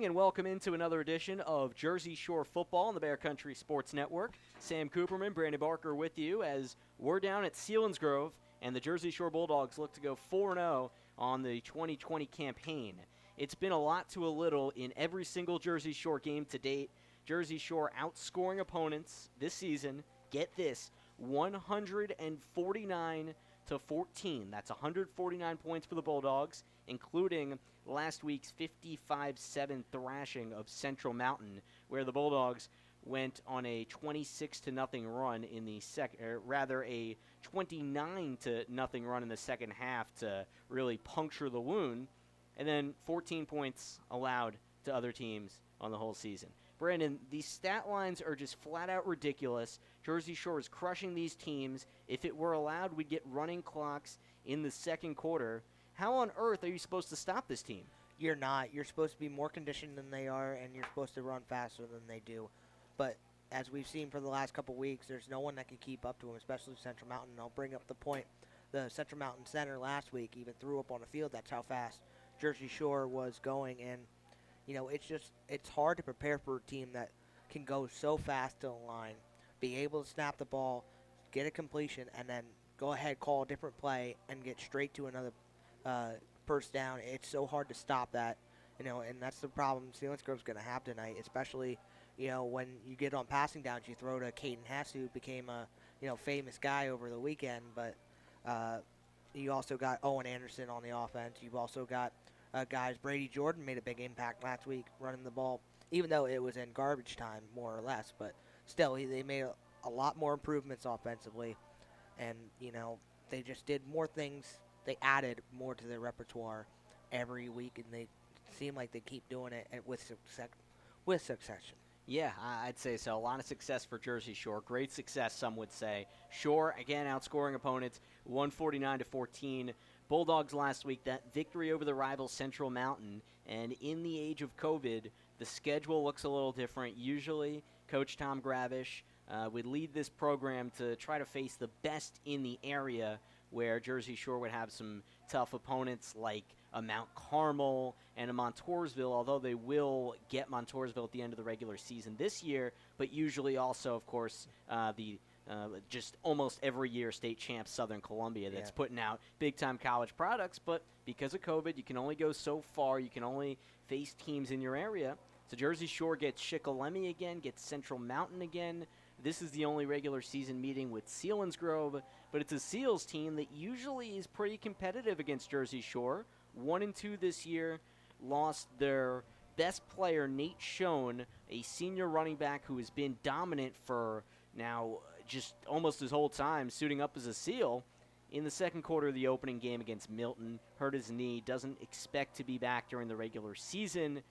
And welcome into another edition of Jersey Shore Football on the Bear Country Sports Network. Sam Cooperman, Brandon Barker with you as we're down at Selinsgrove, and the Jersey Shore Bulldogs look to go 4-0 on the 2020 campaign. It's been a lot to a little in every single Jersey Shore game to date. Jersey Shore outscoring opponents this season, get this, 149 to 14. That's 149 points for the Bulldogs, including last week's 55-7 thrashing of Central Mountain, where the Bulldogs went on a 26-0 run in the a 29-0 run in the second half to really puncture the wound, and then 14 points allowed to other teams on the whole season. Brandon, these stat lines are just flat out ridiculous. Jersey Shore is crushing these teams. If it were allowed, we'd get running clocks in the second quarter. How on earth are you supposed to stop this team? You're not. You're supposed to be more conditioned than they are, and you're supposed to run faster than they do. But as we've seen for the last couple weeks, there's no one that can keep up to them, especially Central Mountain. I'll bring up the point. The Central Mountain center last week even threw up on the field. That's how fast Jersey Shore was going. And, it's hard to prepare for a team that can go so fast to the line, be able to snap the ball, get a completion, and then go ahead, call a different play, and get straight to another first down. It's so hard to stop that, and that's the problem Selinsgrove's going to have tonight, especially, when you get on passing downs, you throw to Caden Hess, who became a, famous guy over the weekend, but you also got Owen Anderson on the offense. You've also got guys, Brady Jordan made a big impact last week running the ball, even though it was in garbage time, more or less, but still, they made a lot more improvements offensively, and, they just did more things. They added more to their repertoire every week, and they seem like they keep doing it with succession. Yeah, I'd say so. A lot of success for Jersey Shore. Great success, some would say. Shore, again, outscoring opponents 149 to 14. Bulldogs last week, that victory over the rival Central Mountain. And in the age of COVID, the schedule looks a little different. Usually, Coach Tom Gravish would lead this program to try to face the best in the area, where Jersey Shore would have some tough opponents like a Mount Carmel and a Montoursville, although they will get Montoursville at the end of the regular season this year, but usually also, of course, just almost every year state champ Southern Columbia that's putting out big-time college products. But because of COVID, you can only go so far. You can only face teams in your area. So Jersey Shore gets Shikellamy again, gets Central Mountain again. This is the only regular season meeting with Selinsgrove, but it's a Seals team that usually is pretty competitive against Jersey Shore. 1-2 this year, lost their best player, Nate Schoen, a senior running back who has been dominant for now just almost his whole time, suiting up as a Seal. In the second quarter of the opening game against Milton, hurt his knee, doesn't expect to be back during the regular season.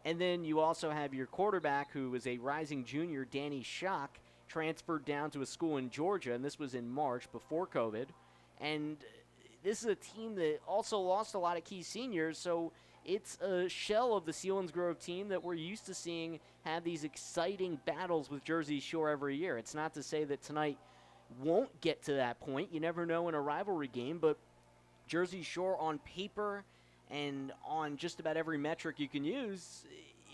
And then you also have your quarterback, who is a rising junior, Danny Schock, transferred down to a school in Georgia, and this was in March before COVID. And this is a team that also lost a lot of key seniors, so it's a shell of the Selinsgrove team that we're used to seeing have these exciting battles with Jersey Shore every year. It's not to say that tonight won't get to that point. You never know in a rivalry game, but Jersey Shore on paper and on just about every metric you can use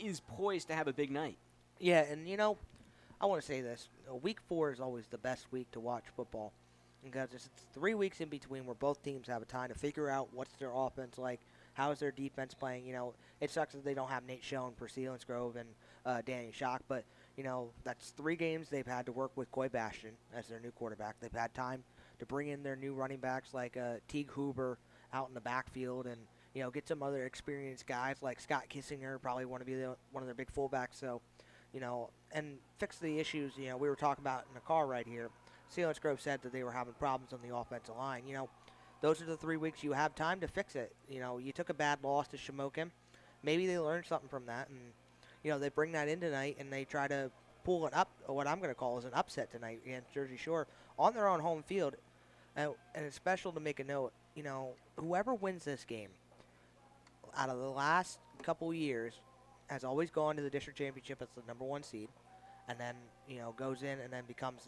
is poised to have a big night. Yeah, and I want to say this. Week 4 is always the best week to watch football because it's 3 weeks in between where both teams have a time to figure out what's their offense like, how is their defense playing. It sucks that they don't have Nate Schoen for Selinsgrove and Danny Schock, but, that's 3 games they've had to work with Coy Bastian as their new quarterback. They've had time to bring in their new running backs like Teague Huber out in the backfield and, get some other experienced guys like Scott Kissinger, probably want to be one of their big fullbacks. So, and fix the issues, we were talking about in the car right here. Selinsgrove said that they were having problems on the offensive line. Those are the 3 weeks you have time to fix it. You took a bad loss to Shamokin. Maybe they learned something from that, and, they bring that in tonight, and they try to pull it up, or what I'm going to call is an upset tonight against Jersey Shore on their own home field. And it's special to make a note, whoever wins this game, out of the last couple years, has always gone to the district championship as the number 1 seed, and then goes in and then becomes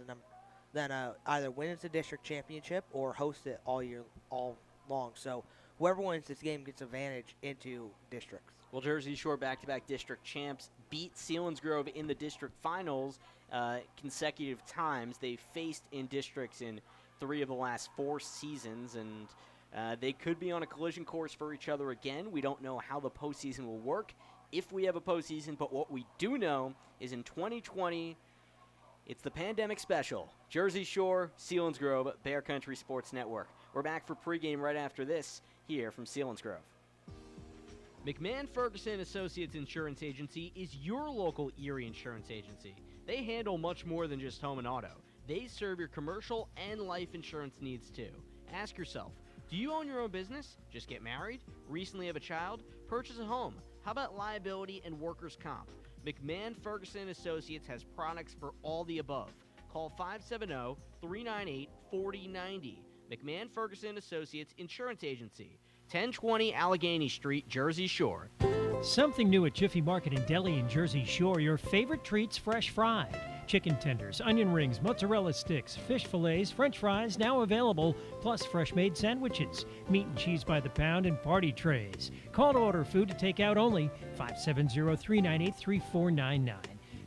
either wins the district championship or hosts it all long. So whoever wins this game gets advantage into districts. Well, Jersey Shore back-to-back district champs beat Selinsgrove in the district finals consecutive times. They faced in districts in 3 of the last 4 seasons, and they could be on a collision course for each other again. We don't know how the postseason will work if we have a postseason, but what we do know is in 2020, it's the pandemic special. Jersey Shore, Selinsgrove, Bear Country Sports Network. We're back for pregame right after this here from Selinsgrove. McMahon Ferguson Associates Insurance Agency is your local Erie insurance agency. They handle much more than just home and auto. They serve your commercial and life insurance needs too. Ask yourself, do you own your own business? Just get married? Recently have a child? Purchase a home? How about liability and workers' comp? McMahon Ferguson Associates has products for all the above. Call 570-398-4090. McMahon Ferguson Associates Insurance Agency, 1020 Allegheny Street, Jersey Shore. Something new at Jiffy Market and Deli in Jersey Shore. Your favorite treats fresh fried. Chicken tenders, onion rings, mozzarella sticks, fish fillets, french fries now available, plus fresh made sandwiches, meat and cheese by the pound, and party trays. Call to order food to take out only, 570-398-3499.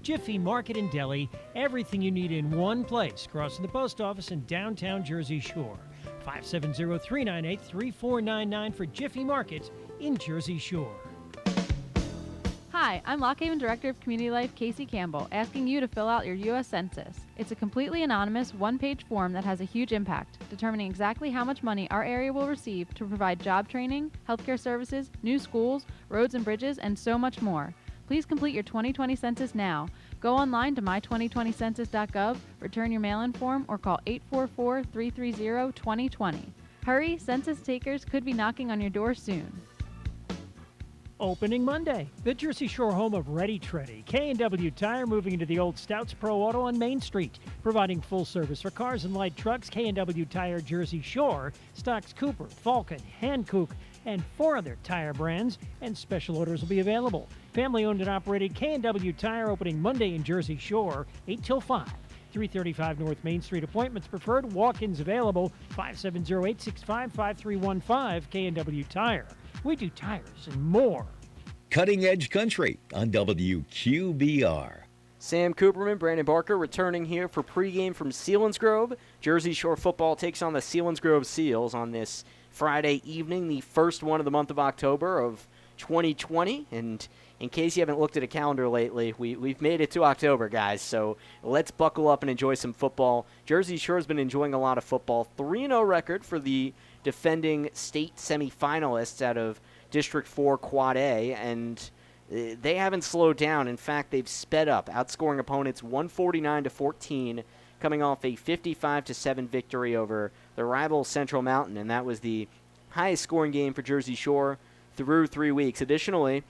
Jiffy Market and Deli, everything you need in one place, crossing the post office in downtown Jersey Shore. 570-398-3499 for Jiffy Market in Jersey Shore. Hi, I'm Lock Haven Director of Community Life, Casey Campbell, asking you to fill out your U.S. Census. It's a completely anonymous, one-page form that has a huge impact, determining exactly how much money our area will receive to provide job training, healthcare services, new schools, roads and bridges, and so much more. Please complete your 2020 census now. Go online to my2020census.gov, return your mail-in form, or call 844-330-2020. Hurry, census takers could be knocking on your door soon. Opening Monday, the Jersey Shore home of Ready Treddy. K&W Tire moving into the old Stouts Pro Auto on Main Street. Providing full service for cars and light trucks, K&W Tire Jersey Shore stocks Cooper, Falcon, Hankook, and 4 other tire brands, and special orders will be available. Family owned and operated K&W Tire opening Monday in Jersey Shore, 8 till 5. 335 North Main Street. Appointments preferred. Walk-ins available. 570-865-5315. K&W Tire. We do tires and more. Cutting Edge Country on WQBR. Sam Cooperman, Brandon Barker returning here for pregame from Selinsgrove. Jersey Shore football takes on the Selinsgrove Seals on this Friday evening, the first one of the month of October of 2020. And in case you haven't looked at a calendar lately, we've made it to October, guys. So let's buckle up and enjoy some football. Jersey Shore's been enjoying a lot of football. 3-0 record for the defending state semifinalists out of District 4 Quad A, and they haven't slowed down. In fact, they've sped up, outscoring opponents 149-14, coming off a 55-7 victory over the rival Central Mountain, and that was the highest scoring game for Jersey Shore through 3 weeks. Additionally,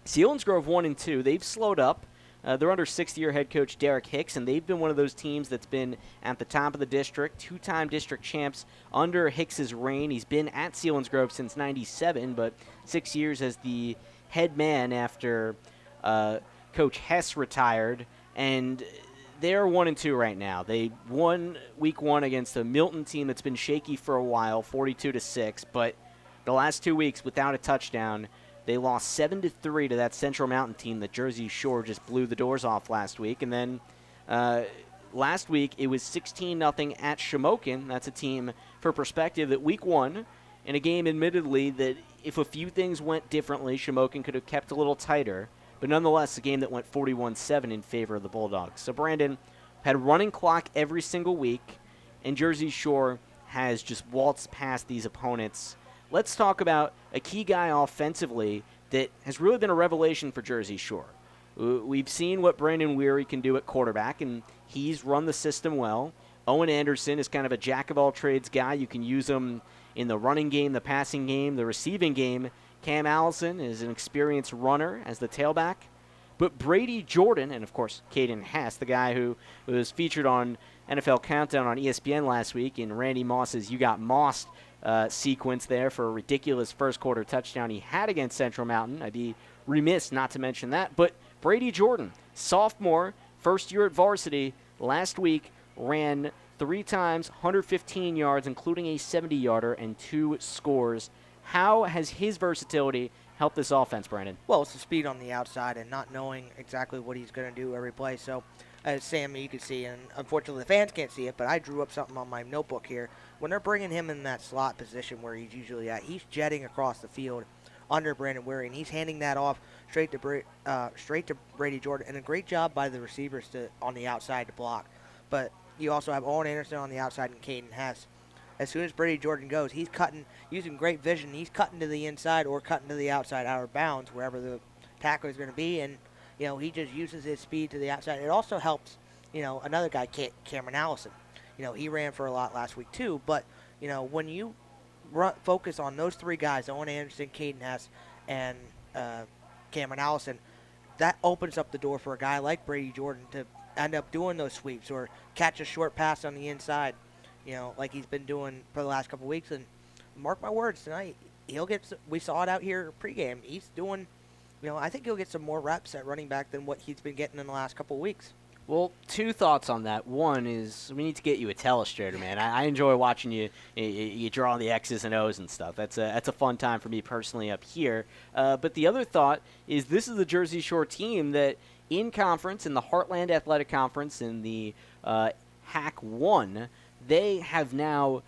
Selinsgrove 1-2. They've slowed up. They're under sixth-year head coach Derek Hicks, and they've been one of those teams that's been at the top of the district, 2-time district champs under Hicks's reign. He's been at Selinsgrove since '97, but 6 years as the head man after Coach Hess retired, and they're 1-2 right now. They won week 1 against a Milton team that's been shaky for a while, 42-6, but the last 2 weeks without a touchdown. They lost 7-3 to that Central Mountain team that Jersey Shore just blew the doors off last week. And then last week it was 16-0 at Shamokin. That's a team, for perspective, that week 1, in a game admittedly that if a few things went differently, Shamokin could have kept a little tighter. But nonetheless, a game that went 41-7 in favor of the Bulldogs. So Brandon had a running clock every single week, and Jersey Shore has just waltzed past these opponents. Let's talk about a key guy offensively that has really been a revelation for Jersey Shore. We've seen what Brandon Weary can do at quarterback, and he's run the system well. Owen Anderson is kind of a jack-of-all-trades guy. You can use him in the running game, the passing game, the receiving game. Cam Allison is an experienced runner as the tailback. But Brady Jordan, and of course Caden Hess, the guy who was featured on NFL Countdown on ESPN last week in Randy Moss's You Got Mossed sequence there for a ridiculous first-quarter touchdown he had against Central Mountain. I'd be remiss not to mention that. But Brady Jordan, sophomore, first year at varsity, last week ran 3 times, 115 yards, including a 70-yarder and 2 scores. How has his versatility helped this offense, Brandon? Well, it's the speed on the outside and not knowing exactly what he's going to do every play. So, as Sam, you can see, and unfortunately the fans can't see it, but I drew up something on my notebook here. When they're bringing him in that slot position where he's usually at, he's jetting across the field under Brandon Weary, and he's handing that off straight to Brady Jordan. And a great job by the receivers on the outside to block. But you also have Owen Anderson on the outside and Caden Hess. As soon as Brady Jordan goes, he's cutting, using great vision. He's cutting to the inside or cutting to the outside out of bounds, wherever the tackler is going to be. And, he just uses his speed to the outside. It also helps, another guy, Cameron Allison. He ran for a lot last week too. But, when you focus on those three guys, Owen Anderson, Caden Hess, and Cameron Allison, that opens up the door for a guy like Brady Jordan to end up doing those sweeps or catch a short pass on the inside. Like he's been doing for the last couple of weeks. And mark my words, tonight, we saw it out here pregame. He's doing, I think he'll get some more reps at running back than what he's been getting in the last couple of weeks. Well, two thoughts on that. One is we need to get you a telestrator, man. I enjoy watching you draw the X's and O's and stuff. That's a fun time for me personally up here. But the other thought is this is the Jersey Shore team that in conference, in the Heartland Athletic Conference, in the HAC 1, they have now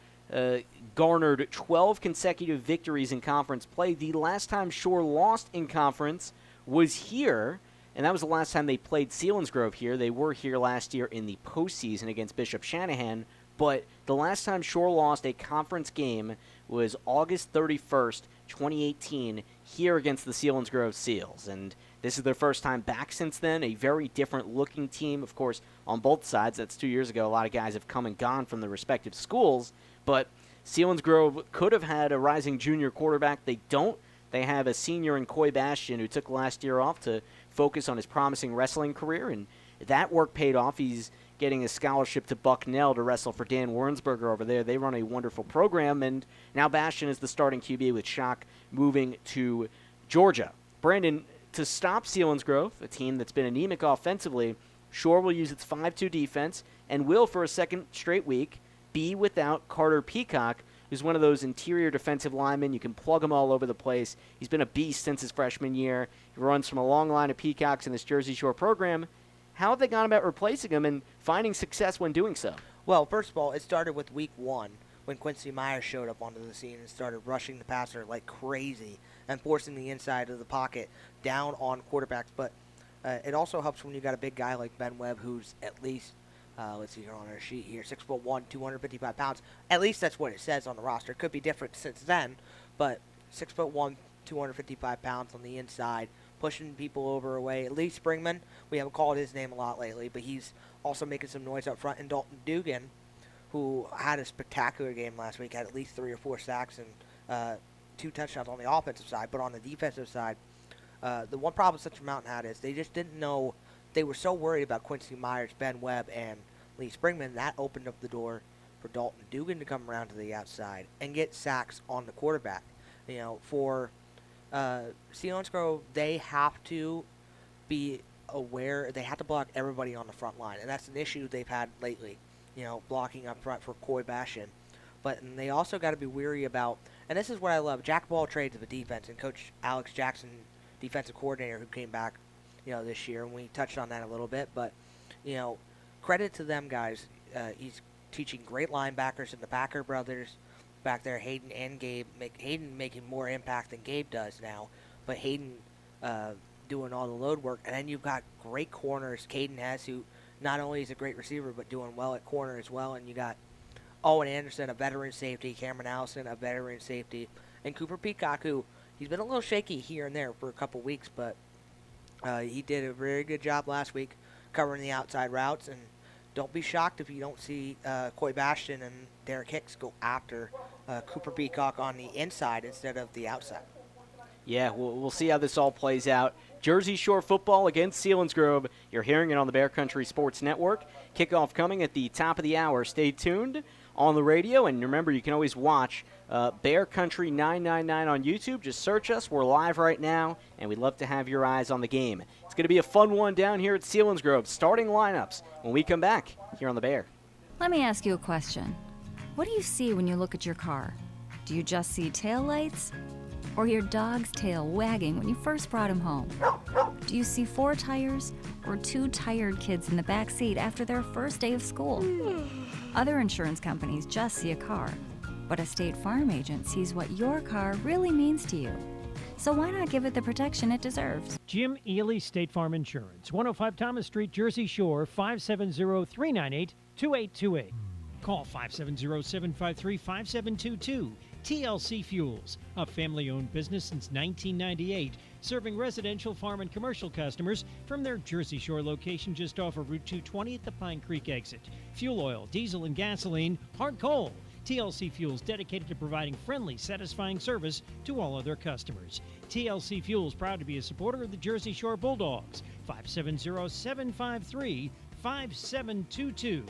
garnered 12 consecutive victories in conference play. The last time Shore lost in conference was here, and that was the last time they played Selinsgrove here. They were here last year in the postseason against Bishop Shanahan, but the last time Shore lost a conference game was August 31st, 2018, here against the Selinsgrove Seals. And this is their first time back since then, a very different-looking team, of course, on both sides. That's 2 years ago. A lot of guys have come and gone from the respective schools, but Selinsgrove could have had a rising junior quarterback. They don't. They have a senior in Coy Bastian who took last year off to focus on his promising wrestling career, and that work paid off. He's getting a scholarship to Bucknell to wrestle for Dan Wernsberger over there. They run a wonderful program, and now Bastian is the starting QB with Schock moving to Georgia. Brandon, to stop Selinsgrove, a team that's been anemic offensively, Shore will use its 5-2 defense and will, for a second straight week, be without Carter Peacock, who's one of those interior defensive linemen. You can plug him all over the place. He's been a beast since his freshman year. He runs from a long line of Peacocks in this Jersey Shore program. How have they gone about replacing him and finding success when doing so? Well, first of all, it started with week 1 when Quincy Myers showed up onto the scene and started rushing the passer like crazy and forcing the inside of the pocket down on quarterbacks. But it also helps when you got a big guy like Ben Webb, who's at least, let's see here on our sheet here, 6'1", 255 pounds. At least that's what it says on the roster. It could be different since then, but 6'1", 255 pounds on the inside, pushing people over away. Lee Springman, we haven't called his name a lot lately, but he's also making some noise up front. And Dalton Dugan, who had a spectacular game last week, had at least 3 or 4 sacks and 2 touchdowns on the offensive side. But on the defensive side, the one problem Central Mountain had is they just didn't know. They were so worried about Quincy Myers, Ben Webb, and Lee Springman. That opened up the door for Dalton Dugan to come around to the outside and get sacks on the quarterback. For Selinsgrove, they have to be aware. They have to block everybody on the front line, and that's an issue they've had lately, blocking up front for Coy Bastian. But they also got to be weary about, and this is what I love, jack of all trades of the defense, and Coach Alex Jackson, defensive coordinator, who came back, this year, and we touched on that a little bit. But, credit to them guys. He's teaching great linebackers in the Packer brothers back there, Hayden and Gabe. Hayden making more impact than Gabe does now, but Hayden doing all the load work. And then you've got great corners, Caden Hess, who not only is a great receiver, but doing well at corner as well. And you got Owen Anderson, a veteran safety, Cameron Allison, a veteran safety, and Cooper Peacock, who he's been a little shaky here and there for a couple weeks, but he did a very good job last week covering the outside routes. And don't be shocked if you don't see Coy Bastian and Derek Hicks go after Cooper Peacock on the inside instead of the outside. Yeah, we'll see how this all plays out. Jersey Shore football against Selinsgrove. You're hearing it on the Bear Country Sports Network. Kickoff coming at the top of the hour. Stay tuned on the radio, and remember, you can always watch Bear Country 999 on YouTube. Just search us. We're live right now, and we'd love to have your eyes on the game. It's going to be a fun one down here at Selinsgrove. Starting lineups when we come back here on the Bear. Let me ask you a question. What do you see when you look at your car? Do you just see taillights? Or your dog's tail wagging when you first brought him home? Do you see 4 tires or 2 tired kids in the back seat after their first day of school? Other insurance companies just see a car, but a State Farm agent sees what your car really means to you. So why not give it the protection it deserves? Jim Ely State Farm Insurance, 105 Thomas Street, Jersey Shore, 570-398-2828. Call 570-753-5722. TLC Fuels, a family-owned business since 1998, serving residential, farm, and commercial customers from their Jersey Shore location just off of Route 220 at the Pine Creek exit. Fuel oil, diesel, and gasoline, hard coal. TLC Fuels, dedicated to providing friendly, satisfying service to all other customers. TLC Fuels, proud to be a supporter of the Jersey Shore Bulldogs. 570-753-5722.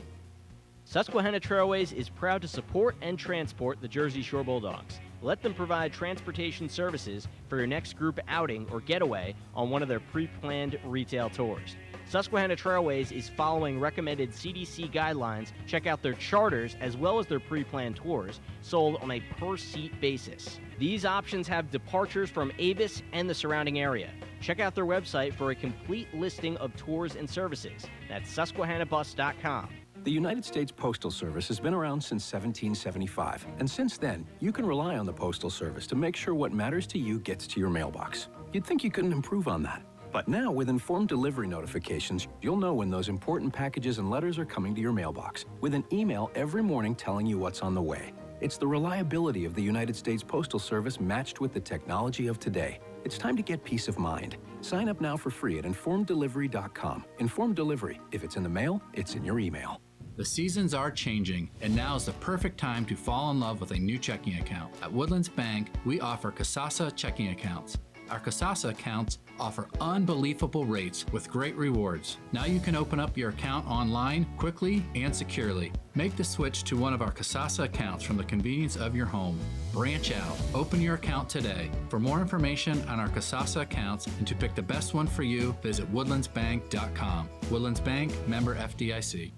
Susquehanna Trailways is proud to support and transport the Jersey Shore Bulldogs. Let them provide transportation services for your next group outing or getaway on one of their pre-planned retail tours. Susquehanna Trailways is following recommended CDC guidelines. Check out their charters as well as their pre-planned tours, sold on a per-seat basis. These options have departures from Avis and the surrounding area. Check out their website for a complete listing of tours and services. That's susquehannabus.com. The United States Postal Service has been around since 1775, and since then, you can rely on the Postal Service to make sure what matters to you gets to your mailbox. You'd think you couldn't improve on that. But now, with informed delivery notifications, you'll know when those important packages and letters are coming to your mailbox, with an email every morning telling you what's on the way. It's the reliability of the United States Postal Service matched with the technology of today. It's time to get peace of mind. Sign up now for free at informeddelivery.com. Informed Delivery. If it's in the mail, it's in your email. The seasons are changing, and now is the perfect time to fall in love with a new checking account. At Woodlands Bank, we offer Kasasa checking accounts. Our Kasasa accounts offer unbelievable rates with great rewards. Now you can open up your account online quickly and securely. Make the switch to one of our Kasasa accounts from the convenience of your home. Branch out. Open your account today. For more information on our Kasasa accounts and to pick the best one for you, visit woodlandsbank.com. Woodlands Bank, member FDIC.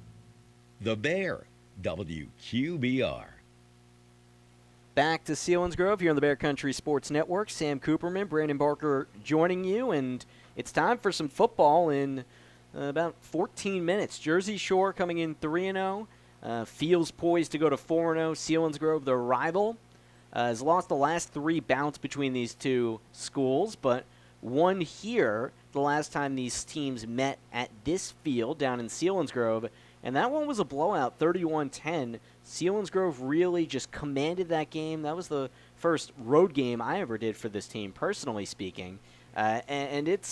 The Bear, WQBR. Back to Selinsgrove here on the Bear Country Sports Network. Sam Cooperman, Brandon Barker joining you, and it's time for some football in about 14 minutes. Jersey Shore coming in 3-0. Feels poised to go to 4-0. Selinsgrove, the rival, has lost the last 3 bouts between these two schools, but won here the last time these teams met at this field down in Selinsgrove. And that one was a blowout, 31-10. Selinsgrove really just commanded that game. That was the first road game I ever did for this team, personally speaking. And it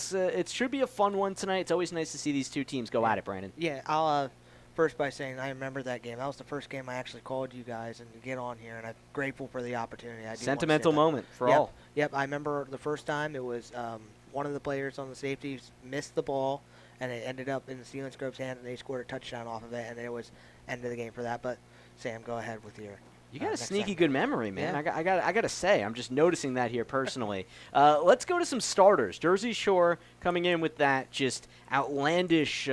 should be a fun one tonight. It's always nice to see these two teams go at it, Brandon. Yeah, I'll first by saying I remember that game. That was the first game I actually called you guys and to get on here, and I'm grateful for the opportunity. I do Sentimental moment for all. Yep, I remember the first time it was one of the players on the safeties missed the ball, and it ended up in the Selinsgrove's hand, and they scored a touchdown off of it, and it was end of the game for that. But Sam, go ahead with your. You got a sneaky segment. good memory, man. Yeah. I got to say, I'm just noticing that here personally. Let's go to some starters. Jersey Shore coming in with that just outlandish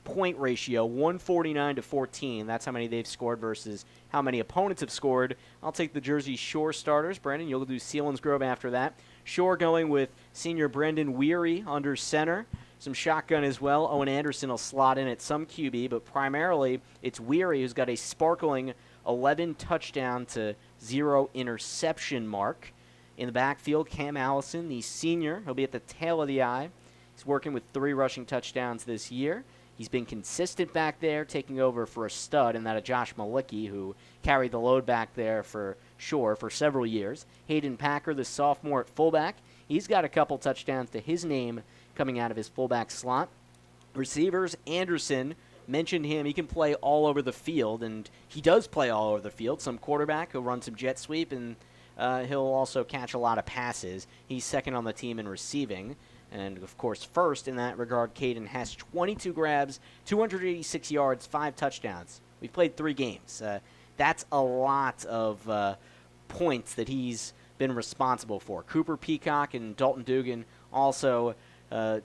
point ratio, 149-14. That's how many they've scored versus how many opponents have scored. I'll take the Jersey Shore starters. Brandon, you'll do Selinsgrove after that. Shore going with senior Brendan Weary under center. Some shotgun as well. Owen Anderson will slot in at some QB, but primarily it's Weary who's got a sparkling 11 touchdown to 0 interception mark. In the backfield, Cam Allison, the senior. He'll be at the tail of the eye. He's working with 3 rushing touchdowns this year. He's been consistent back there, taking over for a stud, and that of Josh Malicki, who carried the load back there for Shore for several years. Hayden Packer, the sophomore at fullback. He's got a couple touchdowns to his name coming out of his fullback slot. Receivers, Anderson, mentioned him. He can play all over the field, and he does play all over the field. Some quarterback, he'll run some jet sweep, and he'll also catch a lot of passes. He's second on the team in receiving. And, of course, first in that regard, Caden has 22 grabs, 286 yards, 5 touchdowns. We've played 3 games. That's a lot of points that he's been responsible for. Cooper Peacock and Dalton Dugan also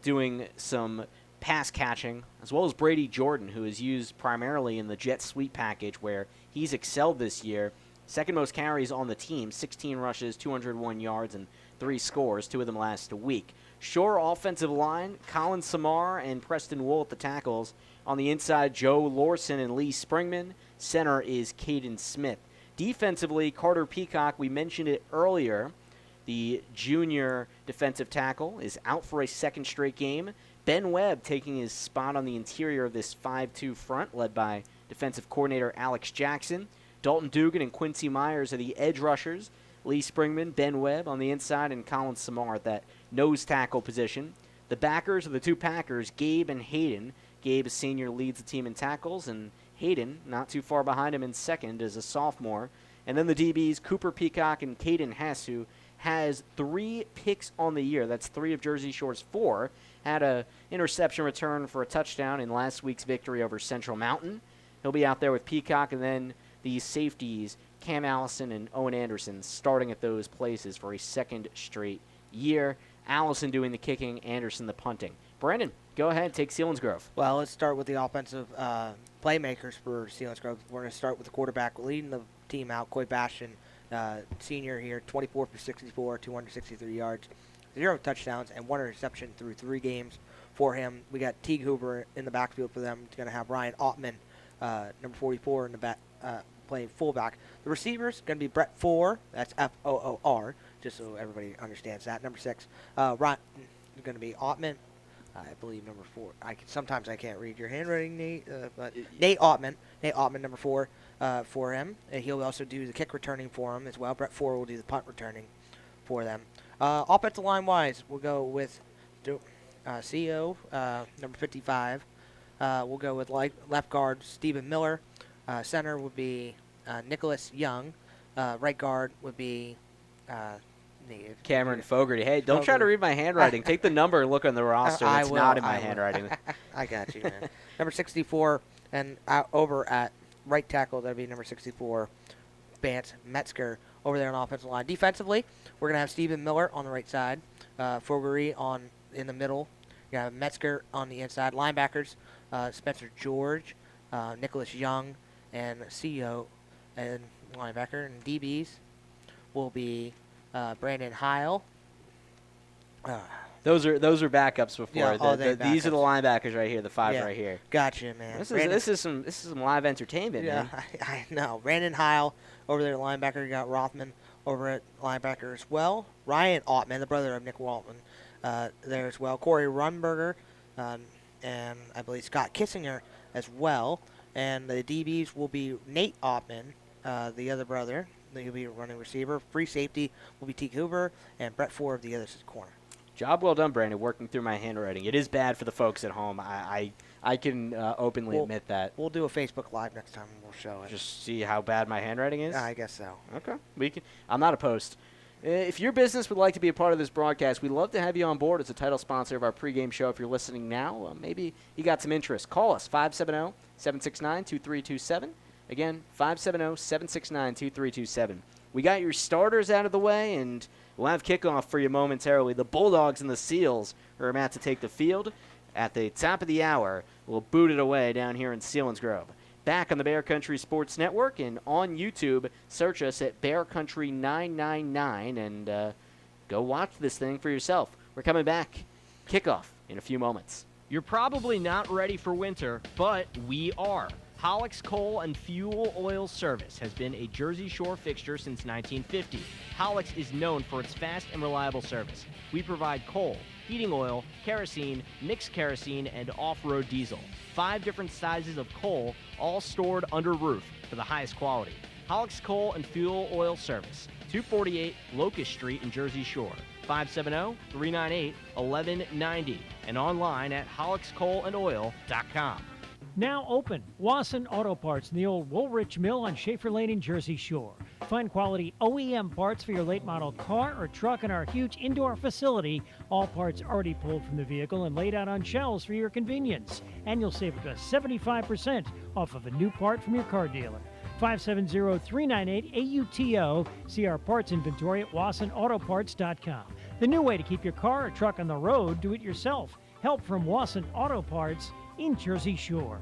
doing some pass catching, as well as Brady Jordan, who is used primarily in the jet sweep package where he's excelled this year. second most carries on the team, 16 rushes, 201 yards, and 3 scores, 2 of them last week. Shore offensive line, Colin Samar and Preston Wool at the tackles. On the inside, Joe Lorson and Lee Springman. Center is Caden Smith. Defensively, Carter Peacock, we mentioned it earlier. The junior defensive tackle is out for a second straight game. Ben Webb taking his spot on the interior of this 5-2 front, led by defensive coordinator Alex Jackson. Dalton Dugan and Quincy Myers are the edge rushers. Lee Springman, Ben Webb on the inside, and Colin Samar at that nose tackle position. The backers are the two Packers, Gabe and Hayden. Gabe, a senior, leads the team in tackles, and Hayden, not too far behind him in second, as a sophomore. And then the DBs, Cooper Peacock and Caden Hess, who has 3 picks on the year. That's 3 of Jersey Shore's 4. Had a interception return for a touchdown in last week's victory over Central Mountain. He'll be out there with Peacock, and then the safeties, Cam Allison and Owen Anderson, starting at those places for a second straight year. Allison doing the kicking, Anderson the punting. Brandon, go ahead, take Selinsgrove. Well, let's start with the offensive playmakers for Selinsgrove. We're going to start with the quarterback leading the team out, Coy Bastion, senior here, 24 for 64, 263 yards, 0 touchdowns, and 1 interception through 3 games for him. We got Teague Hoover in the backfield for them. It's going to have Ryan Ottman, number 44, in the back, playing fullback. The receivers going to be Brett Foor, that's Foor, just so everybody understands that. Number 6, Ryan is going to be Ottman. I believe number 4. Sometimes I can't read your handwriting, Nate. But Nate Ottman, number 4, for him. And he'll also do the kick returning for him as well. Brett Foor will do the punt returning for them. Offensive line wise, we'll go with CO, number 55. We'll go with left guard Stephen Miller. Center would be Nicholas Young. Right guard would be Cameron Fogarty. Hey, don't try to read my handwriting. Take the number and look on the roster. It's not in my handwriting. I got you, man. Number 64, and over at right tackle, that'll be number 64, Bance Metzger over there on the offensive line. Defensively, we're going to have Stephen Miller on the right side, Fogarty in the middle. You have Metzger on the inside. Linebackers, Spencer George, Nicholas Young, and CEO and linebacker. And DBs will be Brandon Heil. Those are backups before. Yeah, these are the linebackers right here, the 5 right here. Gotcha, man. This is some live entertainment, man. I know. Brandon Heil over there at linebacker. You got Rothman over at linebacker as well. Ryan Ottman, the brother of Nick Waltman, there as well. Corey Runberger, and I believe Scott Kissinger as well. And the DBs will be Nate Ottman, the other brother. He'll be a running receiver. Free safety will be Teague Hoover, and Brett Foor of the other corner. Job well done, Brandon, working through my handwriting. It is bad for the folks at home. I can openly admit that. We'll do a Facebook Live next time, and we'll show it. Just see how bad my handwriting is? I guess so. Okay. I'm not opposed. If your business would like to be a part of this broadcast, we'd love to have you on board as a title sponsor of our pregame show. If you're listening now, maybe you got some interest. Call us, 570-769-2327. Again, 570-769-2327. We got your starters out of the way, and we'll have kickoff for you momentarily. The Bulldogs and the Seals are about to take the field. At the top of the hour, we'll boot it away down here in Selinsgrove. Back on the Bear Country Sports Network and on YouTube, search us at Bear Country 999 and go watch this thing for yourself. We're coming back. Kickoff in a few moments. You're probably not ready for winter, but we are. Hollick's Coal and Fuel Oil Service has been a Jersey Shore fixture since 1950. Hollick's is known for its fast and reliable service. We provide coal, heating oil, kerosene, mixed kerosene, and off-road diesel. 5 different sizes of coal, all stored under roof for the highest quality. Hollick's Coal and Fuel Oil Service, 248 Locust Street in Jersey Shore, 570-398-1190, and online at hollickscoalandoil.com. Now open, Wasson Auto Parts in the old Woolrich Mill on Schaefer Lane in Jersey Shore. Find quality OEM parts for your late model car or truck in our huge indoor facility. All parts already pulled from the vehicle and laid out on shelves for your convenience. And you'll save up to 75% off of a new part from your car dealer. 570-398-AUTO. See our parts inventory at WassonAutoParts.com. The new way to keep your car or truck on the road, do it yourself. Help from Wasson Auto Parts in Jersey Shore.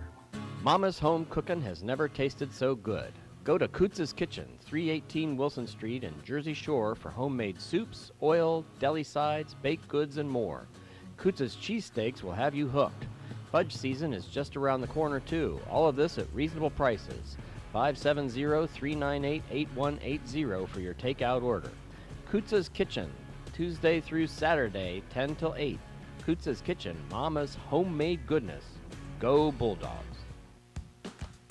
Mama's home cooking has never tasted so good. Go to Kutz's Kitchen, 318 Wilson Street in Jersey Shore for homemade soups, oil, deli sides, baked goods, and more. Kutz's cheesesteaks will have you hooked. Fudge season is just around the corner, too. All of this at reasonable prices. 570-398-8180 for your takeout order. Kutz's Kitchen, Tuesday through Saturday, 10 till 8. Kutz's Kitchen, Mama's homemade goodness. Go Bulldogs.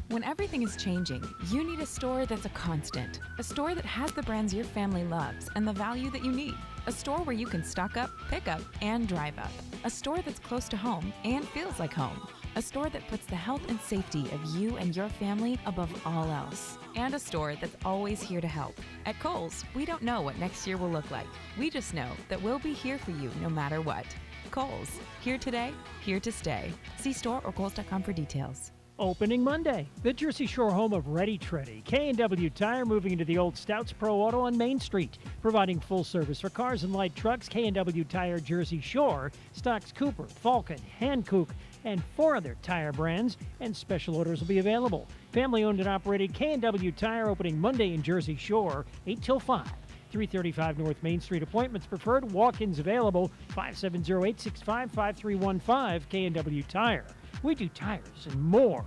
When everything is changing, you need a store that's a constant. A store that has the brands your family loves and the value that you need. A store where you can stock up, pick up, and drive up. A store that's close to home and feels like home. A store that puts the health and safety of you and your family above all else. And a store that's always here to help. At Kohl's, we don't know what next year will look like. We just know that we'll be here for you no matter what. Kohl's, here today, here to stay. See store or Kohls.com for details. Opening Monday, the Jersey Shore home of Ready Treddy. K&W Tire moving into the old Stouts Pro Auto on Main Street. Providing full service for cars and light trucks, K&W Tire Jersey Shore stocks Cooper, Falcon, Hankook, and 4 other tire brands, and special orders will be available. Family owned and operated K&W Tire opening Monday in Jersey Shore, 8 till 5. 335 North Main Street. Appointments preferred. Walk-ins available. 570-865-5315. K&W Tire. We do tires and more.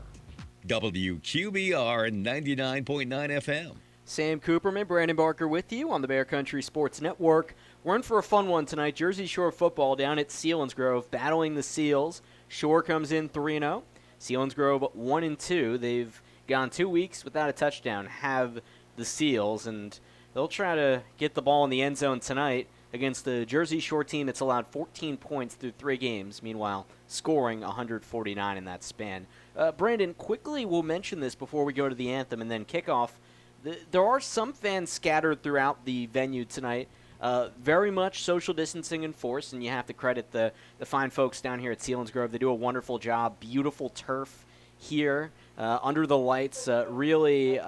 WQBR 99.9 FM. Sam Cooperman, Brandon Barker with you on the Bear Country Sports Network. We're in for a fun one tonight. Jersey Shore football down at Selinsgrove, battling the Seals. Shore comes in 3-0. Selinsgrove 1-2. They've gone 2 weeks without a touchdown, have the Seals, and they'll try to get the ball in the end zone tonight against the Jersey Shore team that's allowed 14 points through 3 games, meanwhile scoring 149 in that span. Brandon, quickly we'll mention this before we go to the anthem and then kickoff. There are some fans scattered throughout the venue tonight, very much social distancing enforced, and you have to credit the fine folks down here at Selinsgrove. They do a wonderful job. Beautiful turf here under the lights. Really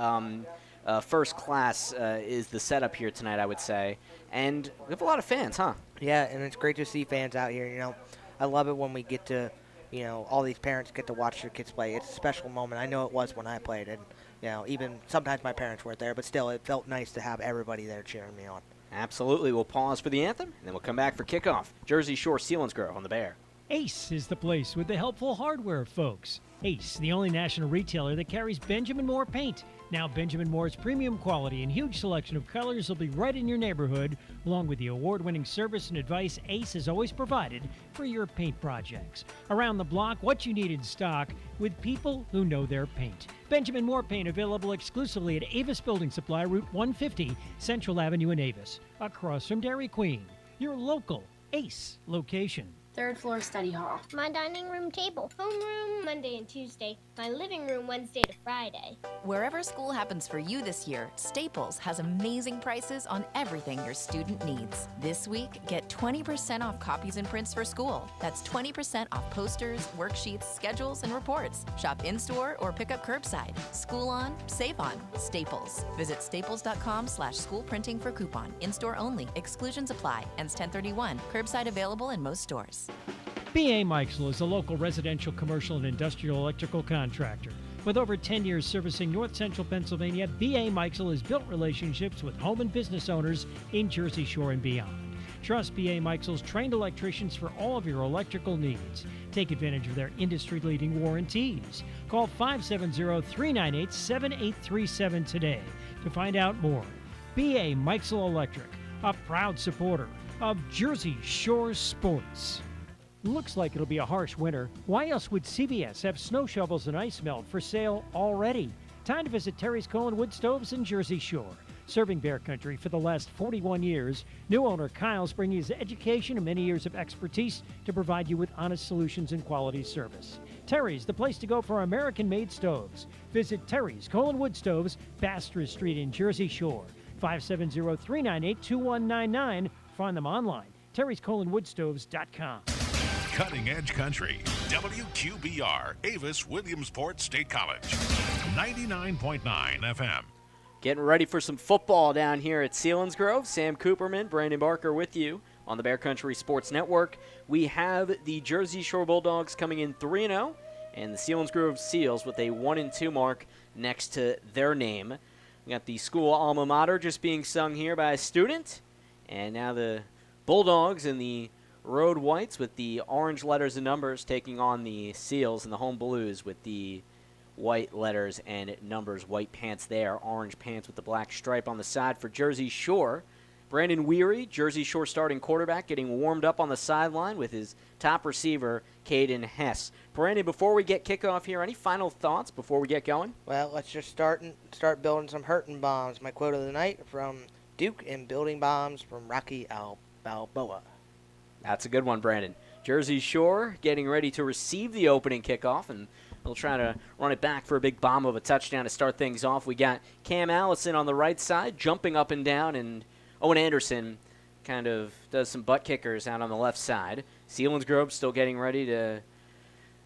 first class is the setup here tonight, I would say. And we have a lot of fans, huh? Yeah, and it's great to see fans out here. You know, I love it when we get to, you know, all these parents get to watch their kids play. It's a special moment. I know it was when I played, and, you know, even sometimes my parents weren't there, but still it felt nice to have everybody there cheering me on. Absolutely. We'll pause for the anthem, and then we'll come back for kickoff. Jersey Shore, Selinsgrove on the Bear. Ace is the place with the helpful hardware, folks. Ace, the only national retailer that carries Benjamin Moore paint. Now Benjamin Moore's premium quality and huge selection of colors will be right in your neighborhood, along with the award-winning service and advice Ace has always provided for your paint projects. Around the block, what you need in stock with people who know their paint. Benjamin Moore paint available exclusively at Avis Building Supply, Route 150, Central Avenue in Avis, across from Dairy Queen. Your local Ace location. 3rd floor study hall. My dining room table. Homeroom Monday and Tuesday. My living room Wednesday to Friday. Wherever school happens for you this year, Staples has amazing prices on everything your student needs. This week, get 20% off copies and prints for school. That's 20% off posters, worksheets, schedules, and reports. Shop in-store or pick up curbside. School on, save on. Staples. Visit staples.com/school printing for coupon. In-store only. Exclusions apply. Ends 10/31. Curbside available in most stores. B.A. Mikesell is a local residential, commercial, and industrial electrical contractor. With over 10 years servicing north central Pennsylvania, B.A. Mikesell has built relationships with home and business owners in Jersey Shore and beyond. Trust B.A. Mikesell's trained electricians for all of your electrical needs. Take advantage of their industry-leading warranties. Call 570-398-7837 today to find out more. B.A. Mikesell Electric, a proud supporter of Jersey Shore sports. Looks like it'll be a harsh winter. Why else would CVS have snow shovels and ice melt for sale already? Time to visit Terry's Coal & Wood Stoves in Jersey Shore. Serving Bear Country for the last 41 years, new owner Kyle's bringing his education and many years of expertise to provide you with honest solutions and quality service. Terry's, the place to go for American-made stoves. Visit Terry's Coal & Wood Stoves, Bastrop Street in Jersey Shore. 570-398-2199. Find them online, terryscoalandwoodstoves.com. Cutting Edge Country, WQBR, Avis Williamsport State College, 99.9 FM. Getting ready for some football down here at Selinsgrove. Sam Cooperman, Brandon Barker with you on the Bear Country Sports Network. We have the Jersey Shore Bulldogs coming in 3-0, and the Selinsgrove Seals with a 1-2 mark next to their name. We got the school alma mater just being sung here by a student. And now the Bulldogs and the Road Whites with the orange letters and numbers taking on the Seals and the Home Blues with the white letters and numbers. White pants there, orange pants with the black stripe on the side for Jersey Shore. Brandon Weary, Jersey Shore starting quarterback, getting warmed up on the sideline with his top receiver, Caden Hess. Brandon, before we get kickoff here, any final thoughts before we get going? Well, let's just start building some hurting bombs. My quote of the night from Duke and building bombs from Rocky Balboa. That's a good one, Brandon. Jersey Shore getting ready to receive the opening kickoff, and they'll try to run it back for a big bomb of a touchdown to start things off. We got Cam Allison on the right side, jumping up and down, and Owen Anderson kind of does some butt kickers out on the left side. Selinsgrove still getting ready to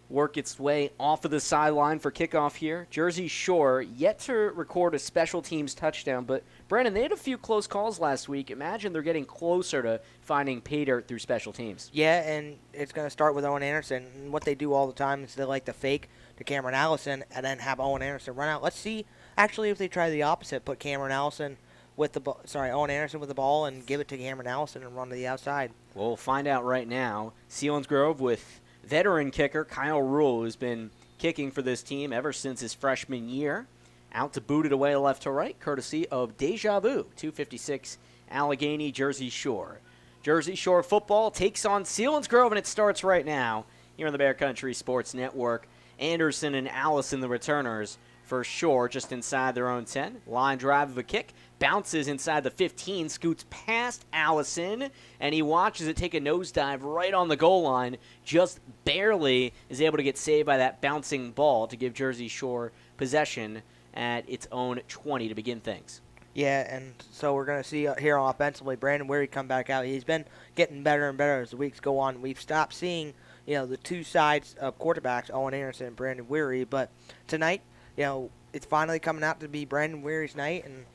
work its way off of the sideline for kickoff here. Jersey Shore yet to record a special teams touchdown, but Brandon, they had a few close calls last week. Imagine they're getting closer to finding pay dirt through special teams. Yeah, and it's going to start with Owen Anderson. And what they do all the time is they like to fake to Cameron Allison and then have Owen Anderson run out. Let's see actually if they try the opposite, put Cameron Allison with the Owen Anderson with the ball and give it to Cameron Allison and run to the outside. We'll find out right now. Selinsgrove with veteran kicker Kyle Rule, who's been kicking for this team ever since his freshman year. Out to boot it away left to right, courtesy of Deja Vu, 256 Allegheny, Jersey Shore. Jersey Shore football takes on Selinsgrove, and it starts right now here on the Bear Country Sports Network. Anderson and Allison, the returners, for Shore, just inside their own 10. Line drive of a kick. Bounces inside the 15, scoots past Allison, and he watches it take a nosedive right on the goal line. Just barely is able to get saved by that bouncing ball to give Jersey Shore possession at its own 20 to begin things. Yeah, and so we're going to see here offensively Brandon Weary come back out. He's been getting better and better as the weeks go on. We've stopped seeing, the two sides of quarterbacks, Owen Anderson and Brandon Weary, but tonight, it's finally coming out to be Brandon Weary's night, and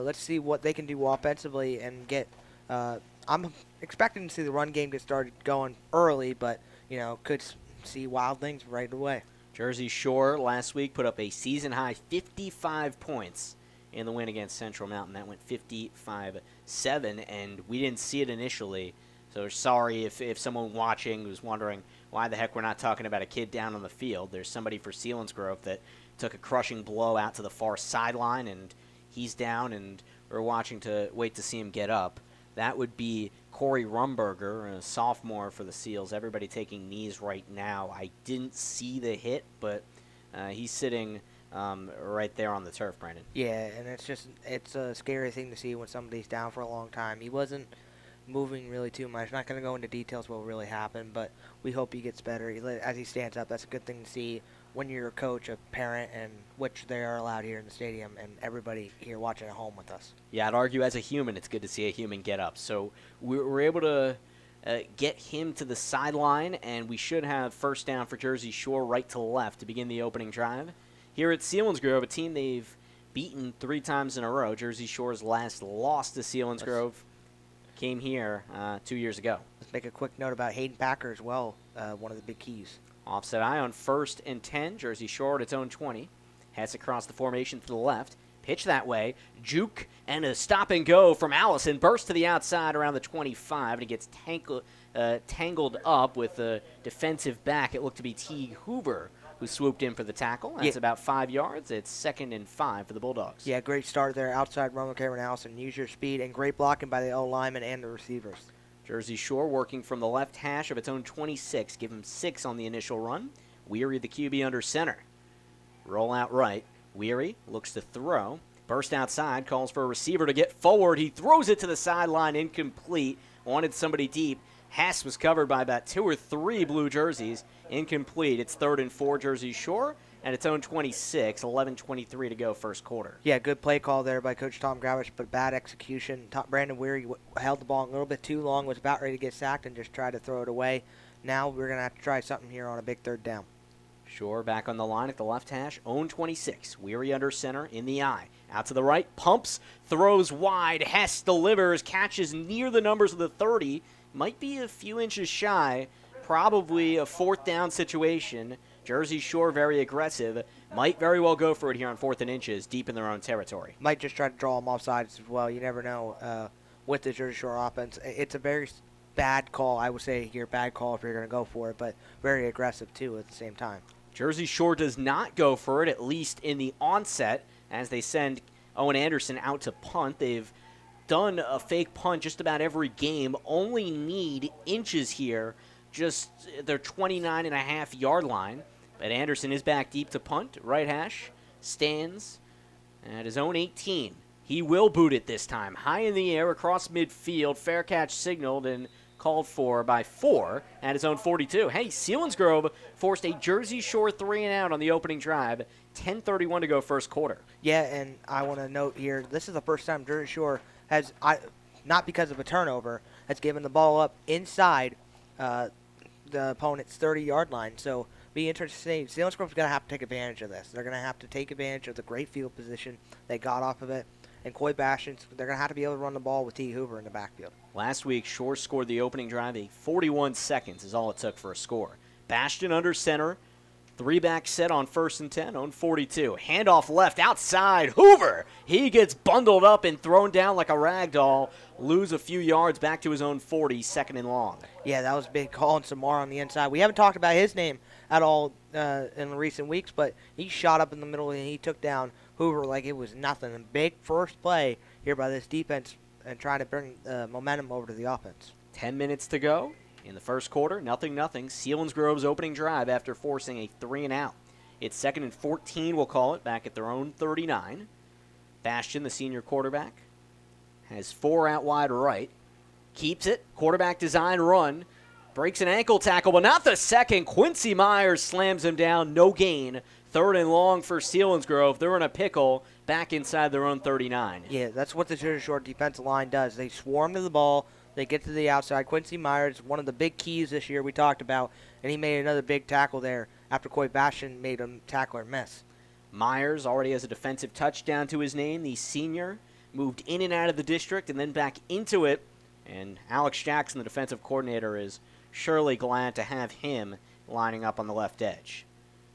let's see what they can do offensively and get. I'm expecting to see the run game get started going early, but could see wild things right away. Jersey Shore last week put up a season-high 55 points in the win against Central Mountain. That went 55-7, and we didn't see it initially. So sorry if someone watching was wondering why the heck we're not talking about a kid down on the field. There's somebody for Selinsgrove that took a crushing blow out to the far sideline, and he's down, and we're wait to see him get up. That would be Corey Rumberger, a sophomore for the Seals. Everybody taking knees right now. I didn't see the hit, but he's sitting right there on the turf, Brandon. Yeah, and it's a scary thing to see when somebody's down for a long time. He wasn't moving really too much. Not going to go into details what really happened, but we hope he gets better. As he stands up, that's a good thing to see when you're a coach, a parent, and which they are allowed here in the stadium, and everybody here watching at home with us. Yeah, I'd argue as a human, it's good to see a human get up. So we're able to get him to the sideline, and we should have first down for Jersey Shore right to left to begin the opening drive. Here at Selinsgrove, a team they've beaten 3 times in a row. Jersey Shore's last loss to Selinsgrove came here 2 years ago. Let's make a quick note about Hayden Packer as well, one of the big keys. Offset eye on 1st and 10. Jersey Shore at its own 20. Heads across the formation to the left. Pitch that way. Juke and a stop and go from Allison. Burst to the outside around the 25, and he gets tangled up with the defensive back. It looked to be Teague Hoover who swooped in for the tackle. That's about 5 yards. It's 2nd and 5 for the Bulldogs. Yeah, great start there. Outside run with Cameron Allison. Use your speed, and great blocking by the O-lineman and the receivers. Jersey Shore working from the left hash of its own 26. Give him 6 on the initial run. Weary, the QB, under center. Roll out right. Weary looks to throw. Burst outside, calls for a receiver to get forward. He throws it to the sideline, incomplete. Wanted somebody deep. Hess was covered by about 2 or 3 blue jerseys. Incomplete. It's 3rd and 4 Jersey Shore at its own 26. 11:23 to go first quarter. Yeah, good play call there by Coach Tom Gravich, but bad execution. Brandon Weary held the ball a little bit too long, was about ready to get sacked, and just tried to throw it away. Now we're going to have to try something here on a big 3rd down. Shore back on the line at the left hash. Own 26. Weary under center in the eye. Out to the right. Pumps. Throws wide. Hess delivers. Catches near the numbers of the 30. Might be a few inches shy. Probably a 4th down situation. Jersey Shore very aggressive. might very well go for it here on 4th and inches deep in their own territory. Might just try to draw them off sides as well. You never know with the Jersey Shore offense. It's a very bad call, I would say here, bad call if you're going to go for it, but very aggressive too at the same time. Jersey Shore does not go for it, at least in the onset, as they send Owen Anderson out to punt. They've done a fake punt just about every game, only need inches here, just their 29.5-yard line. But Anderson is back deep to punt. Right hash stands at his own 18. He will boot it this time. High in the air across midfield. Fair catch signaled and called for by 4 at his own 42. Hey, Selinsgrove forced a Jersey Shore 3-and-out on the opening drive. 10:31 to go first quarter. Yeah, and I want to note here, this is the first time Jersey Shore has, not because of a turnover, has given the ball up inside the opponent's 30-yard line. So be interesting to see. Selinsgrove's going to have to take advantage of this. They're going to have to take advantage of the great field position they got off of it. And Coy Bastion, they're going to have to be able to run the ball with T. Hoover in the backfield. Last week, Shore scored the opening drive. 41 seconds is all it took for a score. Bastion under center. 3-back set on 1st and 10 on 42. Handoff left outside. Hoover! He gets bundled up and thrown down like a rag doll. Lose a few yards back to his own 40, 2nd and long. Yeah, that was a big call, and Samar on the inside. We haven't talked about his name at all in recent weeks, but he shot up in the middle and he took down Hoover like it was nothing. A big first play here by this defense and trying to bring momentum over to the offense. 10 minutes to go in the first quarter. 0-0. Selinsgrove's opening drive after forcing a 3-and-out. It's 2nd and 14, we'll call it, back at their own 39. Bastion, the senior quarterback, has 4 out wide right. Keeps it. Quarterback design run. Breaks an ankle tackle, but not the second. Quincy Myers slams him down. No gain. 3rd and long for Selinsgrove. They're in a pickle back inside their own 39. Yeah, that's what the Jersey Shore defensive line does. They swarm to the ball. They get to the outside. Quincy Myers, one of the big keys this year we talked about, and he made another big tackle there after Coy Bastion made him tackle or miss. Myers already has a defensive touchdown to his name. The senior moved in and out of the district and then back into it. And Alex Jackson, the defensive coordinator, is surely glad to have him lining up on the left edge.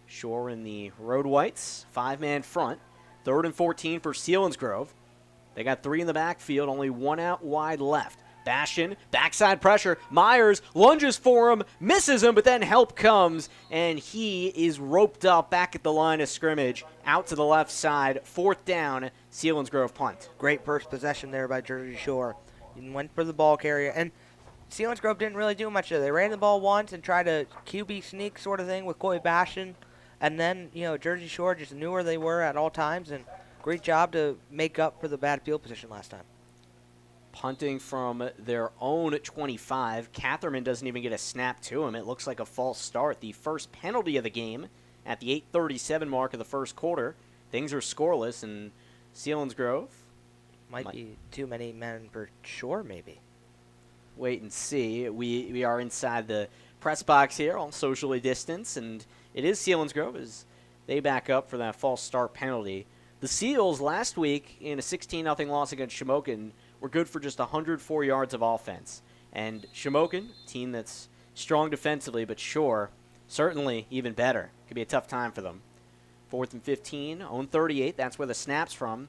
Shore in the Road Whites, 5-man front. 3rd and 14 for Selinsgrove. They got 3 in the backfield, only 1 out wide left. Bastion, backside pressure. Myers lunges for him, misses him, but then help comes, and he is roped up back at the line of scrimmage, out to the left side. 4th down, Selinsgrove punt. Great first possession there by Jersey Shore. He went for the ball carrier, and Selinsgrove didn't really do much of it. They ran the ball once and tried a QB sneak sort of thing with Coy Bastion, and then, Jersey Shore just knew where they were at all times, and great job to make up for the bad field position last time. Punting from their own 25. Catherman doesn't even get a snap to him. It looks like a false start. The first penalty of the game at the 8:37 mark of the first quarter. Things are scoreless, and Selinsgrove might be too many men for Shore, maybe. Wait and see. We are inside the press box here, all socially distanced, and it is Selinsgrove as they back up for that false start penalty. The Seals last week in a 16-0 loss against Shamokin were good for just 104 yards of offense. And Shamokin, team that's strong defensively, but Shore, certainly even better. Could be a tough time for them. 4th and 15, own 38. That's where the snap's from.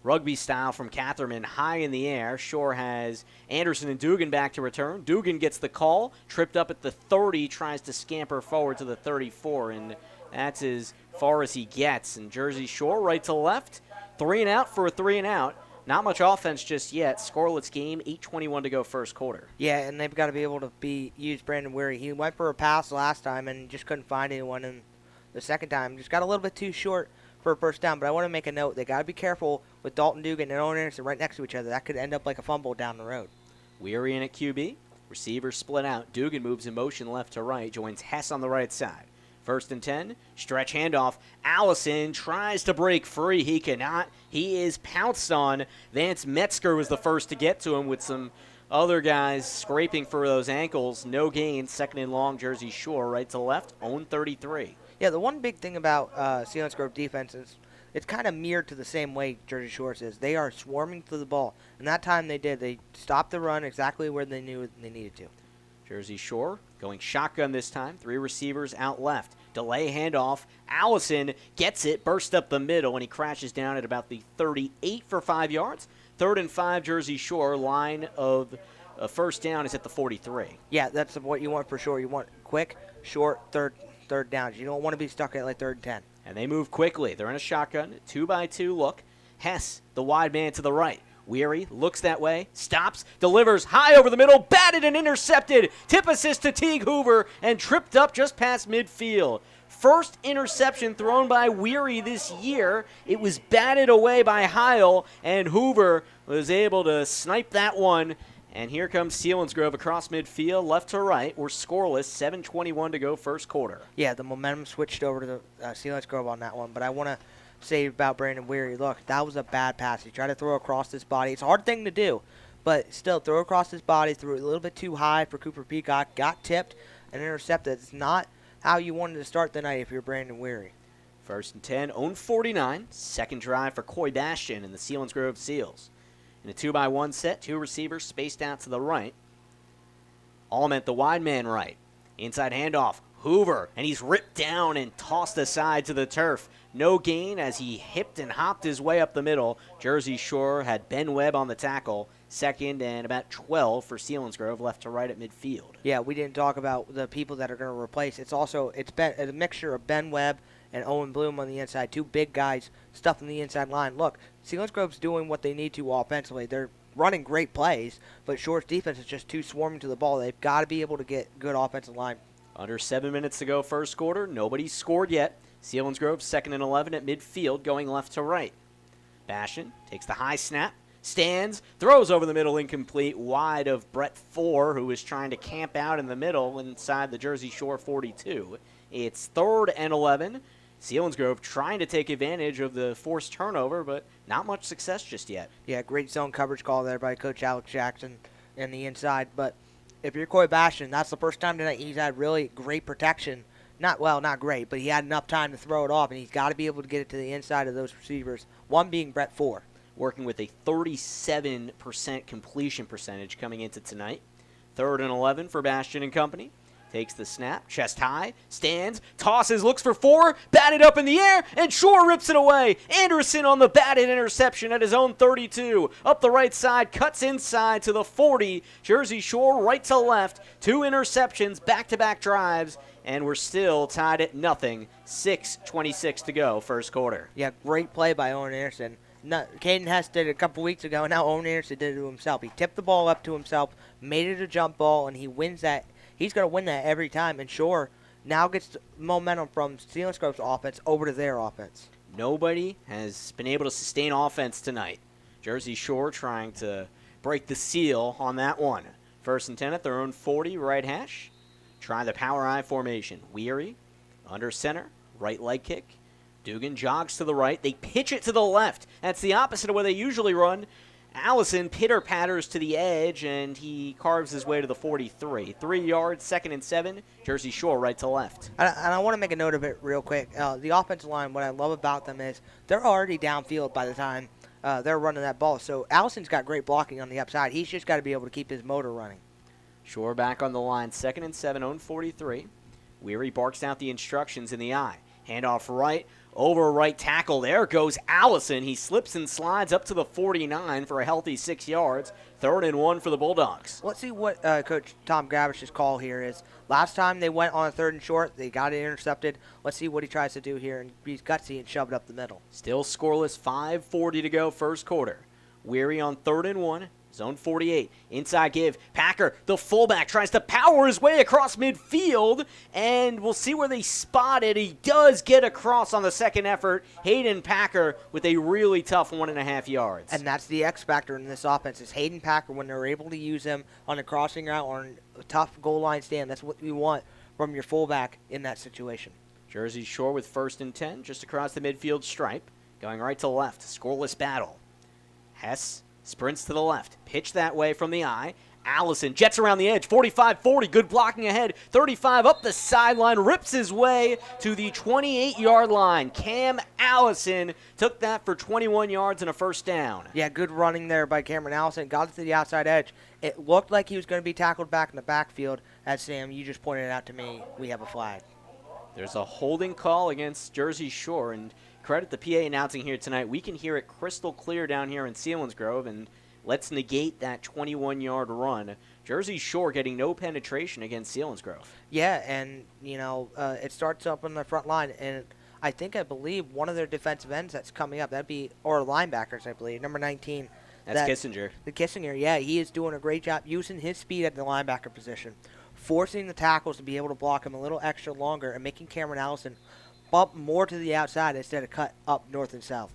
Rugby style from Catherman, high in the air. Shore has Anderson and Dugan back to return. Dugan gets the call, tripped up at the 30, tries to scamper forward to the 34, and that's as far as he gets. And Jersey Shore right to left, 3-and-out for a 3-and-out. Not much offense just yet. Scoreless game, 8:21 to go first quarter. Yeah, and they've got to be able to use Brandon Weary. He went for a pass last time and just couldn't find anyone. And the second time just got a little bit too short for a first down. But I want to make a note. They got to be careful with Dalton Dugan and Owen Anderson right next to each other. That could end up like a fumble down the road. Weary in at QB. Receivers split out. Dugan moves in motion left to right. Joins Hess on the right side. 1st and 10, stretch handoff. Allison tries to break free. He cannot. He is pounced on. Vance Metzger was the first to get to him with some other guys scraping for those ankles. No gain. 2nd and long, Jersey Shore right to left. Own 33. Yeah, the one big thing about Selinsgrove defense is it's kind of mirrored to the same way Jersey Shore is. They are swarming to the ball. And that time they did. They stopped the run exactly where they knew they needed to. Jersey Shore going shotgun this time. 3 receivers out left. Delay handoff. Allison gets it, burst up the middle, and he crashes down at about the 38 for 5 yards. 3rd and 5, Jersey Shore. Line of a first down is at the 43. Yeah, that's what you want for sure. You want quick, short, third downs. You don't want to be stuck at like 3rd and 10. And they move quickly. They're in a shotgun, 2-by-2 look. Hess, the wide man to the right. Weary looks that way, stops, delivers high over the middle, batted and intercepted. Tip assist to Teague Hoover and tripped up just past midfield. First interception thrown by Weary this year. It was batted away by Heil, and Hoover was able to snipe that one. And here comes Selinsgrove across midfield, left to right. We're scoreless, 7:21 to go first quarter. Yeah, the momentum switched over to the Selinsgrove on that one, but I want to say about Brandon Weary, look, that was a bad pass. He tried to throw across his body. It's a hard thing to do, but still, throw across his body, threw it a little bit too high for Cooper Peacock, got tipped and intercepted. It's not how you wanted to start the night if you're Brandon Weary. 1st and 10, own 49. Second drive for Coy Bastian and the Selinsgrove Seals. In a 2-by-1 set, 2 receivers spaced out to the right. All meant the wide man right. Inside handoff, Hoover, and he's ripped down and tossed aside to the turf. No gain as he hipped and hopped his way up the middle. Jersey Shore had Ben Webb on the tackle. 2nd and about 12 for Selinsgrove, left to right at midfield. Yeah, we didn't talk about the people that are going to replace. It's a mixture of Ben Webb and Owen Bloom on the inside, 2 big guys stuffing the inside line. Look, Selinsgrove's doing what they need to offensively. They're running great plays, but Shore's defense is just too swarming to the ball. They've got to be able to get good offensive line. Under 7 minutes to go first quarter. Nobody's scored yet. Selinsgrove 2nd and 11 at midfield, going left to right. Bastian takes the high snap, stands, throws over the middle, incomplete, wide of Brett Four, who was trying to camp out in the middle inside the Jersey Shore 42. It's 3rd and 11. Selinsgrove trying to take advantage of the forced turnover, but not much success just yet. Yeah, great zone coverage call there by Coach Alex Jackson in the inside. But if you're Coy Bastian, that's the first time tonight he's had really great protection. Not great, but he had enough time to throw it off, and he's got to be able to get it to the inside of those receivers, one being Brett Four. Working with a 37% completion percentage coming into tonight. 3rd and 11 for Bastian and company. Takes the snap, chest high, stands, tosses, looks for Four, batted up in the air, and Shore rips it away. Anderson on the batted interception at his own 32. Up the right side, cuts inside to the 40. Jersey Shore right to left. 2 interceptions, back-to-back drives, and we're still tied at nothing. 6:26 to go, first quarter. Yeah, great play by Owen Anderson. Caden Hess did it a couple weeks ago, and now Owen Anderson did it to himself. He tipped the ball up to himself, made it a jump ball, and he wins that. He's going to win that every time, and Shore now gets momentum from Selinsgrove's offense over to their offense. Nobody has been able to sustain offense tonight. Jersey Shore trying to break the seal on that one. 1st and 10 at their own 40, right hash. Try the power I formation. Weary, under center, right leg kick. Dugan jogs to the right. They pitch it to the left. That's the opposite of where they usually run. Allison pitter-patters to the edge, and he carves his way to the 43. 3 yards, 2nd and 7. Jersey Shore right to left. And I want to make a note of it real quick. The offensive line, what I love about them is they're already downfield by the time they're running that ball. So Allison's got great blocking on the upside. He's just got to be able to keep his motor running. Shore back on the line, 2nd and 7, own 43. Weary barks out the instructions in the eye. Handoff right, over right tackle. There goes Allison. He slips and slides up to the 49 for a healthy 6 yards. 3rd and 1 for the Bulldogs. Let's see what Coach Tom Gravish's call here is. Last time they went on a 3rd and short, they got it intercepted. Let's see what he tries to do here and be gutsy and shove it up the middle. Still scoreless, 5:40 to go first quarter. Weary on 3rd and 1. Zone 48, inside give. Packer, the fullback, tries to power his way across midfield, and we'll see where they spot it. He does get across on the second effort. Hayden Packer with a really tough 1.5 yards. And that's the X factor in this offense is Hayden Packer when they're able to use him on a crossing route or a tough goal line stand. That's what you want from your fullback in that situation. Jersey Shore with 1st and 10, just across the midfield stripe, going right to left. Scoreless battle. Hess sprints to the left. Pitch that way from the eye. Allison jets around the edge. 45-40. Good blocking ahead. 35 up the sideline. Rips his way to the 28-yard line. Cam Allison took that for 21 yards and a first down. Yeah, good running there by Cameron Allison. Got it to the outside edge. It looked like he was going to be tackled back in the backfield. As Sam, you just pointed out to me, we have a flag. There's a holding call against Jersey Shore, and credit the PA announcing here tonight. We can hear it crystal clear down here in Selinsgrove, and let's negate that 21-yard run. Jersey Shore getting no penetration against Selinsgrove. Yeah, and, it starts up on the front line, and I believe one of their defensive ends that's coming up, or linebackers, I believe, number 19. That's Kissinger. The Kissinger, yeah, he is doing a great job using his speed at the linebacker position, forcing the tackles to be able to block him a little extra longer and making Cameron Allison bump more to the outside instead of cut up north and south.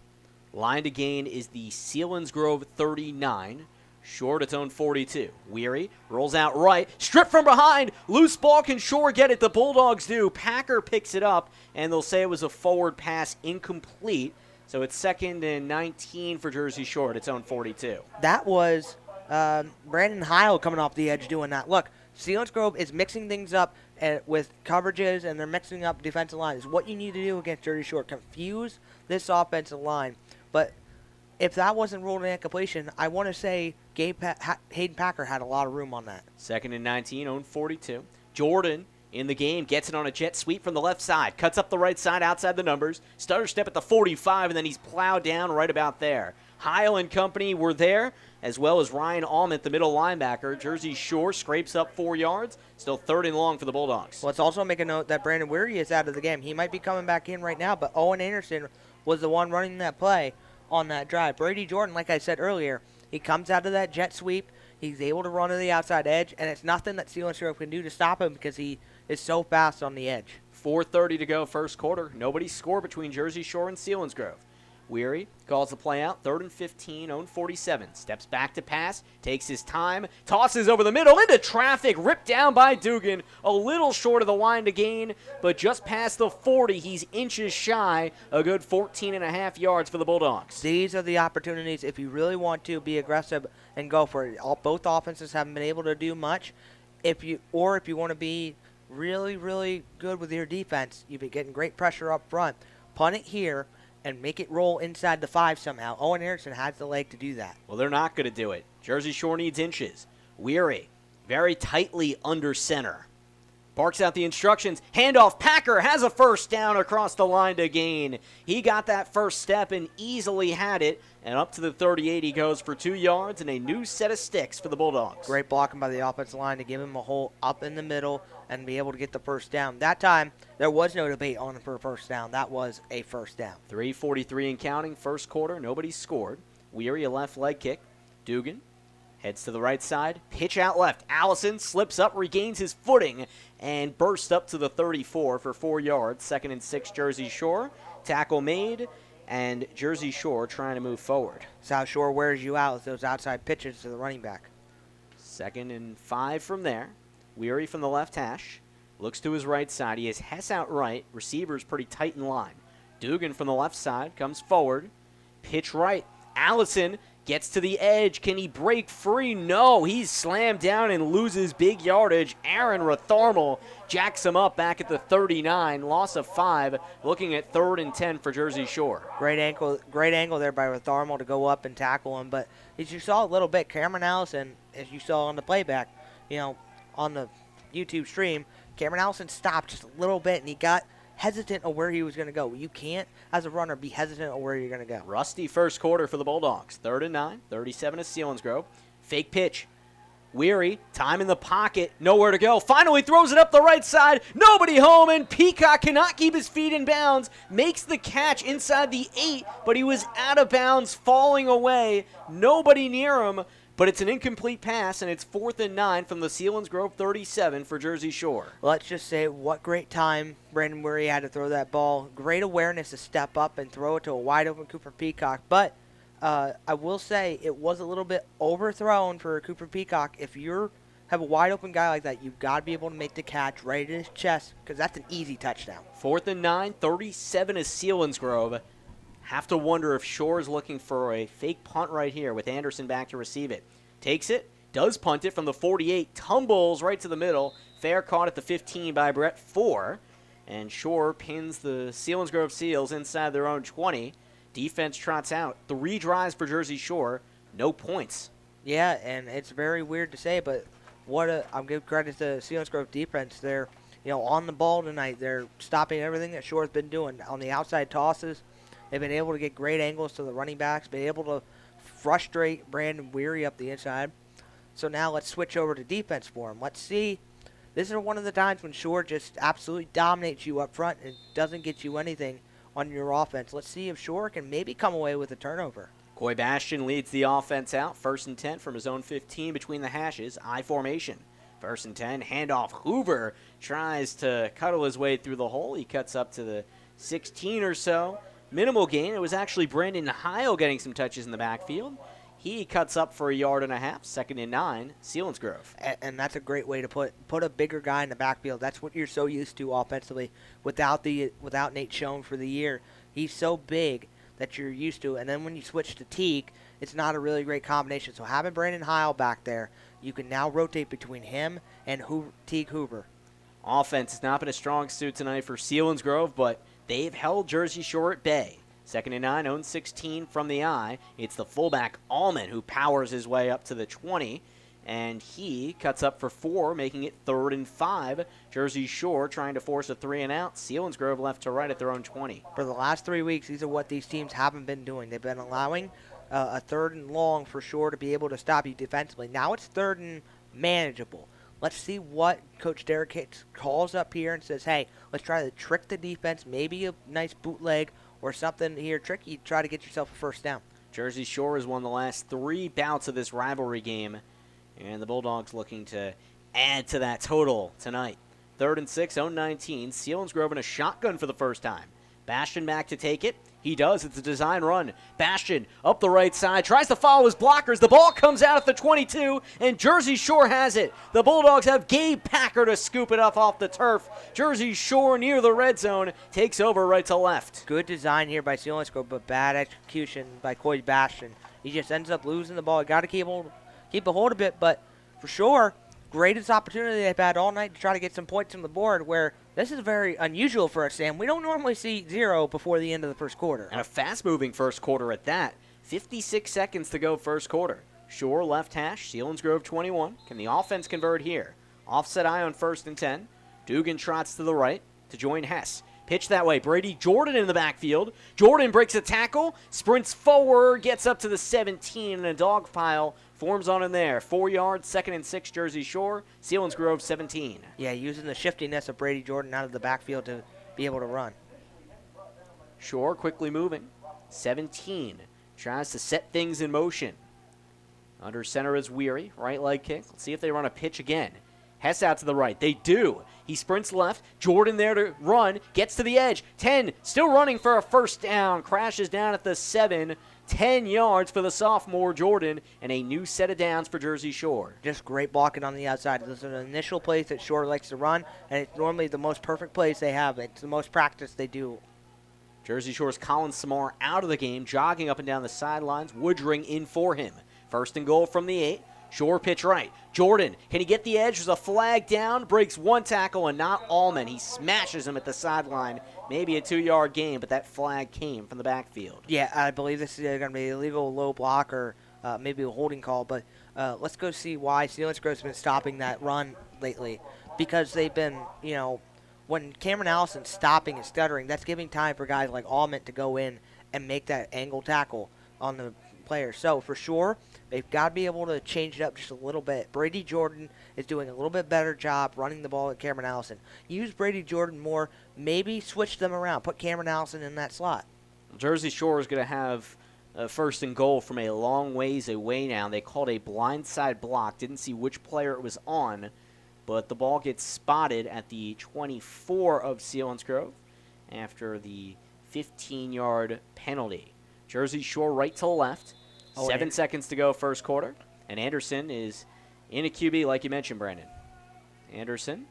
Line to gain is the Selinsgrove 39. Short its own 42. Weary rolls out right. Stripped from behind. Loose ball. Can Shore get it? The Bulldogs do. Packer picks it up, and they'll say it was a forward pass incomplete. So it's 2nd and 19 for Jersey Shore at its own 42. That was Brandon Heil coming off the edge doing that. Look, Selinsgrove is mixing things up with coverages, and they're mixing up defensive lines. What you need to do against Jersey Shore, confuse this offensive line. But if that wasn't ruled an incompletion, I want to say Hayden Packer had a lot of room on that. 2nd and 19, own 42. Jordan in the game gets it on a jet sweep from the left side. Cuts up the right side outside the numbers. Stutter step at the 45, and then he's plowed down right about there. Heil and company were there, as well as Ryan Almond, the middle linebacker. Jersey Shore scrapes up 4 yards. Still 3rd and long for the Bulldogs. Let's also make a note that Brandon Weary is out of the game. He might be coming back in right now, but Owen Anderson was the one running that play on that drive. Brady Jordan, like I said earlier, he comes out of that jet sweep. He's able to run to the outside edge, and it's nothing that Selinsgrove can do to stop him because he is so fast on the edge. 4:30 to go first quarter. Nobody scored between Jersey Shore and Selinsgrove. Weary calls the play out, 3rd and 15, own 47. Steps back to pass, takes his time, tosses over the middle into traffic, ripped down by Dugan. A little short of the line to gain, but just past the 40, he's inches shy, a good 14.5 yards for the Bulldogs. These are the opportunities if you really want to be aggressive and go for it. Both offenses haven't been able to do much. If you want to be really, really good with your defense, you've been getting great pressure up front. Punt it here and make it roll inside the 5 somehow. Owen Anderson has the leg to do that. Well, they're not going to do it. Jersey Shore needs inches. Weary, very tightly under center. Barks out the instructions. Handoff. Packer has a first down across the line to gain. He got that first step and easily had it. And up to the 38 he goes for 2 yards and a new set of sticks for the Bulldogs. Great blocking by the offensive line to give him a hole up in the middle and be able to get the first down. That time, there was no debate on it for a first down. That was a first down. 3:43 and counting, first quarter. Nobody scored. Weary, a left leg kick. Dugan heads to the right side. Pitch out left. Allison slips up, regains his footing, and bursts up to the 34 for 4 yards. 2nd and 6, Jersey Shore. Tackle made, and Jersey Shore trying to move forward. South Shore wears you out with those outside pitches to the running back. 2nd and 5 from there. Weary from the left hash. Looks to his right side. He has Hess out right. Receiver's pretty tight in line. Dugan from the left side comes forward. Pitch right. Allison gets to the edge. Can he break free? No. He's slammed down and loses big yardage. Aaron Rotharmel jacks him up back at the 39. Loss of 5. Looking at 3rd and 10 for Jersey Shore. Great angle there by Rotharmel to go up and tackle him. But as you saw a little bit, Cameron Allison, as you saw on the playback, on the YouTube stream, Cameron Allison stopped just a little bit, and he got hesitant of where he was going to go. You can't, as a runner, be hesitant of where you're going to go. Rusty first quarter for the Bulldogs. 3rd and 9, 37 is Selinsgrove. Fake pitch. Weary, time in the pocket, nowhere to go. Finally throws it up the right side. Nobody home, and Peacock cannot keep his feet in bounds. Makes the catch inside the 8, but he was out of bounds, falling away. Nobody near him. But it's an incomplete pass, and it's 4th and 9 from the Selinsgrove 37 for Jersey Shore. Let's just say what great time Brandon Weary had to throw that ball. Great awareness to step up and throw it to a wide-open Cooper Peacock. But I will say it was a little bit overthrown for Cooper Peacock. If you have a wide-open guy like that, you've got to be able to make the catch right in his chest because that's an easy touchdown. 4th and 9, 37 is Selinsgrove. Have to wonder if Shore is looking for a fake punt right here with Anderson back to receive it. Takes it, does punt it from the 48, tumbles right to the middle. Fair caught at the 15 by Brett 4. And Shore pins the Selinsgrove Seals inside their own 20. Defense trots out. 3 drives for Jersey Shore, no points. Yeah, and it's very weird to say, but I'm giving credit to Selinsgrove defense there. on the ball tonight. They're stopping everything that Shore's been doing on the outside tosses. They've been able to get great angles to the running backs, been able to frustrate Brandon Weary up the inside. So now let's switch over to defense for him. Let's see. This is one of the times when Shore just absolutely dominates you up front and doesn't get you anything on your offense. Let's see if Shore can maybe come away with a turnover. Coy Bastion leads the offense out. 1st and 10 from his own 15 between the hashes. I formation. 1st and 10. Handoff. Hoover tries to cuddle his way through the hole. He cuts up to the 16 or so. Minimal gain. It was actually Brandon Heil getting some touches in the backfield. He cuts up for 1.5 yards. 2nd and 9. Selinsgrove. And that's a great way to put a bigger guy in the backfield. That's what you're so used to offensively. Without Nate Schoen for the year, he's so big that you're used to. And then when you switch to Teague, it's not a really great combination. So having Brandon Heil back there, you can now rotate between him and Teague Hoover. Offense has not been a strong suit tonight for Selinsgrove, but they've held Jersey Shore at bay. 2nd and 9, own 16 from the I. It's the fullback Allman who powers his way up to the 20, and he cuts up for 4, making it 3rd and 5. Jersey Shore trying to force a 3-and-out. Selinsgrove left to right at their own 20. For the last 3 weeks, these are what these teams haven't been doing. They've been allowing a 3rd and long for Shore to be able to stop you defensively. Now it's 3rd and manageable. Let's see what Coach Derek Hicks calls up here and says, hey, let's try to trick the defense, maybe a nice bootleg or something here tricky, try to get yourself a 1st down. Jersey Shore has won the last 3 bouts of this rivalry game, and the Bulldogs looking to add to that total tonight. 3rd and 6, own 19. Selinsgrove in a shotgun for the first time. Bastion back to take it. He does. It's a design run. Bastion up the right side. Tries to follow his blockers. The ball comes out at the 22, and Jersey Shore has it. The Bulldogs have Gabe Packer to scoop it up off the turf. Jersey Shore near the red zone. Takes over right to left. Good design here by Selinsgrove, but bad execution by Coy Bastion. He just ends up losing the ball. Got to keep a hold of it, but for sure, greatest opportunity they've had all night to try to get some points on the board, where this is very unusual for us, Sam. We don't normally see 0 before the end of the first quarter. And a fast-moving first quarter at that. 56 seconds to go first quarter. Shore left hash, Selinsgrove 21. Can the offense convert here? Offset eye on 1st and 10. Dugan trots to the right to join Hess. Pitch that way. Brady Jordan in the backfield. Jordan breaks a tackle, sprints forward, gets up to the 17, and a dog pile forms on in there. 4 yards, 2nd and 6, Jersey Shore. Selinsgrove 17. Yeah, using the shiftiness of Brady Jordan out of the backfield to be able to run. Shore quickly moving. 17. Tries to set things in motion. Under center is Weary. Right leg kick. Let's see if they run a pitch again. Hess out to the right. They do. He sprints left. Jordan there to run. Gets to the edge. 10. Still running for a 1st down. Crashes down at the 7. 10 yards for the sophomore Jordan, and a new set of downs for Jersey Shore. Just great blocking on the outside. Those are the initial plays that Shore likes to run, and it's normally the most perfect plays they have. It's the most practice they do. Jersey Shore's Colin Samar out of the game, jogging up and down the sidelines. Woodring in for him. 1st and goal from the 8. Shore pitch right. Jordan, can he get the edge? There's a flag down, breaks 1 tackle, and not Allman. He smashes him at the sideline. Maybe a 2-yard gain, but that flag came from the backfield. Yeah, I believe this is going to be a illegal low block or maybe a holding call, but let's go see why Selinsgrove's been stopping that run lately. Because they've been, when Cameron Allison's stopping and stuttering, that's giving time for guys like Allman to go in and make that angle tackle on the player. So for sure, they've got to be able to change it up just a little bit. Brady Jordan is doing a little bit better job running the ball than Cameron Allison. Use Brady Jordan more, maybe switch them around. Put Cameron Allison in that slot. Jersey Shore is going to have 1st and goal from a long ways away now. They called a blindside block. Didn't see which player it was on, but the ball gets spotted at the 24 of Selinsgrove after the 15-yard penalty. Jersey Shore right to left. 7 seconds to go first quarter. And Anderson is in a QB like you mentioned, Brandon. Anderson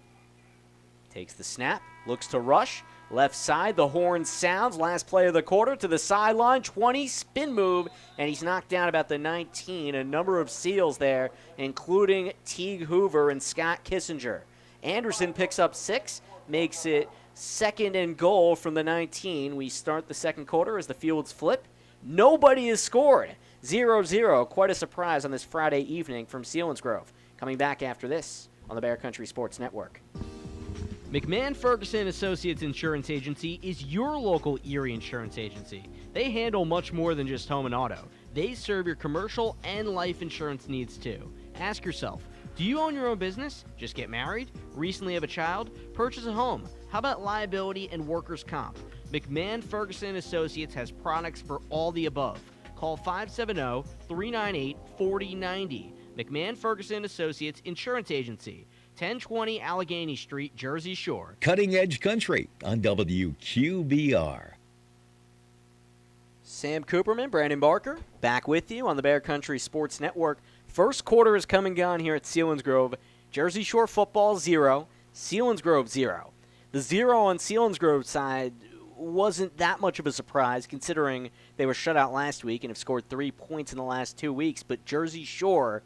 takes the snap, looks to rush. Left side, the horn sounds. Last play of the quarter to the sideline. 20, spin move, and he's knocked down about the 19. A number of seals there, including Teague Hoover and Scott Kissinger. Anderson picks up 6, makes it 2nd and goal from the 19. We start the second quarter as the fields flip. Nobody has scored. 0-0. Quite a surprise on this Friday evening from Selinsgrove. Coming back after this on the Bear Country Sports Network. McMahon Ferguson Associates Insurance Agency is your local Erie insurance agency. They handle much more than just home and auto. They serve your commercial and life insurance needs too. Ask yourself, do you own your own business? Just get married? Recently have a child? Purchase a home? How about liability and workers' comp? McMahon Ferguson Associates has products for all the above. Call 570-398-4090. McMahon Ferguson Associates Insurance Agency, 1020 Allegheny Street, Jersey Shore. Cutting Edge Country on WQBR. Sam Cooperman, Brandon Barker, back with you on the Bear Country Sports Network. First quarter is come and gone here at Selinsgrove. Jersey Shore football 0, Selinsgrove 0. The 0 on Selinsgrove's side wasn't that much of a surprise considering they were shut out last week and have scored 3 points in the last 2 weeks. But Jersey Shore,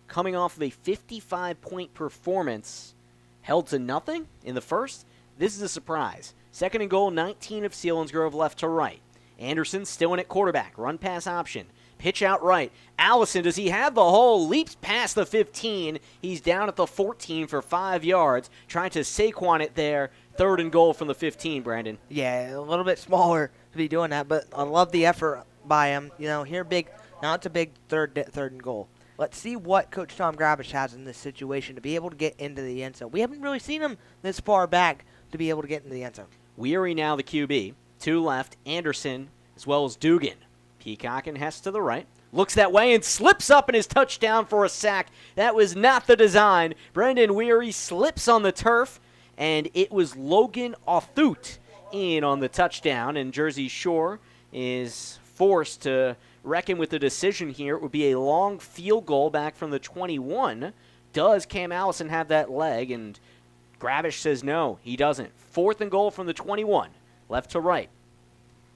coming off of a 55-point performance, held to nothing in the first. This is a surprise. Second and goal, 19 of Selinsgrove left to right. Anderson still in at quarterback. Run pass option. Pitch out right. Allison, does he have the hole? Leaps past the 15. He's down at the 14 for 5 yards. Trying to Saquon it there. Third and goal from the 15, Brandon. Yeah, a little bit smaller to be doing that, but I love the effort by him. You know, here big. Now it's a big third and goal. Let's see what Coach Tom Grabish has in this situation to be able to get into the end zone. We haven't really seen him this far back to be able to get into the end zone. Weary now the QB. 2 left, Anderson as well as Dugan. Peacock and Hess to the right. Looks that way and slips up in his touchdown for a sack. That was not the design. Brendan Weary slips on the turf, and it was Logan Authut in on the touchdown, and Jersey Shore is forced to reckon with the decision here. It would be a long field goal back from the 21. Does Cam Allison have that leg? And Grabish says no, he doesn't. 4th and goal from the 21. Left to right.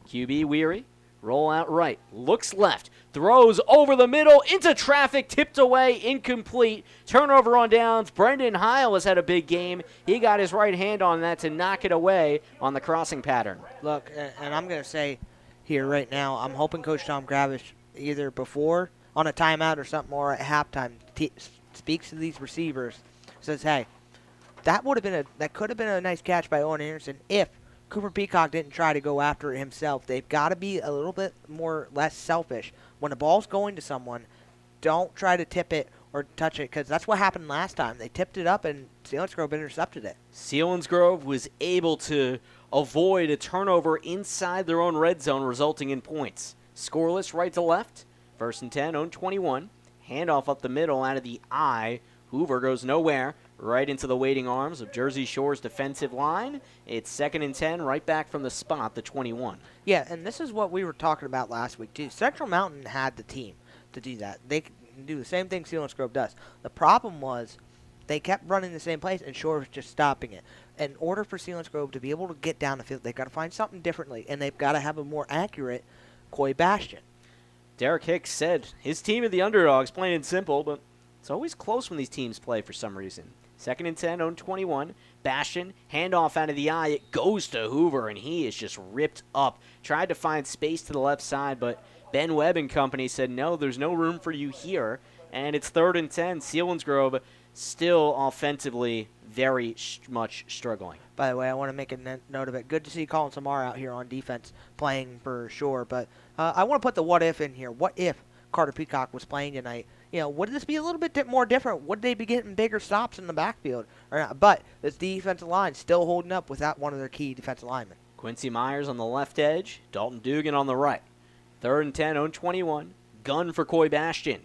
QB Weary. Roll out right. Looks left. Throws over the middle. Into traffic. Tipped away. Incomplete. Turnover on downs. Brendan Heil has had a big game. He got his right hand on that to knock it away on the crossing pattern. Look, and I'm going to say here right now, I'm hoping Coach Tom Grabish either before on a timeout or something or at halftime speaks to these receivers, says, hey, that could have been a nice catch by Owen Anderson if Cooper Peacock didn't try to go after it himself. They've got to be a little bit less selfish. When the ball's going to someone, don't try to tip it or touch it, because that's what happened last time. They tipped it up and Selinsgrove intercepted it. Selinsgrove was able to avoid a turnover inside their own red zone, resulting in points. Scoreless right to left. 1st and 10, own 21. Handoff up the middle out of the eye. Hoover goes nowhere. Right into the waiting arms of Jersey Shore's defensive line. It's 2nd and 10, right back from the spot, the 21. Yeah, and this is what we were talking about last week, too. Central Mountain had the team to do that. They can do the same thing Selinsgrove does. The problem was they kept running the same plays, and Shore was just stopping it. In order for Selinsgrove to be able to get down the field, they've got to find something differently, and they've got to have a more accurate Coy Bastion. Derek Hicks said his team are the underdogs, plain and simple, but it's always close when these teams play for some reason. 2nd and 10, own 21. Bastion, handoff out of the eye. It goes to Hoover, and he is just ripped up. Tried to find space to the left side, but Ben Webb and company said, no, there's no room for you here. And it's 3rd and 10. Selinsgrove still offensively very much struggling. By the way, I want to make a note of it. Good to see Colin Samar out here on defense playing for Shore. But I want to put the what if in here. What if Carter Peacock was playing tonight? You know, would this be a little bit more different? Would they be getting bigger stops in the backfield or not? But this defensive line still holding up without one of their key defensive linemen. Quincy Myers on the left edge. Dalton Dugan on the right. 3rd and 10, own 21. Gun for Coy Bastion.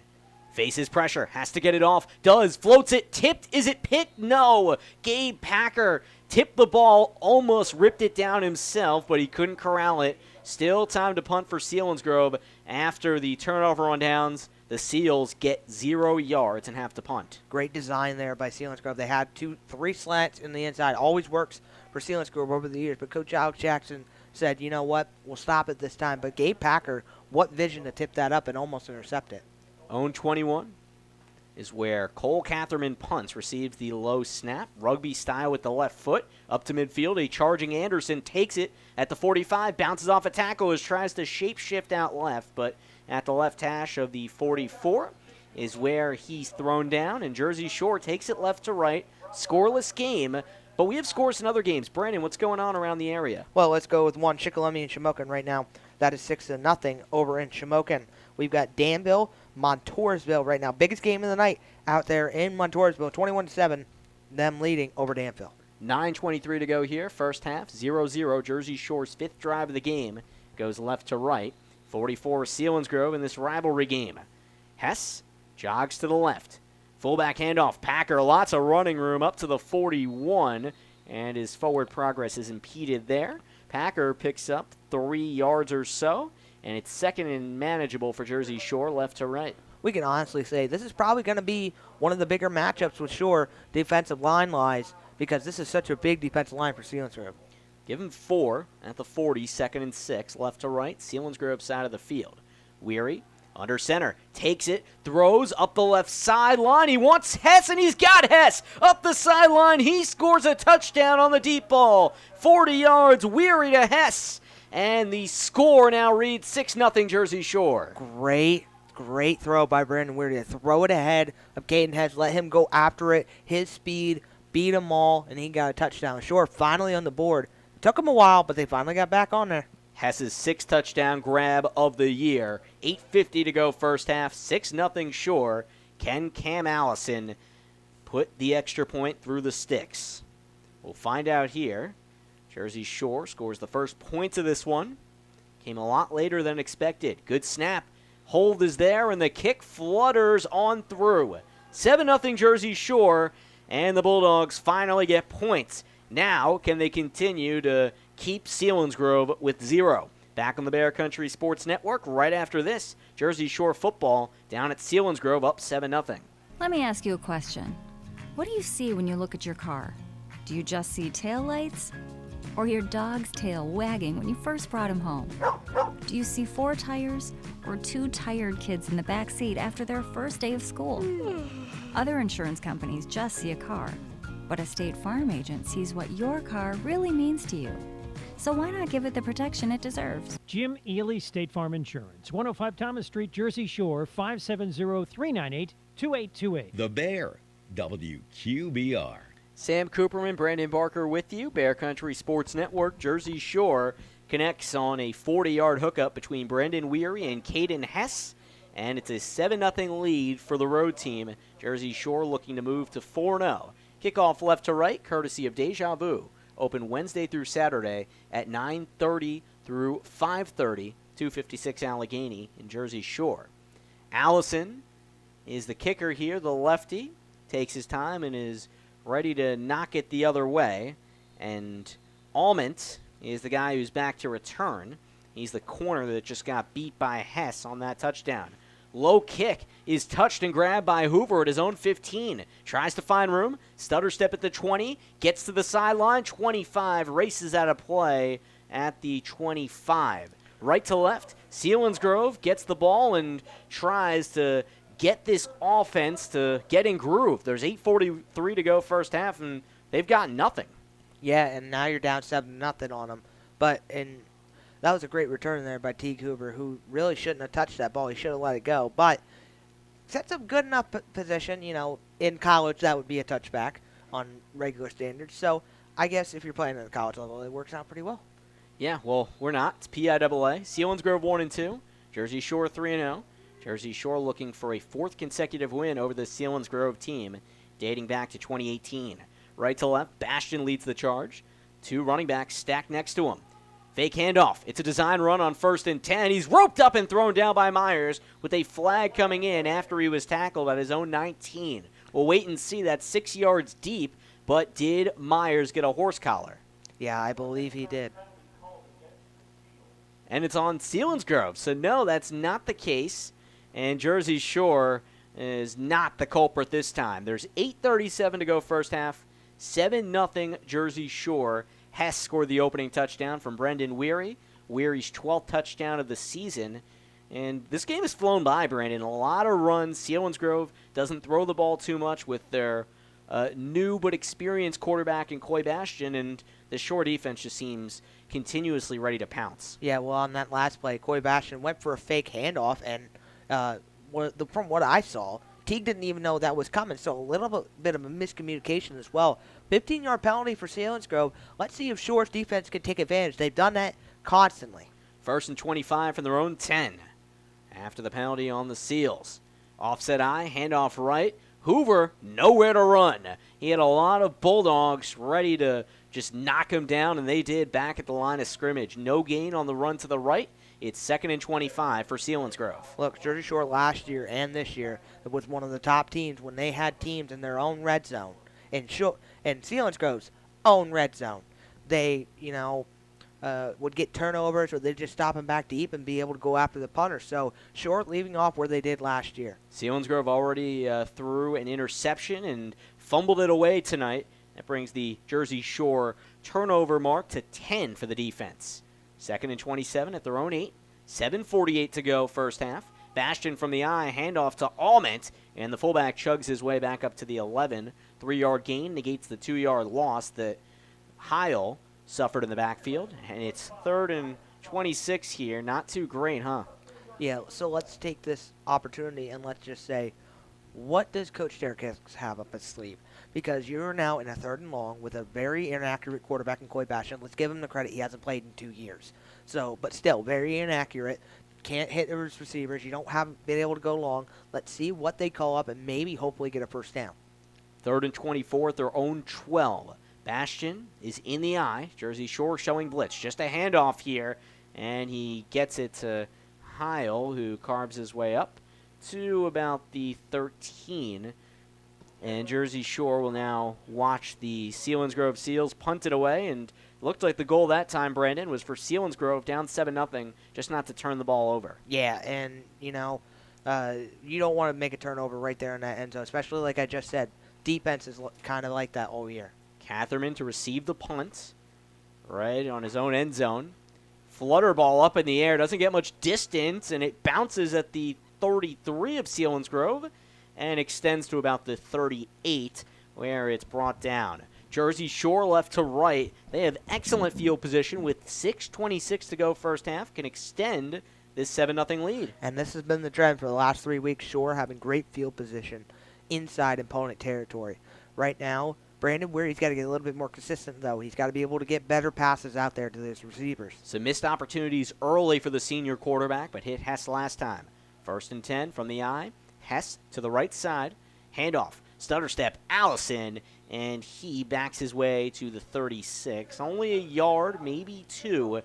Faces pressure. Has to get it off. Does. Floats it. Tipped. Is it picked? No. Gabe Packer tipped the ball. Almost ripped it down himself, but he couldn't corral it. Still time to punt for Selinsgrove after the turnover on downs. The Seals get 0 yards and have to punt. Great design there by Selinsgrove. They had 3 slants in the inside. Always works for Selinsgrove over the years. But Coach Alex Jackson said, you know what, we'll stop it this time. But Gabe Packer, what vision to tip that up and almost intercept it. Own 21 is where Cole Catherman punts, receives the low snap, rugby style with the left foot, up to midfield. A charging Anderson takes it at the 45, bounces off a tackle as tries to shape shift out left, but at the left hash of the 44 is where he's thrown down, and Jersey Shore takes it left to right. Scoreless game, But we have scores in other games. Brandon, what's going on around the area? Well, let's go with one, Shikellamy and Shamokin right now. That is 6-0 over in Shamokin. We've got Danville, Montoursville right now. Biggest game of the night out there in Montoursville, 21-7, them leading over Danville. 9:23 to go here, first half, 0-0. Jersey Shore's fifth drive of the game goes left to right. 44 Selinsgrove in this rivalry game. Hess jogs to the left. Fullback handoff. Packer, lots of running room up to the 41, and his forward progress is impeded there. Packer picks up 3 yards or so, and it's second and manageable for Jersey Shore, left to right. We can honestly say this is probably going to be one of the bigger matchups with Shore defensive line-wise, because this is such a big defensive line for Selinsgrove. Give him 4 at the 40, second and 6, left to right, Selinsgrove side of the field. Weary, under center, takes it, throws up the left sideline. He wants Hess, and he's got Hess up the sideline. He scores a touchdown on the deep ball. 40 yards, Weary to Hess. And the score now reads 6-0 Jersey Shore. Great throw by Brandon Weary to throw it ahead of Caden Hess, let him go after it, his speed, beat them all, and he got a touchdown. Shore finally on the board. It took him a while, but they finally got back on there. Hess's 6th touchdown grab of the year. 8:50 to go first half, 6-0 Shore. Can Cam Allison put the extra point through the sticks? We'll find out here. Jersey Shore scores the first points of this one. Came a lot later than expected. Good snap. Hold is there, and the kick flutters on through. 7-0 Jersey Shore, and the Bulldogs finally get points. Now, can they continue to keep Selinsgrove with 0? Back on the Bear Country Sports Network right after this. Jersey Shore football down at Selinsgrove up 7-0. Let me ask you a question. What do you see when you look at your car? Do you just see taillights? Or your dog's tail wagging when you first brought him home? Do you see 4 tires or 2 tired kids in the back seat after their first day of school? Other insurance companies just see a car, but a State Farm agent sees what your car really means to you. So why not give it the protection it deserves? Jim Ely, State Farm Insurance, 105 Thomas Street, Jersey Shore, 570-398-2828. The Bear, WQBR. Sam Cooperman, Brandon Barker with you. Bear Country Sports Network. Jersey Shore connects on a 40-yard hookup between Brendan Weary and Caden Hess, and it's a 7-0 lead for the road team. Jersey Shore looking to move to 4-0. Kickoff left to right, courtesy of Deja Vu. Open Wednesday through Saturday at 9:30 through 5:30, 256 Allegheny in Jersey Shore. Allison is the kicker here, the lefty. Takes his time and is ready to knock it the other way. And Almont is the guy who's back to return. He's the corner that just got beat by Hess on that touchdown. Low kick is touched and grabbed by Hoover at his own 15. Tries to find room. Stutter step at the 20. Gets to the sideline. 25. Races out of play at the 25. Right to left. Selinsgrove gets the ball and tries to get this offense to get in groove. There's 8:43 to go first half, and they've got nothing. Yeah, and now you're down 7-0 on them. That was a great return there by Teague Hoover, who really shouldn't have touched that ball. He should have let it go. But sets up good enough position. You know, in college, that would be a touchback on regular standards. So I guess if you're playing at the college level, it works out pretty well. Yeah, well, we're not. It's PIAA. Selinsgrove 1-2. Jersey Shore 3-0. Jersey Shore looking for a 4th consecutive win over the Selinsgrove team, dating back to 2018. Right to left, Bastion leads the charge. 2 running backs stacked next to him. Fake handoff. It's a design run on 1st and 10. He's roped up and thrown down by Myers with a flag coming in after he was tackled at his own 19. We'll wait and see. That's 6 yards deep, but did Myers get a horse collar? Yeah, I believe he did. And it's on Selinsgrove. So, no, that's not the case. And Jersey Shore is not the culprit this time. There's 8:37 to go first half. 7-0 Jersey Shore. Hess scored the opening touchdown from Brendan Weary. Weary's 12th touchdown of the season. And this game has flown by, Brandon. A lot of runs. Selinsgrove doesn't throw the ball too much with their new but experienced quarterback in Coy Bastion. And the Shore defense just seems continuously ready to pounce. Yeah, well, on that last play, Coy Bastion went for a fake handoff, and from what I saw, Teague didn't even know that was coming, so a little bit of a miscommunication as well. 15-yard penalty for Selinsgrove. Let's see if Shore's defense can take advantage. They've done that constantly. 1st and 25 from their own 10 after the penalty on the Seals. Offset I, handoff right. Hoover, nowhere to run. He had a lot of Bulldogs ready to just knock him down, and they did back at the line of scrimmage. No gain on the run to the right. It's 2nd and 25 for Selinsgrove. Look, Jersey Shore last year and this year was one of the top teams when they had teams in their own red zone. And Selinsgrove's own red zone. They, would get turnovers, or they'd just stop them back deep and be able to go after the punter. So Shore leaving off where they did last year. Selinsgrove already threw an interception and fumbled it away tonight. That brings the Jersey Shore turnover mark to 10 for the defense. 2nd and 27 at their own 8. 7:48 to go first half. Bastion from the I, handoff to Alment, and the fullback chugs his way back up to the 11. 3-yard gain negates the 2-yard loss that Heil suffered in the backfield. And it's 3rd and 26 here. Not too great, huh? Yeah, so let's take this opportunity and let's just say, what does Coach Derrick have up his sleeve? Because you're now in a 3rd and long with a very inaccurate quarterback in Coy Bastion. Let's give him the credit. He hasn't played in 2 years. So, but still, very inaccurate. Can't hit his receivers. You don't have been able to go long. Let's see what they call up and maybe hopefully get a first down. 3rd and 24 at their own 12. Bastion is in the I. Jersey Shore showing blitz. Just a handoff here, and he gets it to Heil, who carves his way up to about the 13. And Jersey Shore will now watch the Selinsgrove Seals punt it away, and looked like the goal that time, Brandon, was for Selinsgrove down 7-0, just not to turn the ball over. Yeah, and, you don't want to make a turnover right there in that end zone, especially like I just said. Defense is kind of like that all year. Catherman to receive the punt, right on his own end zone. Flutter ball up in the air, doesn't get much distance, and it bounces at the 33 of Selinsgrove and extends to about the 38 where it's brought down. Jersey Shore left to right. They have excellent field position with 6:26 to go first half. Can extend this 7-0 lead. And this has been the trend for the last 3 weeks. Shore having great field position inside opponent territory. Right now, Brandon Weir, he's got to get a little bit more consistent, though. He's got to be able to get better passes out there to his receivers. Some missed opportunities early for the senior quarterback, but hit Hess last time. 1st and 10 from the I. Hess to the right side. Handoff. Stutter step. Allison. And he backs his way to the 36. Only a yard, maybe 2.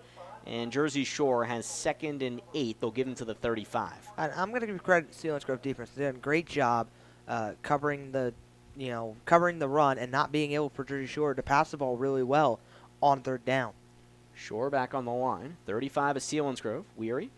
And Jersey Shore has 2nd and 8. They'll give him to the 35. I'm going to give credit to Selinsgrove defense. They're doing a great job covering the run and not being able for Jersey Shore to pass the ball really well on 3rd down. Shore back on the line. 35 is Selinsgrove. Weary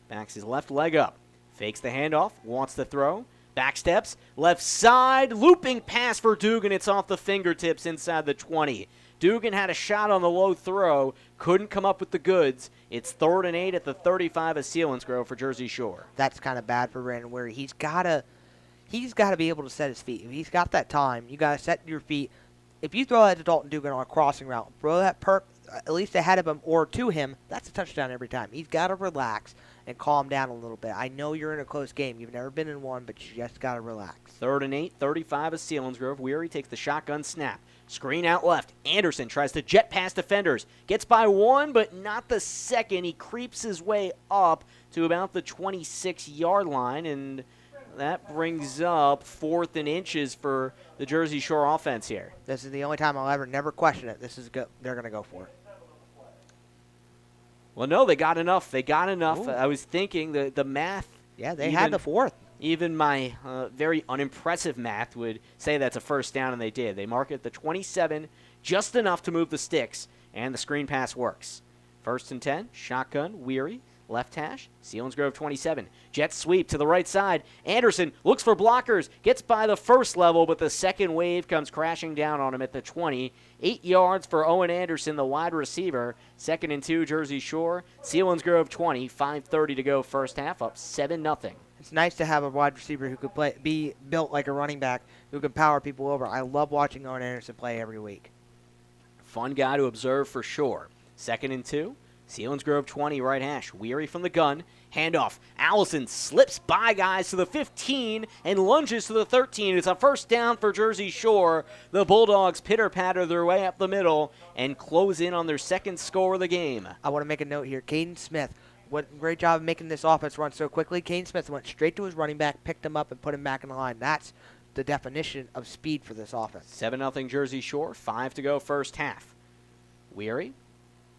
backs his left leg up. Fakes the handoff. Wants the throw. Back steps. Left side. Looping pass for Dugan. It's off the fingertips inside the 20. Dugan had a shot on the low throw. Couldn't come up with the goods. It's 3rd and 8 at the 35 of Selinsgrove for Jersey Shore. That's kind of bad for Brandon Weary. He's got to be able to set his feet. If he's got that time, you got to set your feet. If you throw that to Dalton Dugan on a crossing route, throw that at least ahead of him or to him, that's a touchdown every time. He's got to relax and calm down a little bit. I know you're in a close game. You've never been in one, but you just got to relax. 3rd and 8, 35 of Selinsgrove. Weary takes the shotgun snap. Screen out left. Anderson tries to jet past defenders. Gets by 1, but not the 2nd. He creeps his way up to about the 26-yard line, and that brings up 4th and inches for the Jersey Shore offense here. This is the only time I'll never question it. This is good. They're going to go for it. Well, no, they got enough. Ooh. I was thinking the math. Yeah, they had the 4th. Even my very unimpressive math would say that's a first down, and they did. They mark it at the 27, just enough to move the sticks, and the screen pass works. 1st and 10, shotgun, Weary, left hash, Selinsgrove 27. Jet sweep to the right side. Anderson looks for blockers, gets by the first level, but the second wave comes crashing down on him at the 20. 8 yards for Owen Anderson, the wide receiver. 2nd and 2, Jersey Shore. Selinsgrove 20, 5:30 to go first half, up 7-0. It's nice to have a wide receiver who could be built like a running back, who can power people over. I love watching Owen Anderson play every week. Fun guy to observe for sure. 2nd and 2. Selinsgrove 20, right hash. Weary from the gun. Handoff. Allison slips by guys to the 15 and lunges to the 13. It's a first down for Jersey Shore. The Bulldogs pitter-patter their way up the middle and close in on their second score of the game. I want to make a note here. Caden Smith, what great job of making this offense run so quickly. Caden Smith went straight to his running back, picked him up, and put him back in the line. That's the definition of speed for this offense. 7-0 Jersey Shore, 5 to go first half. Weary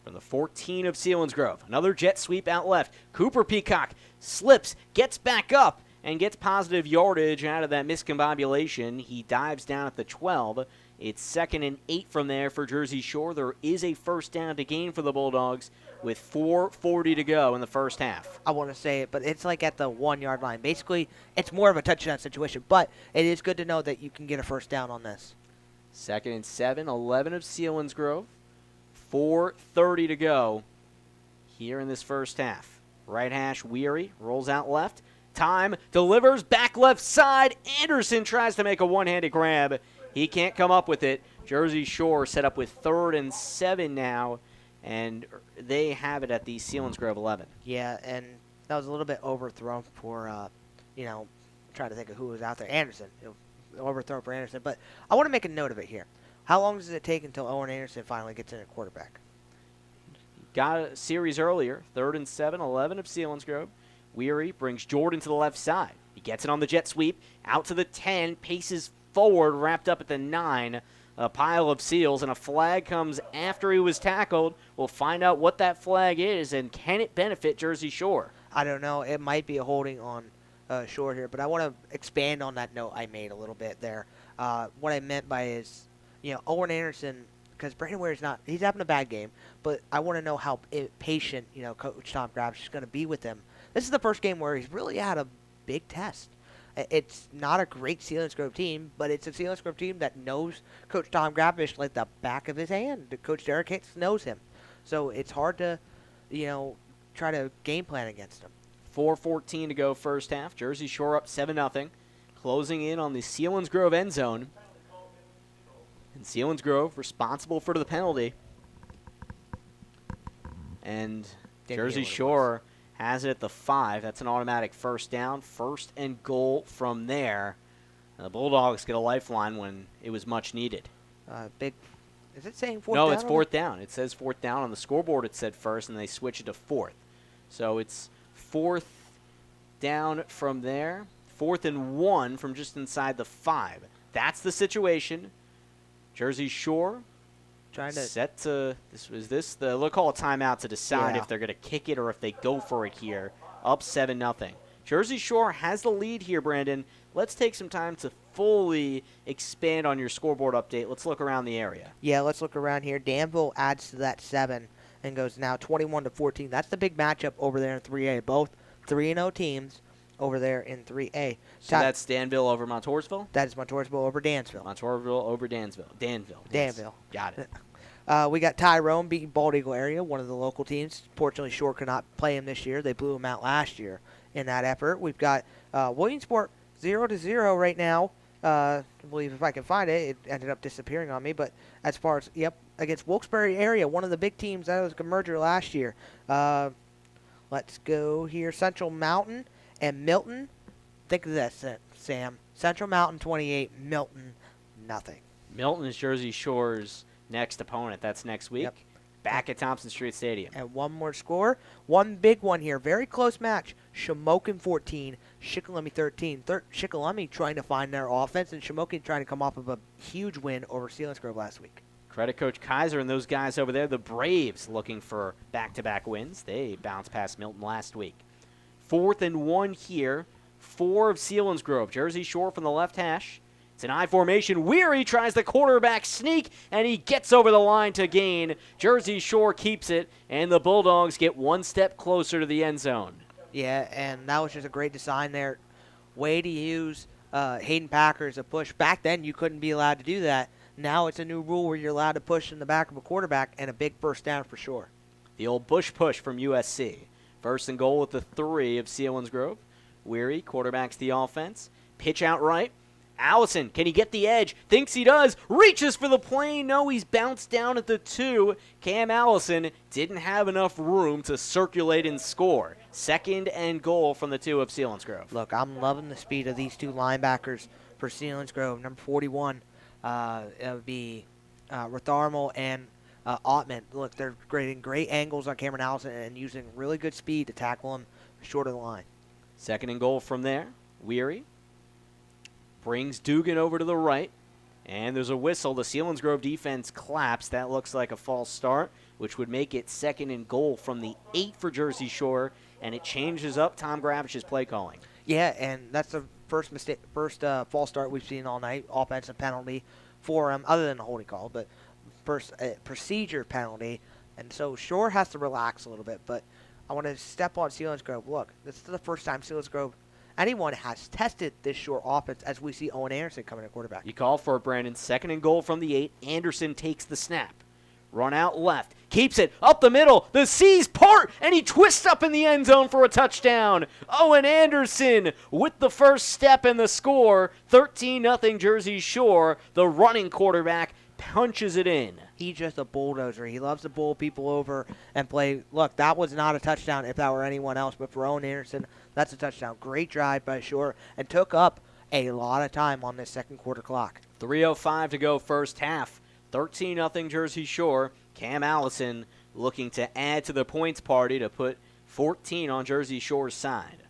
from the 14 of Selinsgrove. Another jet sweep out left. Cooper Peacock slips, gets back up, and gets positive yardage out of that miscombobulation. He dives down at the 12. It's 2nd and 8 from there for Jersey Shore. There is a first down to gain for the Bulldogs with 4:40 to go in the first half. I want to say it, but it's like at the 1-yard line. Basically, it's more of a touchdown situation, but it is good to know that you can get a first down on this. 2nd and 7, 11 of Selinsgrove. 4:30 to go here in this first half. Right hash Weary rolls out left. Time delivers back left side. Anderson tries to make a one-handed grab. He can't come up with it. Jersey Shore set up with 3rd and 7 now, and they have it at the Selinsgrove 11. Yeah, and that was a little bit overthrown for, trying to think of who was out there. Anderson. Overthrown for Anderson. But I want to make a note of it here. How long does it take until Owen Anderson finally gets in at quarterback? Got a series earlier. 3rd and 7, 11 of Selinsgrove. Weary brings Jordan to the left side. He gets it on the jet sweep. Out to the 10. Paces forward, wrapped up at the 9. A pile of seals, and a flag comes after he was tackled. We'll find out what that flag is, and can it benefit Jersey Shore? I don't know. It might be a holding on Shore here, but I want to expand on that note I made a little bit there. What I meant by is, Owen Anderson, because Brandon Ware's he's having a bad game, but I want to know how patient, Coach Tom Grabish is going to be with him. This is the first game where he's really had a big test. It's not a great Selinsgrove team, but it's a Selinsgrove team that knows Coach Tom Grabish like the back of his hand. Coach Derek Hicks knows him. So it's hard to, try to game plan against him. 4:14 to go first half. Jersey Shore up 7-0. Closing in on the Selinsgrove end zone. And Selinsgrove responsible for the penalty. And Jersey Shore has it at the 5. That's an automatic first down. 1st and goal from there. The Bulldogs get a lifeline when it was much needed. Is it saying 4th down? No, it's 4th down. It says 4th down. On the scoreboard it said 1st, and they switch it to 4th. So it's 4th down from there. 4th and 1 from just inside the 5. That's the situation. Jersey Shore set to they'll call a timeout to decide if they're going to kick it or if they go for it here. Up 7-0. Jersey Shore has the lead here, Brandon. Let's take some time to fully expand on your scoreboard update. Let's look around the area. Yeah, let's look around here. Danville adds to that 7 and goes now 21-14. That's the big matchup over there in 3A. Both 3-0 teams over there in 3A. So that's Danville over Montoursville? That is Montoursville over Dansville. Montoursville over Danville. Danville. Got it. We got Tyrone beating Bald Eagle area, one of the local teams. Fortunately, Shore could not play him this year. They blew him out last year in that effort. We've got Williamsport 0-0 right now. I believe if I can find it, it ended up disappearing on me. But as far as, against Wilkes-Barre area, one of the big teams. That was a merger last year. Let's go here. Central Mountain and Milton. Think of this, Sam. Central Mountain 28, Milton nothing. Milton is Jersey Shore's next opponent. That's next week. Back at Thompson Street Stadium. And one more score. One big one here. Very close match. Shamokin 14, Shikellamy 13. Shikellamy trying to find their offense, and Shamokin trying to come off of a huge win over Selinsgrove last week. Credit Coach Kaiser and those guys over there. The Braves looking for back-to-back wins. They bounced past Milton last week. 4th and 1 here. 4 of Selinsgrove. Jersey Shore from the left hash. It's an I formation. Weary tries the quarterback sneak, and he gets over the line to gain. Jersey Shore keeps it, and the Bulldogs get one step closer to the end zone. Yeah, and that was just a great design there. Way to use Hayden Packer as a push. Back then, you couldn't be allowed to do that. Now it's a new rule where you're allowed to push in the back of a quarterback, and a big first down for sure. The old Bush push from USC. 1st and goal with the 3 of Selinsgrove. Weary quarterbacks the offense. Pitch out right. Allison, can he get the edge? Thinks he does. Reaches for the plane. No, he's bounced down at the 2. Cam Allison didn't have enough room to circulate and score. 2nd and goal from the 2 of Selinsgrove. Look, I'm loving the speed of these 2 linebackers for Selinsgrove. Number 41, it would be Rotharmel and Ottman. Look, they're creating great angles on Cameron Allison and using really good speed to tackle him short of the line. 2nd and goal from there. Weary brings Dugan over to the right, and there's a whistle. The Selinsgrove defense claps. That looks like a false start, which would make it 2nd and goal from the 8 for Jersey Shore, and it changes up Tom Gravich's play calling. Yeah, and that's the first false start we've seen all night. Offensive penalty for him, other than a holding call, but first procedure penalty. And so Shore has to relax a little bit, but I want to step on Selinsgrove. Look, this is the first time Selinsgrove anyone has tested this Shore offense as we see Owen Anderson coming at quarterback. You call for it, Brandon. 2nd and goal from the 8. Anderson takes the snap. Run out left. Keeps it up the middle. The C's part, and he twists up in the end zone for a touchdown. Owen Anderson with the first step in the score. 13-0 Jersey Shore. The running quarterback punches it in. He's just a bulldozer. He loves to bowl people over and play. Look, that was not a touchdown if that were anyone else, but for Owen Anderson, that's a touchdown. Great drive by Shore and took up a lot of time on this second quarter clock. 3:05 to go first half. 13-0 Jersey Shore. Cam Allison looking to add to the points party to put 14 on Jersey Shore's side.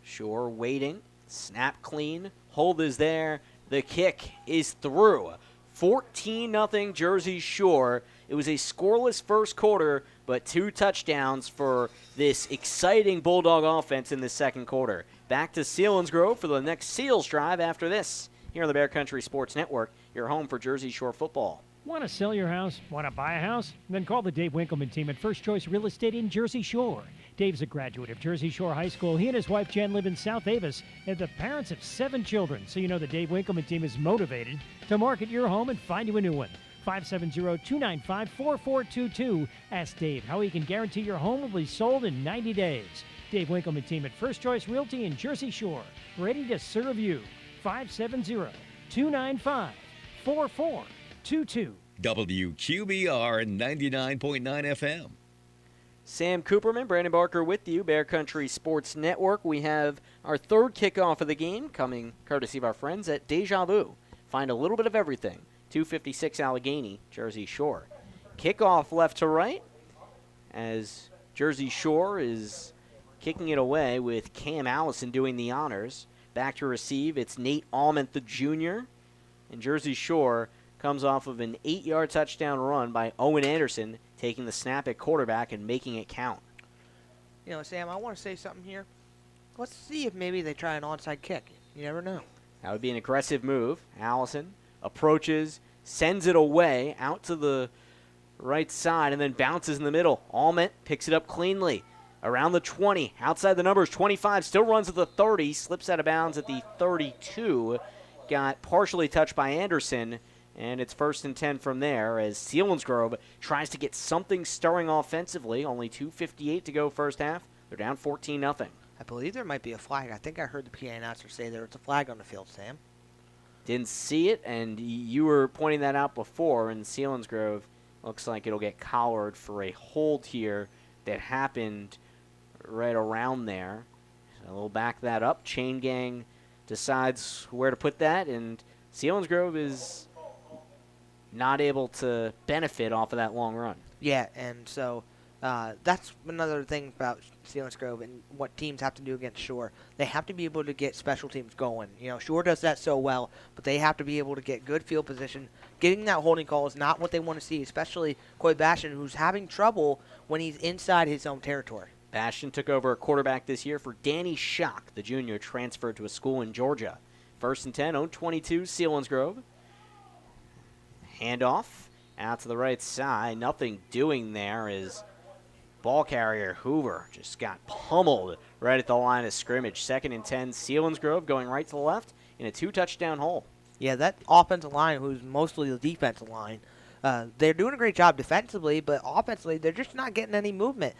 Shore waiting. Snap clean. Hold is there. The kick is through. 14-0 Jersey Shore. It was a scoreless first quarter, but 2 touchdowns for this exciting Bulldog offense in the second quarter. Back to Selinsgrove for the next Seals drive after this. Here on the Bear Country Sports Network, your home for Jersey Shore football. Want to sell your house? Want to buy a house? Then call the Dave Winkleman team at First Choice Real Estate in Jersey Shore. Dave's a graduate of Jersey Shore High School. He and his wife Jen live in South Avis and the parents of 7 children. So you know the Dave Winkleman team is motivated to market your home and find you a new one. 570-295-4422. Ask Dave how he can guarantee your home will be sold in 90 days. Dave Winkleman team at First Choice Realty in Jersey Shore. Ready to serve you. 570-295-4422. WQBR 99.9 FM. Sam Cooperman, Brandon Barker with you, Bear Country Sports Network. We have our 3rd kickoff of the game coming courtesy of our friends at Deja Vu. Find a little bit of everything. 256 Allegheny, Jersey Shore. Kickoff left to right as Jersey Shore is kicking it away with Cam Allison doing the honors. Back to receive, it's Nate Almond, the junior. And Jersey Shore comes off of an 8-yard touchdown run by Owen Anderson, taking the snap at quarterback and making it count. You know, Sam, I want to say something here. Let's see if maybe they try an onside kick. You never know. That would be an aggressive move. Allison approaches, sends it away out to the right side, and then bounces in the middle. Almond picks it up cleanly. Around the 20, outside the numbers, 25, still runs at the 30, slips out of bounds at the 32. Got partially touched by Anderson, and it's 1st and 10 from there as Selinsgrove tries to get something stirring offensively. Only 2:58 to go first half. They're down 14-0. I believe there might be a flag. I think I heard the PA announcer say there was a flag on the field, Sam. Didn't see it, and you were pointing that out before, and Selinsgrove looks like it'll get collared for a hold here that happened right around there. So we'll back that up. Chain Gang decides where to put that, and Selinsgrove is not able to benefit off of that long run. Yeah, and so that's another thing about Selinsgrove and what teams have to do against Shore. They have to be able to get special teams going. You know, Shore does that so well, but they have to be able to get good field position. Getting that holding call is not what they want to see, especially Coy Bastion, who's having trouble when he's inside his own territory. Bastion took over a quarterback this year for Danny Schock, the junior, transferred to a school in Georgia. 1st and 10, 0-22, Selinsgrove. Handoff out to the right side. Nothing doing there as ball carrier Hoover just got pummeled right at the line of scrimmage. 2nd and 10, Selinsgrove going right to the left in a 2-touchdown hole. Yeah, that offensive line, who's mostly the defensive line, they're doing a great job defensively, but offensively, they're just not getting any movement.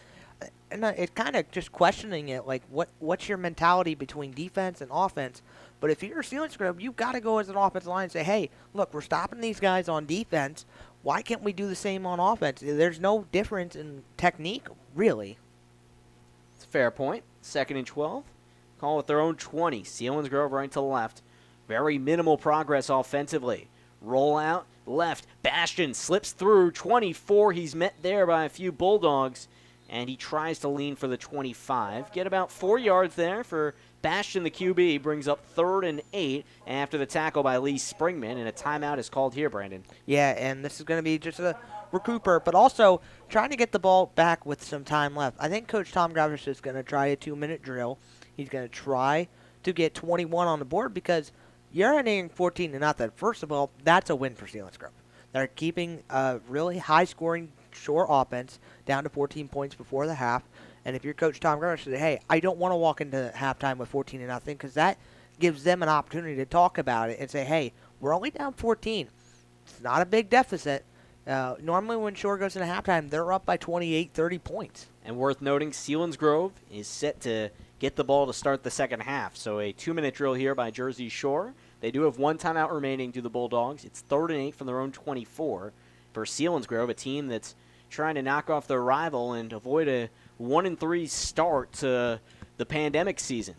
And it's kind of just questioning it, like what's your mentality between defense and offense? But if you're Selinsgrove, you've got to go as an offensive line and say, hey, look, we're stopping these guys on defense. Why can't we do the same on offense? There's no difference in technique, really. It's a fair point. 2nd and 12. Call it their own 20. Selinsgrove right to left. Very minimal progress offensively. Roll out, left. Bastion slips through. 24. He's met there by a few Bulldogs. And he tries to lean for the 25. Get about 4 yards there for Bastion, the QB. Brings up 3rd and 8 after the tackle by Lee Springman. And a timeout is called here, Brandon. Yeah, and this is going to be just a recouper, but also trying to get the ball back with some time left. I think Coach Tom Gravish is going to try a 2-minute drill. He's going to try to get 21 on the board because you're ending 14-0. First of all, that's a win for Selinsgrove. They're keeping a really high-scoring Shore offense down to 14 points before the half. And if you're Coach Tom Gravish, say, hey, I don't want to walk into halftime with 14-0 because that gives them an opportunity to talk about it and say, hey, we're only down 14. It's not a big deficit. Normally when Shore goes into halftime, they're up by 28, 30 points. And worth noting, Selinsgrove is set to get the ball to start the second half. So a 2-minute drill here by Jersey Shore. They do have one timeout remaining to the Bulldogs. It's 3rd and 8 from their own 24 for Selinsgrove, a team that's trying to knock off their rival and avoid a 1-3 start to the pandemic season.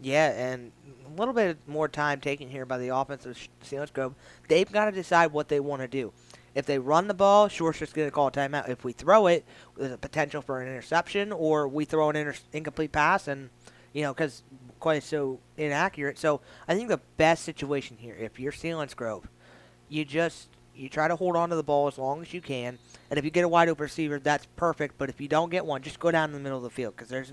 Yeah, and a little bit more time taken here by the offense of Selinsgrove. They've got to decide what they want to do. If they run the ball, Shore's just going to call a timeout. If we throw it, there's a potential for an interception, or we throw an incomplete pass, and because quite so inaccurate. So I think the best situation here, if you're Selinsgrove, you try to hold on to the ball as long as you can, and if you get a wide open receiver, that's perfect. But if you don't get one, just go down in the middle of the field because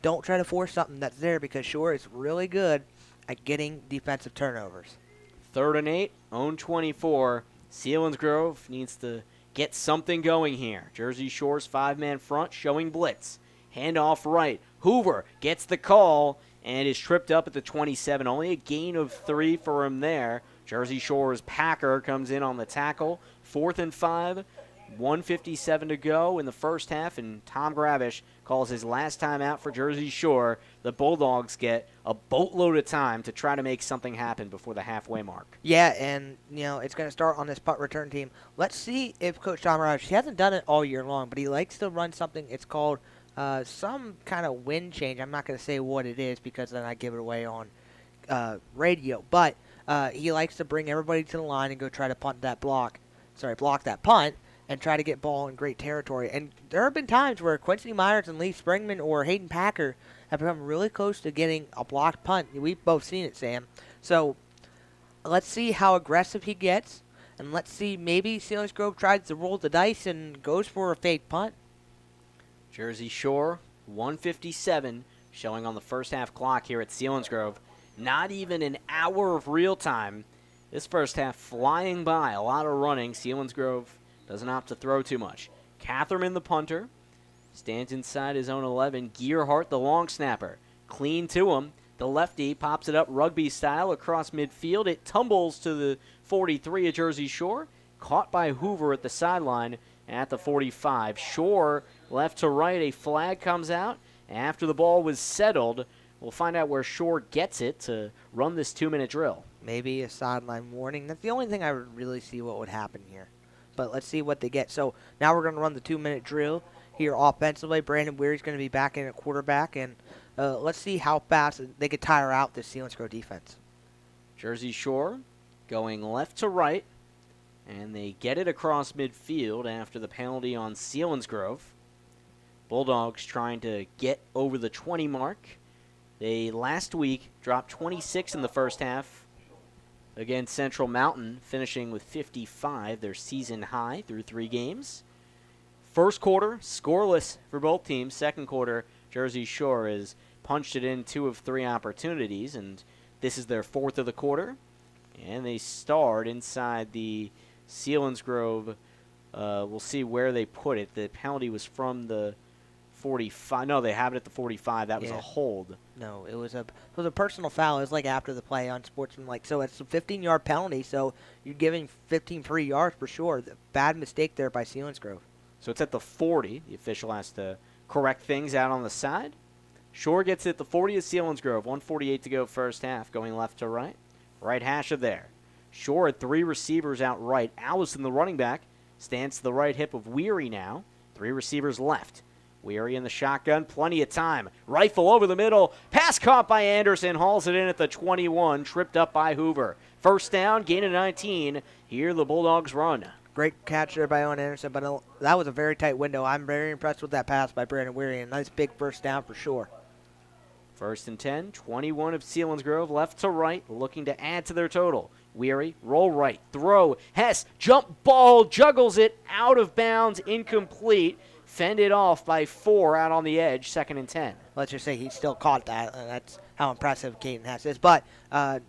don't try to force something that's there because Shore is really good at getting defensive turnovers. 3rd and 8, own 24. Selinsgrove needs to get something going here. Jersey Shore's 5-man front showing blitz. Handoff right. Hoover gets the call and is tripped up at the 27. Only a gain of 3 for him there. Jersey Shore's Packer comes in on the tackle. 4th and 5. 1:57 to go in the first half, and Tom Gravish calls his last time out for Jersey Shore. The Bulldogs get a boatload of time to try to make something happen before the halfway mark. Yeah, and it's going to start on this punt return team. Let's see if Coach Tom Gravish, he hasn't done it all year long, but he likes to run something. It's called some kind of wind change. I'm not going to say what it is because then I give it away on radio. But he likes to bring everybody to the line and go try to block that punt. And try to get ball in great territory. And there have been times where Quincy Myers and Lee Springman or Hayden Packer have become really close to getting a blocked punt. We've both seen it, Sam. So let's see how aggressive he gets. And let's see, maybe Selinsgrove tries to roll the dice and goes for a fake punt. Jersey Shore, 1:57, showing on the first half clock here at Selinsgrove. Not even an hour of real time. This first half flying by, a lot of running. Selinsgrove doesn't opt to throw too much. Catherman, the punter, stands inside his own 11. Gearhart, the long snapper, clean to him. The lefty pops it up rugby style across midfield. It tumbles to the 43 at Jersey Shore. Caught by Hoover at the sideline at the 45. Shore left to right. A flag comes out. After the ball was settled, we'll find out where Shore gets it to run this 2-minute drill. Maybe a sideline warning. That's the only thing I would really see what would happen here. But let's see what they get. So now we're going to run the 2-minute drill here offensively. Brandon Weary's going to be back in at quarterback. And let's see how fast they could tire out this Selinsgrove defense. Jersey Shore going left to right. And they get it across midfield after the penalty on Selinsgrove. Bulldogs trying to get over the 20 mark. They last week dropped 26 in the first half against Central Mountain, finishing with 55, their season high through 3 games. First quarter, scoreless for both teams. Second quarter, Jersey Shore has punched it in 2 of 3 opportunities, and this is their 4th of the quarter. And they start inside the Selinsgrove. We'll see where they put it. The penalty was from the 45. No, they have it at the 45. That was a hold. No, it was a personal foul. It was like after the play on Sportsmanlike. So it's a 15-yard penalty, so you're giving 15 free yards for sure. Bad mistake there by Selinsgrove. So it's at the 40. The official has to correct things out on the side. Shore gets it the 40 of Selinsgrove. 1:48 to go first half, going left to right. Right hash of there. Shore had 3 receivers out right. Allison, the running back, stands to the right hip of Weary now. 3 receivers left. Weary in the shotgun, plenty of time. Rifle over the middle. Pass caught by Anderson. Hauls it in at the 21. Tripped up by Hoover. First down, gain of 19. Here the Bulldogs run. Great catch there by Owen Anderson, but that was a very tight window. I'm very impressed with that pass by Brandon Weary. A nice big first down for sure. First and 10, 21 of Selinsgrove, left to right, looking to add to their total. Weary, roll right, throw. Hess, jump ball, juggles it, out of bounds, incomplete. Fended off by 4 out on the edge, 2nd and 10. Let's just say he still caught that. That's how impressive Caden Hess is. But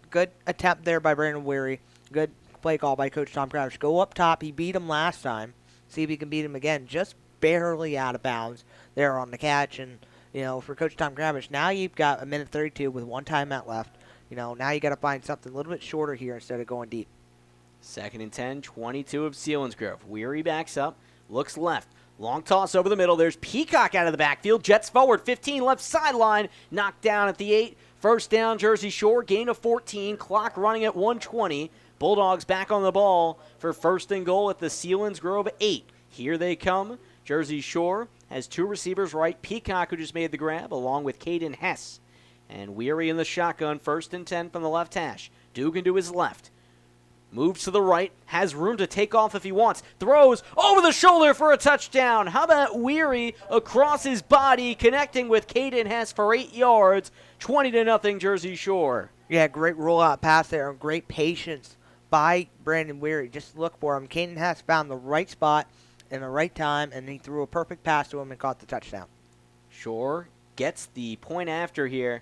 good attempt there by Brandon Weary. Good play call by Coach Tom Crouch. Go up top. He beat him last time. See if he can beat him again. Just barely out of bounds there on the catch. And, for Coach Tom Crouch, now you've got 1:32 with 1 timeout left. Now you got to find something a little bit shorter here instead of going deep. 2nd and 10, 22 of Selinsgrove. Weary backs up, looks left. Long toss over the middle. There's Peacock out of the backfield. Jets forward. 15 left sideline. Knocked down at the 8. First down, Jersey Shore. Gain of 14. Clock running at 1:20. Bulldogs back on the ball for first and goal at the Selinsgrove 8. Here they come. Jersey Shore has 2 receivers right. Peacock, who just made the grab, along with Caden Hess. And Weary in the shotgun. First and 10 from the left hash. Dugan to his left. Moves to the right, has room to take off if he wants. Throws over the shoulder for a touchdown. How about Weary across his body, connecting with Caden Hess for 8 yards. 20-0 Jersey Shore. Yeah, great rollout pass there and great patience by Brandon Weary. Just look for him. Caden Hess found the right spot in the right time, and he threw a perfect pass to him and caught the touchdown. Shore gets the point after here.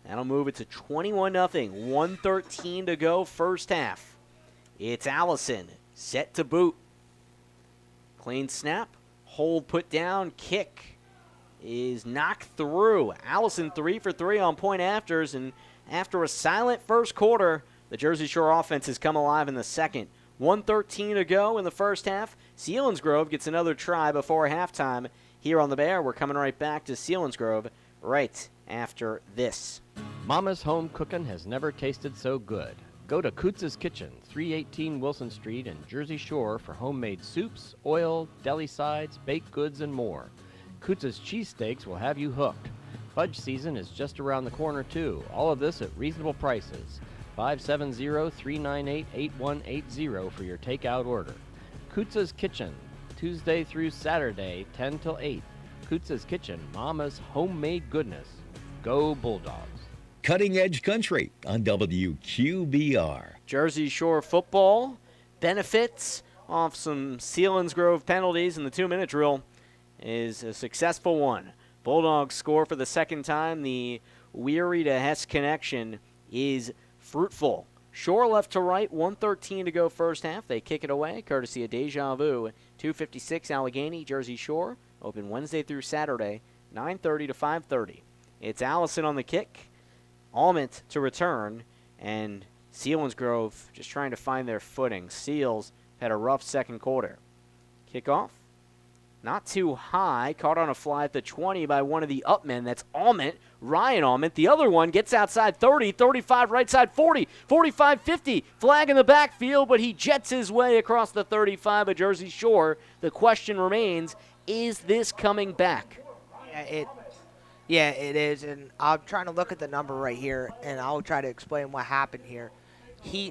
That'll move it to 21-0. 1:13 to go first half. It's Allison, set to boot. Clean snap, hold put down, kick is knocked through. Allison 3 for 3 on point afters, and after a silent first quarter, the Jersey Shore offense has come alive in the second. 1:13 to go in the first half. Selinsgrove gets another try before halftime. Here on the Bear, we're coming right back to Selinsgrove right after this. Mama's home cooking has never tasted so good. Go to Kutz's Kitchen, 318 Wilson Street in Jersey Shore for homemade soups, oil, deli sides, baked goods, and more. Kutz's cheesesteaks will have you hooked. Fudge season is just around the corner, too. All of this at reasonable prices. 570-398-8180 for your takeout order. Kutz's Kitchen, Tuesday through Saturday, 10 till 8. Kutz's Kitchen, Mama's homemade goodness. Go Bulldogs. Cutting Edge Country on WQBR. Jersey Shore football benefits off some Selinsgrove penalties in the 2-minute drill is a successful one. Bulldogs score for the second time. The Weary to Hess connection is fruitful. Shore left to right, 1:13 to go first half. They kick it away, courtesy of Deja Vu. 2:56 Allegheny, Jersey Shore. Open Wednesday through Saturday, 9:30 to 5:30. It's Allison on the kick. Almont to return, and Selinsgrove just trying to find their footing. Seals had a rough second quarter. Kickoff, not too high, caught on a fly at the 20 by one of the upmen. That's Almont, Ryan Almont. The other one gets outside 30, 35, right side 40, 45, 50. Flag in the backfield, but he jets his way across the 35 of Jersey Shore. The question remains, is this coming back? Yeah, it is, and I'm trying to look at the number right here, and I'll try to explain what happened here.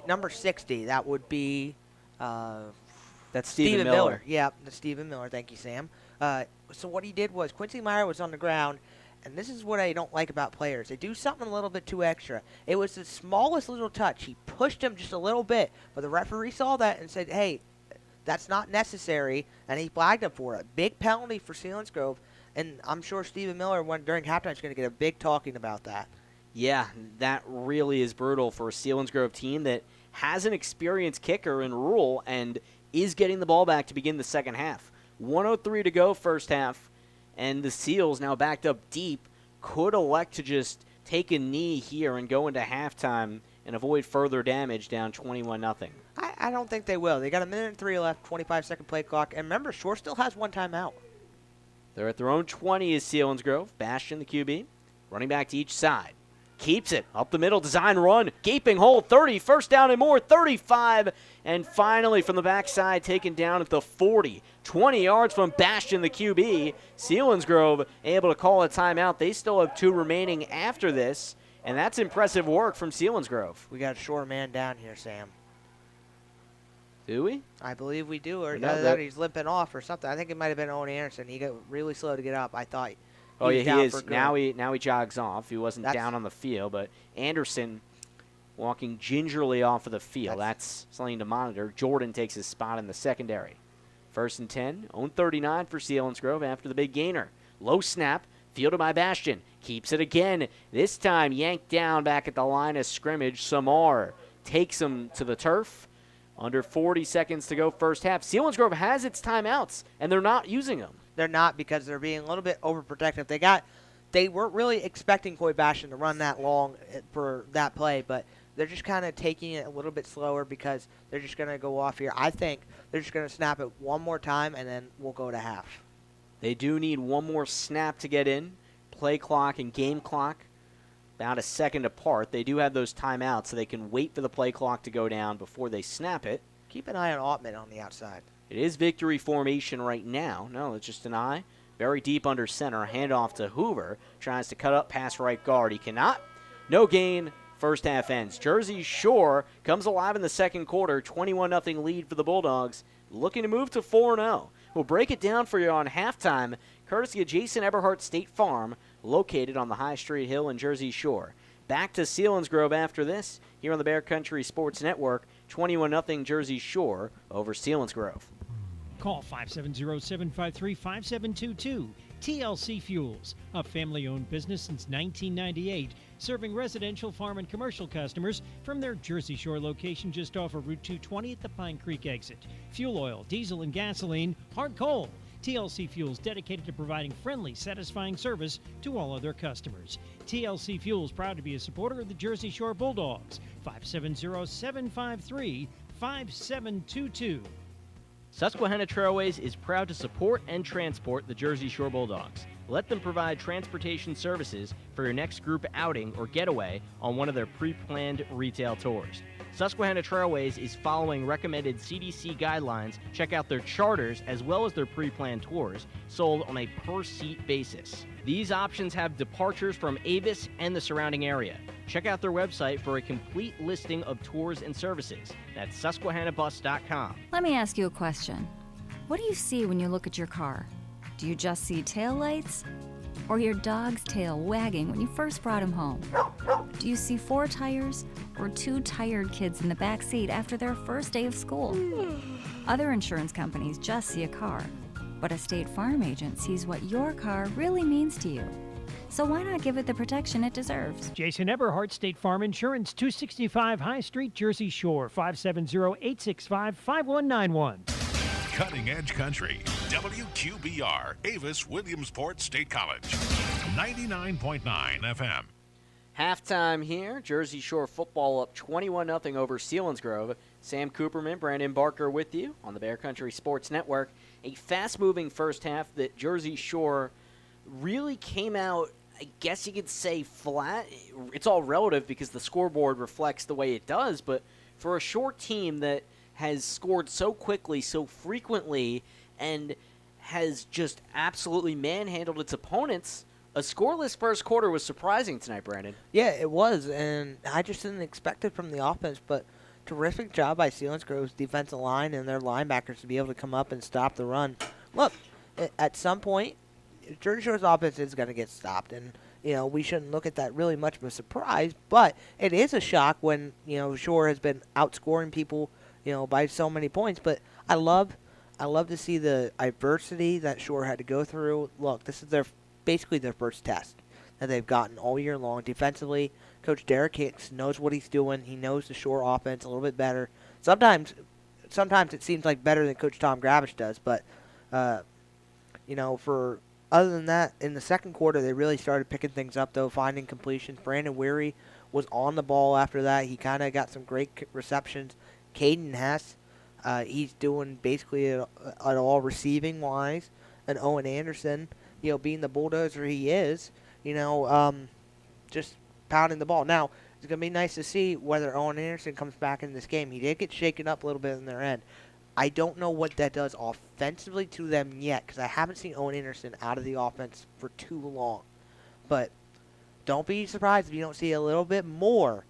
Number 60, that would be that's Stephen Miller. Yeah, that's Stephen Miller. Thank you, Sam. So what he did was Quincy Meyer was on the ground, and this is what I don't like about players. They do something a little bit too extra. It was the smallest little touch. He pushed him just a little bit, but the referee saw that and said, hey, that's not necessary, and he flagged him for it. Big penalty for Selinsgrove. And I'm sure Stephen Miller, during halftime, is going to get a big talking about that. Yeah, that really is brutal for a Selinsgrove team that has an experienced kicker in Rule and is getting the ball back to begin the second half. 1:03 to go first half, and the Seals, now backed up deep, could elect to just take a knee here and go into halftime and avoid further damage down 21-0. I don't think they will. They got 1:03 left, 25-second play clock. And remember, Shore still has 1 timeout. They're at their own 20 is Selinsgrove. Bastion, the QB, running back to each side. Keeps it up the middle, design run, gaping hole, 30, first down and more, 35, and finally from the backside taken down at the 40. 20 yards from Bastion, the QB. Selinsgrove able to call a timeout. They still have 2 remaining after this, and that's impressive work from Selinsgrove. We got a short man down here, Sam. Do we? I believe we do, or No, that he's limping off or something. I think it might have been Owen Anderson. He got really slow to get up. I thought. Oh, yeah, down he is. for good. Now he jogs off. He wasn't down on the field, but Anderson walking gingerly off of the field. That's something to monitor. Jordan takes his spot in the secondary. 1st and 10, own 39 for Selinsgrove after the big gainer. Low snap, fielded by Bastion. Keeps it again. This time yanked down back at the line of scrimmage. Samar takes him to the turf. Under 40 seconds to go first half. Selinsgrove has its timeouts, and they're not using them. They're not, because they're being a little bit overprotective. They weren't really expecting Coy Bastion to run that long for that play, but they're just kind of taking it a little bit slower because they're just going to go off here. I think they're just going to snap it one more time, and then we'll go to half. They do need one more snap to get in. Play clock and game clock about a second apart. They do have those timeouts, so they can wait for the play clock to go down before they snap it. Keep an eye on Altman on the outside. It is victory formation right now. No, it's just an eye. Very deep under center. Handoff to Hoover. Tries to cut up past right guard. He cannot. No gain. First half ends. Jersey Shore comes alive in the second quarter. 21-0 lead for the Bulldogs. Looking to move to 4-0. We'll break it down for you on halftime, courtesy of Jason Eberhardt State Farm, located on the High Street Hill in Jersey Shore. Back to Selinsgrove after this, here on the Bear Country Sports Network. 21-0 Jersey Shore over Selinsgrove. Call 570-753-5722. TLC Fuels, a family-owned business since 1998, serving residential, farm, and commercial customers from their Jersey Shore location just off of Route 220 at the Pine Creek exit. Fuel oil, diesel, and gasoline, hard coal. TLC Fuels dedicated to providing friendly, satisfying service to all other customers. TLC Fuels proud to be a supporter of the Jersey Shore Bulldogs. 570-753-5722. Susquehanna Trailways is proud to support and transport the Jersey Shore Bulldogs. Let them provide transportation services for your next group outing or getaway on one of their pre-planned retail tours. Susquehanna Trailways is following recommended CDC guidelines. Check out their charters as well as their pre-planned tours, sold on a per-seat basis. These options have departures from Avis and the surrounding area. Check out their website for a complete listing of tours and services. That's susquehannabus.com. Let me ask you a question. What do you see when you look at your car? Do you just see taillights? Or your dog's tail wagging when you first brought him home? Do you see 4 tires or 2 tired kids in the back seat after their first day of school? Other insurance companies just see a car, but a State Farm agent sees what your car really means to you. So why not give it the protection it deserves? Jason Eberhardt, State Farm Insurance, 265 High Street, Jersey Shore, 570-865-5191. Cutting Edge Country, WQBR, Avis Williamsport State College, 99.9 FM. Halftime here, Jersey Shore football up 21-0 over Selinsgrove. Sam Cooperman, Brandon Barker with you on the Bear Country Sports Network. A fast-moving first half that Jersey Shore really came out, I guess you could say, flat. It's all relative because the scoreboard reflects the way it does, but for a short team that has scored so quickly, so frequently, and has just absolutely manhandled its opponents, a scoreless first quarter was surprising tonight, Brandon. Yeah, it was, and I just didn't expect it from the offense, but terrific job by Selinsgrove's defensive line and their linebackers to be able to come up and stop the run. Look, at some point, Jersey Shore's offense is going to get stopped, and we shouldn't look at that really much of a surprise, but it is a shock when, Shore has been outscoring people, by so many points. But I love to see the adversity that Shore had to go through. Look, this is basically their first test that they've gotten all year long. Defensively, Coach Derek Hicks knows what he's doing. He knows the Shore offense a little bit better. Sometimes it seems like better than Coach Tom Gravich does, but for other than that, in the second quarter, they really started picking things up, though, finding completions. Brandon Weary was on the ball after that. He kind of got some great receptions. Caden Hess, he's doing basically it all receiving-wise. And Owen Anderson being the bulldozer he is, just pounding the ball. Now, it's going to be nice to see whether Owen Anderson comes back in this game. He did get shaken up a little bit in their end. I don't know what that does offensively to them yet, because I haven't seen Owen Anderson out of the offense for too long. But don't be surprised if you don't see a little bit more.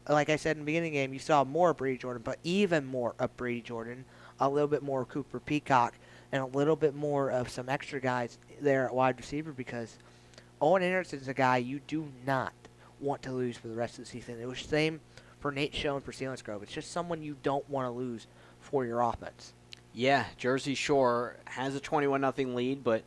Like I said in the beginning of the game, you saw more of Brady Jordan, but even more of Brady Jordan, a little bit more of Cooper Peacock, and a little bit more of some extra guys there at wide receiver, because Owen Anderson's a guy you do not want to lose for the rest of the season. It was the same for Nate Schoen for Selinsgrove. It's just someone you don't want to lose for your offense. Yeah, Jersey Shore has a 21-0 lead, but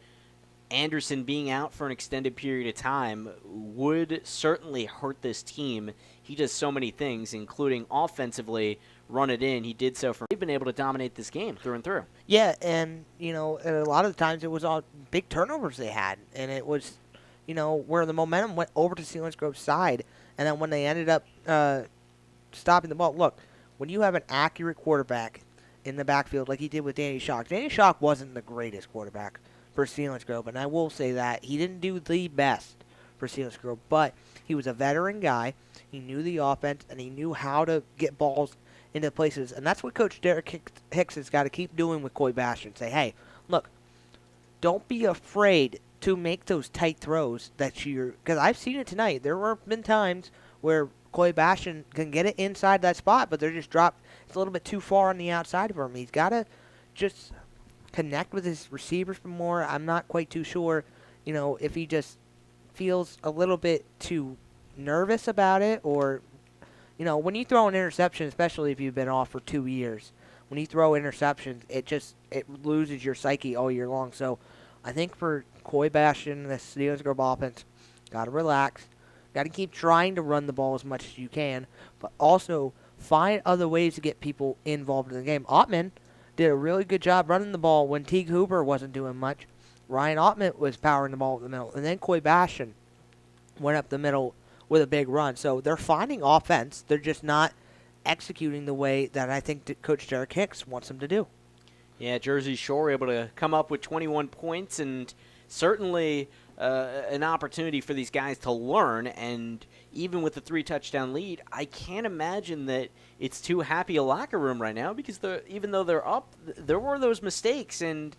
Anderson being out for an extended period of time would certainly hurt this team. He does so many things, including offensively run it in. He did so for. They've been able to dominate this game through and through. Yeah, and a lot of the times it was all big turnovers they had, and it was, where the momentum went over to Selinsgrove's side, and then when they ended up stopping the ball. Look, when you have an accurate quarterback in the backfield like he did with Danny Shock. Danny Shock wasn't the greatest quarterback for Selinsgrove, and I will say that. He didn't do the best for Selinsgrove, but he was a veteran guy. He knew the offense, and he knew how to get balls into places, and that's what Coach Derek Hicks has got to keep doing with Coy Bastion. Say, hey, look, don't be afraid to make those tight throws that you're – because I've seen it tonight. There have been times where Coy Bastion can get it inside that spot, but they're just dropped – it's a little bit too far on the outside for him. He's got to just connect with his receivers more. I'm not quite too sure, if he just feels a little bit too nervous about it, or, when you throw an interception, especially if you've been off for 2 years, when you throw interceptions, it loses your psyche all year long. So I think for Coy Bastion, the Selinsgrove offense, got to relax. Got to keep trying to run the ball as much as you can, but also find other ways to get people involved in the game. Ottman did a really good job running the ball when Teague Hooper wasn't doing much. Ryan Ottman was powering the ball up the middle, and then Coy Bastion went up the middle with a big run. So they're finding offense. They're just not executing the way that I think that Coach Derek Hicks wants them to do. Yeah, Jersey Shore able to come up with 21 points, and certainly an opportunity for these guys to learn. And even with the 3-touchdown lead, I can't imagine that it's too happy a locker room right now, because even though they're up, there were those mistakes, and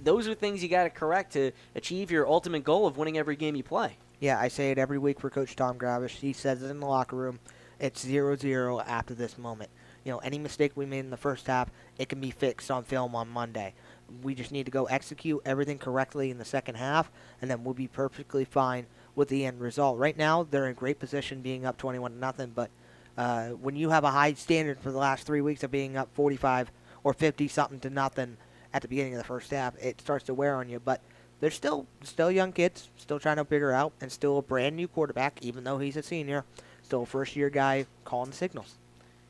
those are things you got to correct to achieve your ultimate goal of winning every game you play. Yeah, I say it every week for Coach Tom Gravish. He says it in the locker room. It's 0-0 after this moment. Any mistake we made in the first half, it can be fixed on film on Monday. We just need to go execute everything correctly in the second half, and then we'll be perfectly fine with the end result. Right now, they're in great position being up 21-0, but when you have a high standard for the last 3 weeks of being up 45 or 50-something to nothing at the beginning of the first half, it starts to wear on you. But they're still young kids, still trying to figure out, and still a brand-new quarterback, even though he's a senior, still a first-year guy calling the signals.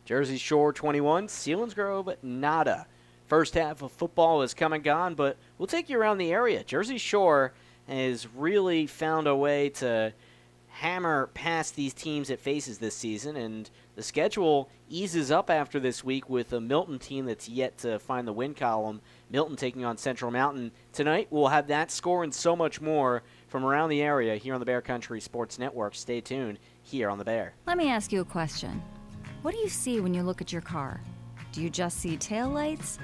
Jersey Shore 21, Selinsgrove nada. First half of football is come and gone, but we'll take you around the area. Jersey Shore has really found a way to hammer past these teams it faces this season, and the schedule eases up after this week with a Milton team that's yet to find the win column. Milton taking on Central Mountain. Tonight, we'll have that score and so much more from around the area here on the Bear Country Sports Network. Stay tuned here on the Bear. Let me ask you a question. What do you see when you look at your car? Do you just see taillights?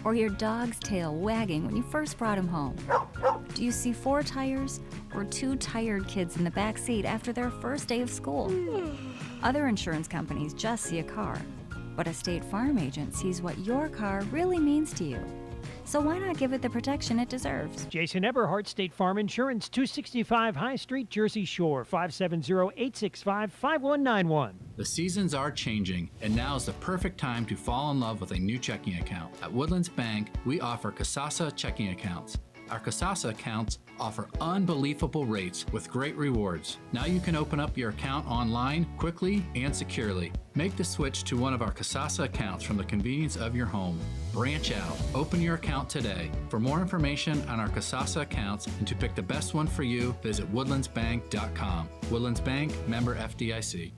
Or your dog's tail wagging when you first brought him home? Do you see 4 tires or 2 tired kids in the back seat after their first day of school? Other insurance companies just see a car, but a State Farm agent sees what your car really means to you. So why not give it the protection it deserves? Jason Eberhardt, State Farm Insurance, 265 High Street, Jersey Shore, 570-865-5191. The seasons are changing, and now is the perfect time to fall in love with a new checking account. At Woodlands Bank, we offer Kasasa checking accounts. Our Kasasa accounts offer unbelievable rates with great rewards. Now you can open up your account online quickly and securely. Make the switch to one of our Kasasa accounts from the convenience of your home. Branch out. Open your account today. For more information on our Kasasa accounts and to pick the best one for you, visit woodlandsbank.com. Woodlands Bank, member FDIC.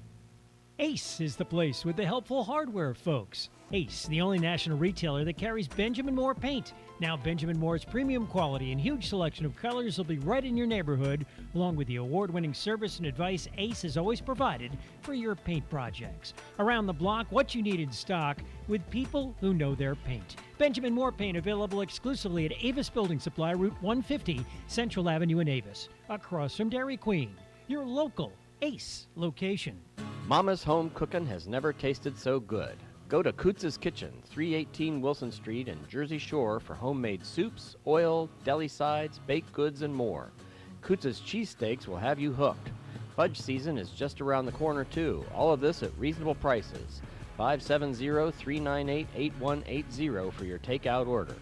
Ace is the place with the helpful hardware, folks. Ace, the only national retailer that carries Benjamin Moore paint. Now Benjamin Moore's premium quality and huge selection of colors will be right in your neighborhood, along with the award-winning service and advice Ace has always provided for your paint projects. Around the block, what you need in stock with people who know their paint. Benjamin Moore paint available exclusively at Avis Building Supply, Route 150, Central Avenue in Avis, across from Dairy Queen. Your local Ace location. Mama's home cooking has never tasted so good. Go to Kutz's Kitchen, 318 Wilson Street in Jersey Shore for homemade soups, oil, deli sides, baked goods, and more. Kutz's cheesesteaks will have you hooked. Fudge season is just around the corner, too. All of this at reasonable prices. 570-398-8180 for your takeout order.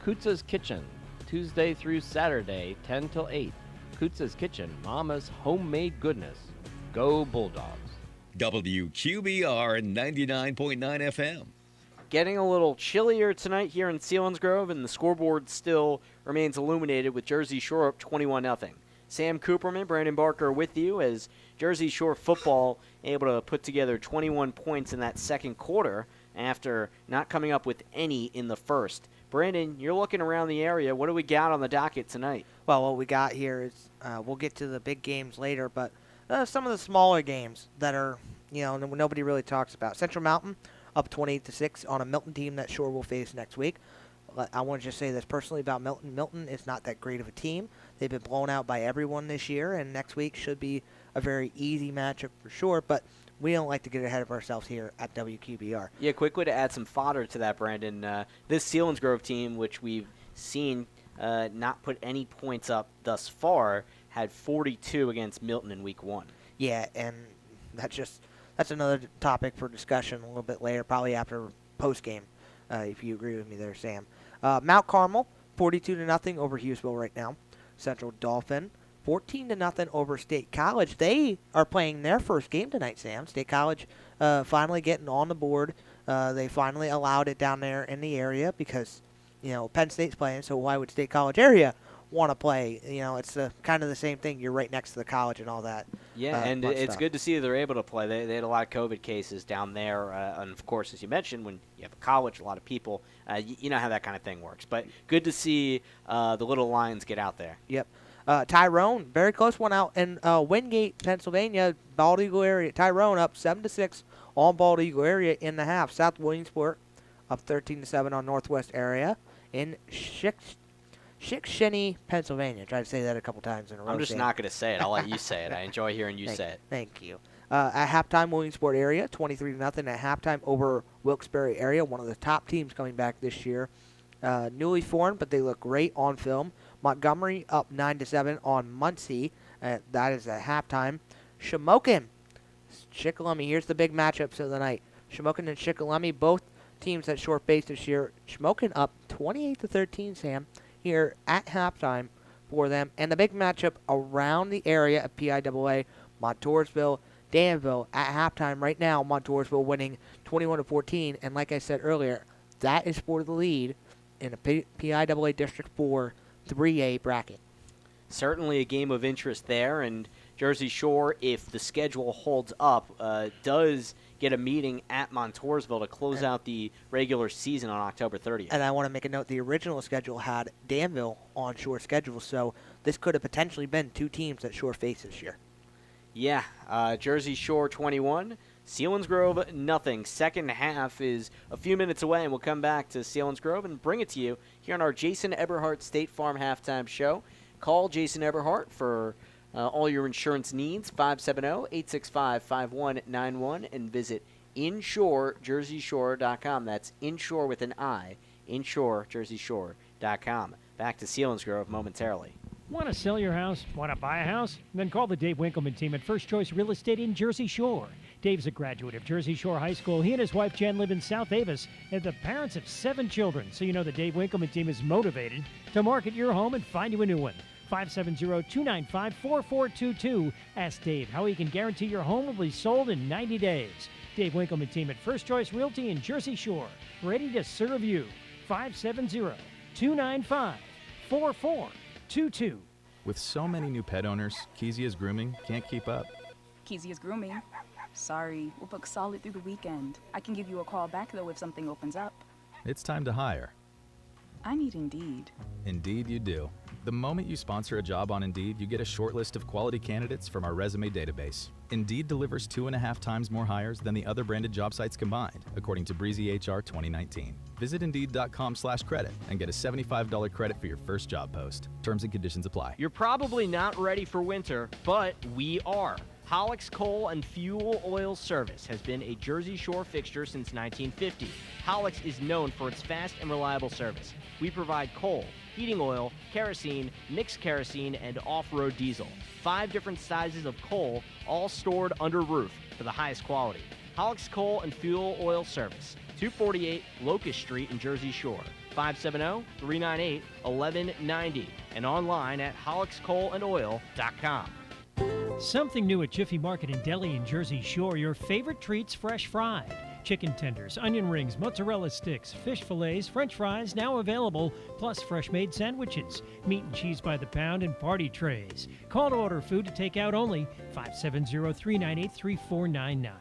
Kutz's Kitchen, Tuesday through Saturday, 10 till 8. Kutz's Kitchen, Mama's homemade goodness. Go Bulldogs. WQBR 99.9 FM. Getting a little chillier tonight here in Selinsgrove, and the scoreboard still remains illuminated with Jersey Shore up 21-0. Sam Cooperman, Brandon Barker with you as Jersey Shore football able to put together 21 points in that second quarter after not coming up with any in the first. Brandon, you're looking around the area. What do we got on the docket tonight? Well, what we got here is we'll get to the big games later, but some of the smaller games that are, nobody really talks about. Central Mountain up 28-6 on a Milton team that Shore will face next week. I want to just say this personally about Milton. Milton is not that great of a team. They've been blown out by everyone this year, and next week should be a very easy matchup for Shore, but we don't like to get ahead of ourselves here at WQBR. Yeah, quick way to add some fodder to that, Brandon. This Selinsgrove team, which we've seen not put any points up thus far, had 42 against Milton in week 1. Yeah, and that's another topic for discussion a little bit later, probably after post-game, if you agree with me there, Sam. Mount Carmel, 42-0 over Hughesville right now. Central Dauphin, 14-0 over State College. They are playing their first game tonight, Sam. State College finally getting on the board. They finally allowed it down there in the area because, Penn State's playing, so why would State College area want to play? It's kind of the same thing. You're right next to the college and all that. Yeah, and it's good to see they're able to play. They had a lot of COVID cases down there. And, of course, as you mentioned, when you have a college, a lot of people, you know how that kind of thing works. But good to see the little Lions get out there. Yep. Tyrone, very close one out in Wingate, Pennsylvania, Bald Eagle area. Tyrone up 7-6 on Bald Eagle area in the half. South Williamsport up 13-7 on Northwest area in Shikshini, Pennsylvania. Tried to say that a couple times in a row. I'm just not going to say it. I'll let you say it. I enjoy hearing you say it. Thank you. At halftime, Williamsport area, 23-0 at halftime over Wilkes-Barre area, one of the top teams coming back this year. Newly formed, but they look great on film. Montgomery up 9-7 on Muncie. That is at halftime. Shamokin, Shikellamy. Here's the big matchups of the night. Shamokin and Shikellamy, both teams that short base this year. Shamokin up 28-13, Sam, here at halftime for them. And the big matchup around the area of PIAA, Montoursville, Danville at halftime right now. Montoursville winning 21-14. And like I said earlier, that is for the lead in a PIAA District 4 3A bracket. Certainly a game of interest there, and Jersey Shore, if the schedule holds up, does get a meeting at Montoursville to close out the regular season on October 30th. And I want to make a note, the original schedule had Danville on Shore schedule, so this could have potentially been two teams that Shore faced this year. Yeah, Jersey Shore 21, Selinsgrove nothing. Second half is a few minutes away, and we'll come back to Selinsgrove and bring it to you here on our Jason Eberhardt State Farm Halftime Show. Call Jason Eberhardt for all your insurance needs, 570-865-5191, and visit InsureJerseyShore.com. That's Inshore with an I, InsureJerseyShore.com. Back to Selinsgrove momentarily. Want to sell your house? Want to buy a house? Then call the Dave Winkleman team at First Choice Real Estate in Jersey Shore. Dave's a graduate of Jersey Shore High School. He and his wife Jen live in South Avis and the parents of 7 children. So you know the Dave Winkleman team is motivated to market your home and find you a new one. 570-295-4422. Ask Dave how he can guarantee your home will be sold in 90 days. Dave Winkleman team at First Choice Realty in Jersey Shore. Ready to serve you. 570-295-4422. With so many new pet owners, Kezia's Grooming can't keep up. Kezia's Grooming. Sorry, we're booked solid through the weekend. I can give you a call back, though, if something opens up. It's time to hire. I need Indeed. Indeed you do. The moment you sponsor a job on Indeed, you get a short list of quality candidates from our resume database. Indeed delivers 2.5 times more hires than the other branded job sites combined, according to Breezy HR 2019. Visit Indeed.com/credit and get a $75 credit for your first job post. Terms and conditions apply. You're probably not ready for winter, but we are. Halleck's Coal and Fuel Oil Service has been a Jersey Shore fixture since 1950. Halleck's is known for its fast and reliable service. We provide coal, heating oil, kerosene, mixed kerosene, and off-road diesel. 5 different sizes of coal, all stored under roof for the highest quality. Halleck's Coal and Fuel Oil Service, 248 Locust Street in Jersey Shore, 570-398-1190, and online at halleckscoalandoil.com. Something new at Jiffy Market and Deli in Jersey Shore. Your favorite treats fresh fried. Chicken tenders, onion rings, mozzarella sticks, fish fillets, french fries now available, plus fresh made sandwiches, meat and cheese by the pound, and party trays. Call to order food to take out only, 570-398-3499.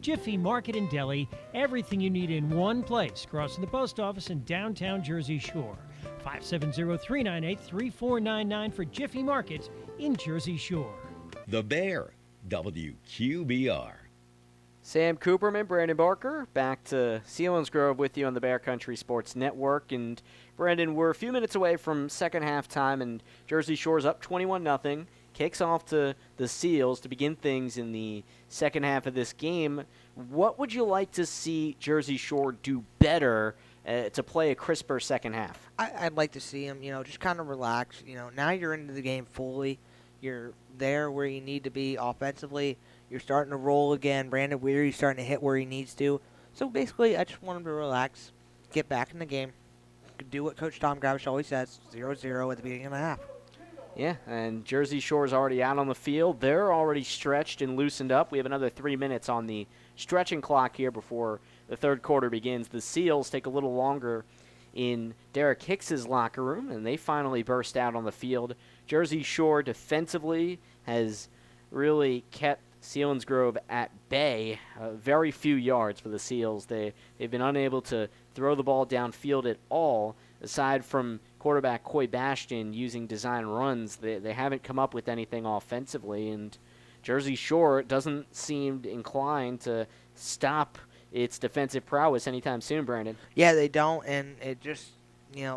Jiffy Market and Deli, everything you need in one place, crossing the post office in downtown Jersey Shore. 570-398-3499 for Jiffy Market in Jersey Shore. The Bear, WQBR. Sam Cooperman, Brandon Barker, back to Selinsgrove with you on the Bear Country Sports Network. And, Brandon, we're a few minutes away from second half time, and Jersey Shore's up 21-0. Kicks off to the Seals to begin things in the second half of this game. What would you like to see Jersey Shore do better to play a crisper second half? I'd like to see them, just kind of relax. Now you're into the game fully. You're there where you need to be offensively. You're starting to roll again. Brandon Weary's starting to hit where he needs to. So basically, I just want him to relax, get back in the game, do what Coach Tom Gravish always says, 0-0 at the beginning of the half. Yeah, and Jersey Shore's already out on the field. They're already stretched and loosened up. We have another 3 minutes on the stretching clock here before the third quarter begins. The Seals take a little longer in Derek Hicks's locker room, and they finally burst out on the field. Jersey Shore defensively has really kept Selinsgrove at bay. Very few yards for the Seals. They've been unable to throw the ball downfield at all, aside from quarterback Coy Bastion using design runs. They haven't come up with anything offensively, and Jersey Shore doesn't seem inclined to stop its defensive prowess anytime soon, Brandon. Yeah, they don't, and it just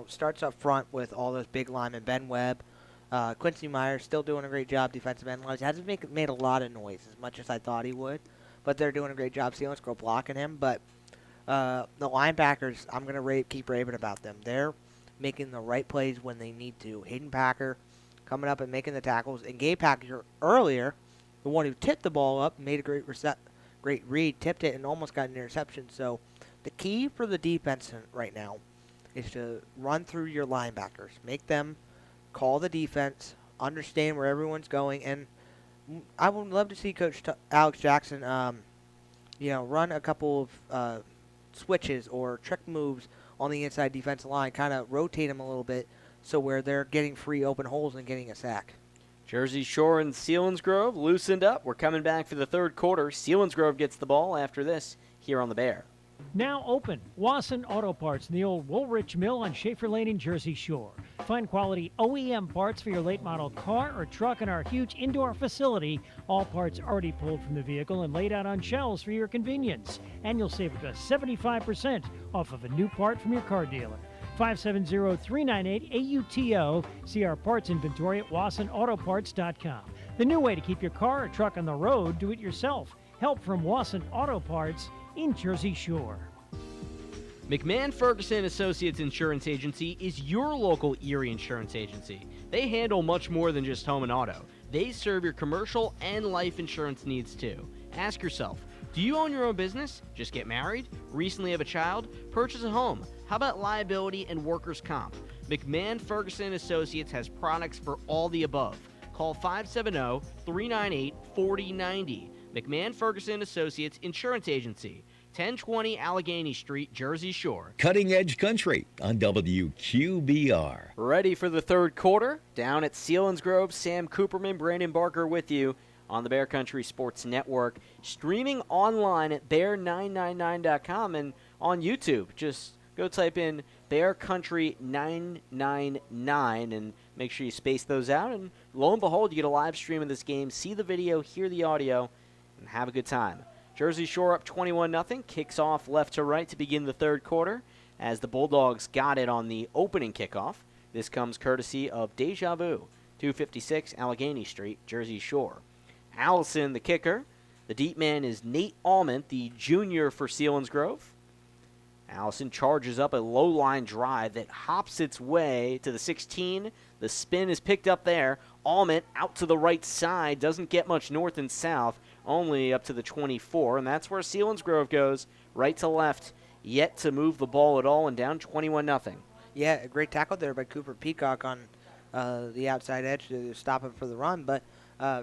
starts up front with all those big linemen. Ben Webb, Quincy Myers still doing a great job defensive end. He hasn't made a lot of noise as much as I thought he would, but they're doing a great job. Selinsgrove blocking him, but the linebackers, I'm going to keep raving about them. They're making the right plays when they need to. Hayden Packer coming up and making the tackles, and Gabe Packer earlier, the one who tipped the ball up, made a great read, tipped it, and almost got an interception. So the key for the defense right now is to run through your linebackers, make them call the defense, understand where everyone's going, and I would love to see Coach Alex Jackson, run a couple of switches or trick moves on the inside defensive line, kind of rotate them a little bit so where they're getting free open holes and getting a sack. Jersey Shore and Selinsgrove loosened up. We're coming back for the third quarter. Selinsgrove gets the ball after this here on the Bear. Now open, Wasson Auto Parts in the old Woolrich Mill on Schaefer Lane in Jersey Shore. Find quality OEM parts for your late model car or truck in our huge indoor facility. All parts already pulled from the vehicle and laid out on shelves for your convenience. And you'll save up to 75% off of a new part from your car dealer. 570-398-AUTO. See our parts inventory at WassonAutoParts.com. The new way to keep your car or truck on the road, do it yourself. Help from Wasson Auto Parts in Jersey Shore. McMahon Ferguson Associates Insurance Agency is your local Erie insurance agency. They handle much more than just home and auto. They serve your commercial and life insurance needs too. Ask yourself, do you own your own business? Just get married? Recently have a child? Purchase a home? How about liability and workers' comp? McMahon Ferguson Associates has products for all the above. Call 570-398-4090. McMahon Ferguson Associates Insurance Agency, 1020 Allegheny Street, Jersey Shore. Cutting Edge Country on WQBR. Ready for the third quarter. Down at Selinsgrove, Sam Cooperman, Brandon Barker with you on the Bear Country Sports Network, streaming online at bear999.com and on YouTube. Just go type in Bear Country 999 and make sure you space those out. And lo and behold, you get a live stream of this game, see the video, hear the audio, and have a good time. Jersey Shore up 21-0, kicks off left to right to begin the third quarter as the Bulldogs got it on the opening kickoff. This comes courtesy of Deja Vu, 256 Allegheny Street, Jersey Shore. Allison, the kicker. The deep man is Nate Almond, the junior for Selinsgrove. Allison charges up a low-line drive that hops its way to the 16. The spin is picked up there. Almond out to the right side, doesn't get much north and south, only up to the 24, and that's where Selinsgrove goes, right to left, yet to move the ball at all, and down 21-0. Yeah, a great tackle there by Cooper Peacock on the outside edge to stop him for the run. But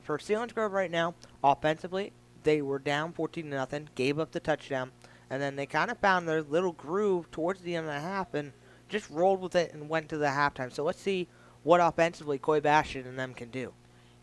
for Selinsgrove right now, offensively, they were down 14-0, gave up the touchdown, and then they kind of found their little groove towards the end of the half and just rolled with it and went to the halftime. So let's see what offensively Coy Bastion and them can do.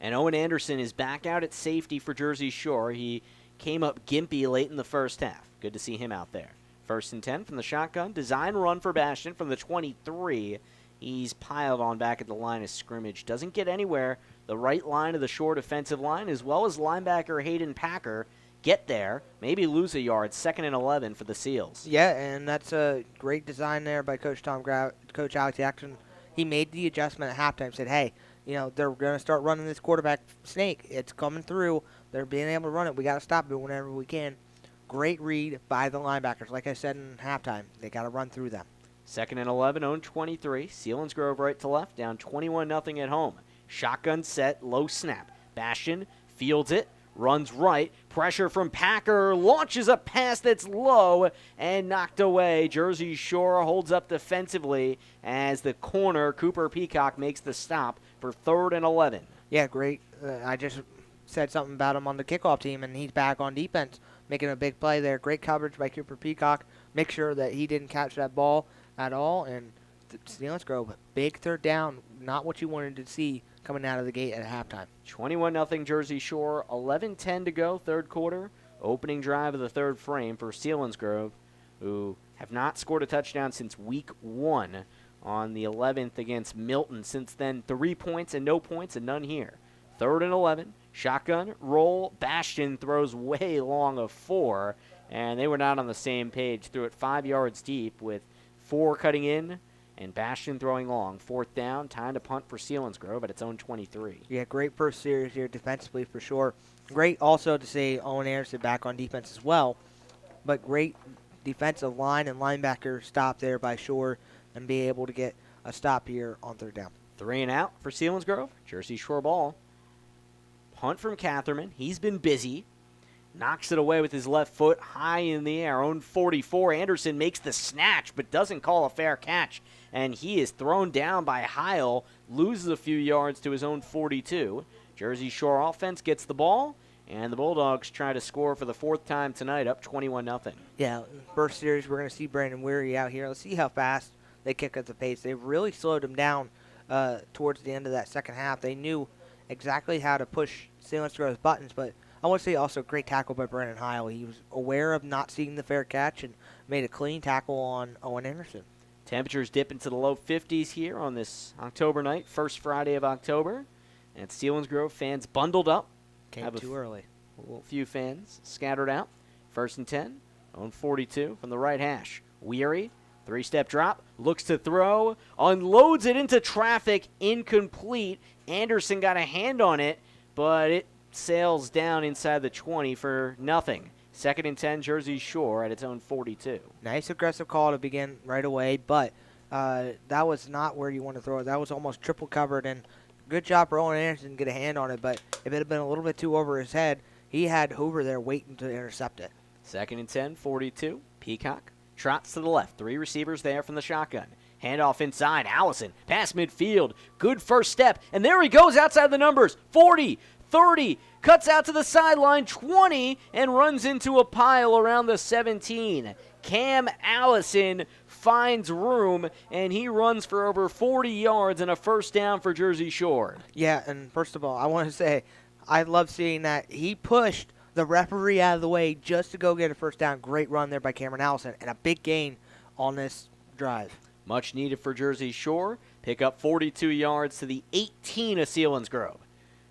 And Owen Anderson is back out at safety for Jersey Shore. He came up gimpy late in the first half. Good to see him out there. 1st and 10 from the shotgun. Design run for Bastion from the 23. He's piled on back at the line of scrimmage. Doesn't get anywhere. The right line of the Shore defensive line, as well as linebacker Hayden Packer, get there. Maybe lose a yard. 2nd and 11 for the Seals. Yeah, and that's a great design there by Coach Coach Alex Jackson. He made the adjustment at halftime, said, hey, they're going to start running this quarterback snake. It's coming through. They're being able to run it. We got to stop it whenever we can. Great read by the linebackers. Like I said in halftime, they got to run through them. 2nd and 11, own 23. Selinsgrove right to left, down 21-0 at home. Shotgun set, low snap. Bastion fields it, runs right. Pressure from Packer, launches a pass that's low and knocked away. Jersey Shore holds up defensively as the corner, Cooper Peacock, makes the stop for 3rd and 11. Yeah, great. I just said something about him on the kickoff team, and he's back on defense, making a big play there. Great coverage by Cooper Peacock. Make sure that he didn't catch that ball at all. And Selinsgrove, big 3rd down, not what you wanted to see coming out of the gate at halftime. 21-0 Jersey Shore, 11:10 to go, third quarter. Opening drive of the third frame for Selinsgrove, who have not scored a touchdown since week 1 on the 11th against Milton. Since then, 3 points and no points and none here. 3rd and 11, shotgun, roll. Bastion throws way long of 4, and they were not on the same page. Threw it 5 yards deep with 4 cutting in and Bastion throwing long. 4th down, time to punt for Selinsgrove at its own 23. Yeah, great first series here defensively for sure. Great also to see Owen Anderson back on defense as well, but great defensive line and linebacker stop there by Shore and be able to get a stop here on 3rd down. 3 and out for Selinsgrove. Jersey Shore ball. Punt from Catherman. He's been busy. Knocks it away with his left foot high in the air. Own 44. Anderson makes the snatch but doesn't call a fair catch. And he is thrown down by Heil. Loses a few yards to his own 42. Jersey Shore offense gets the ball. And the Bulldogs try to score for the 4th time tonight, up 21-0. Yeah, first series we're going to see Brandon Weary out here. Let's see how fast they kick at the pace. They've really slowed him down towards the end of that second half. They knew exactly how to push Selinsgrove's buttons, but I want to say also great tackle by Brandon Heil. He was aware of not seeing the fair catch and made a clean tackle on Owen Anderson. Temperatures dip into the low 50s here on this October night, first Friday of October. And Selinsgrove fans bundled up. Came too early. A few fans scattered out. 1st and 10, own 42 from the right hash. Weary, 3-step drop, looks to throw, unloads it into traffic, incomplete. Anderson got a hand on it, but it sails down inside the 20 for nothing. 2nd and 10, Jersey Shore at its own 42. Nice aggressive call to begin right away, but that was not where you want to throw it. That was almost triple covered, and good job for Owen Anderson to get a hand on it, but if it had been a little bit too over his head, he had Hoover there waiting to intercept it. 2nd and 10, 42. Peacock trots to the left. 3 receivers there from the shotgun. Handoff inside. Allison, past midfield. Good first step. And there he goes outside the numbers. 40, 30, cuts out to the sideline, 20, and runs into a pile around the 17. Cam Allison finds room, and he runs for over 40 yards and a 1st down for Jersey Shore. Yeah, and first of all, I want to say I love seeing that. He pushed the referee out of the way just to go get a first down. Great run there by Cameron Allison, and a big gain on this drive. Much needed for Jersey Shore. Pick up 42 yards to the 18 of Selinsgrove.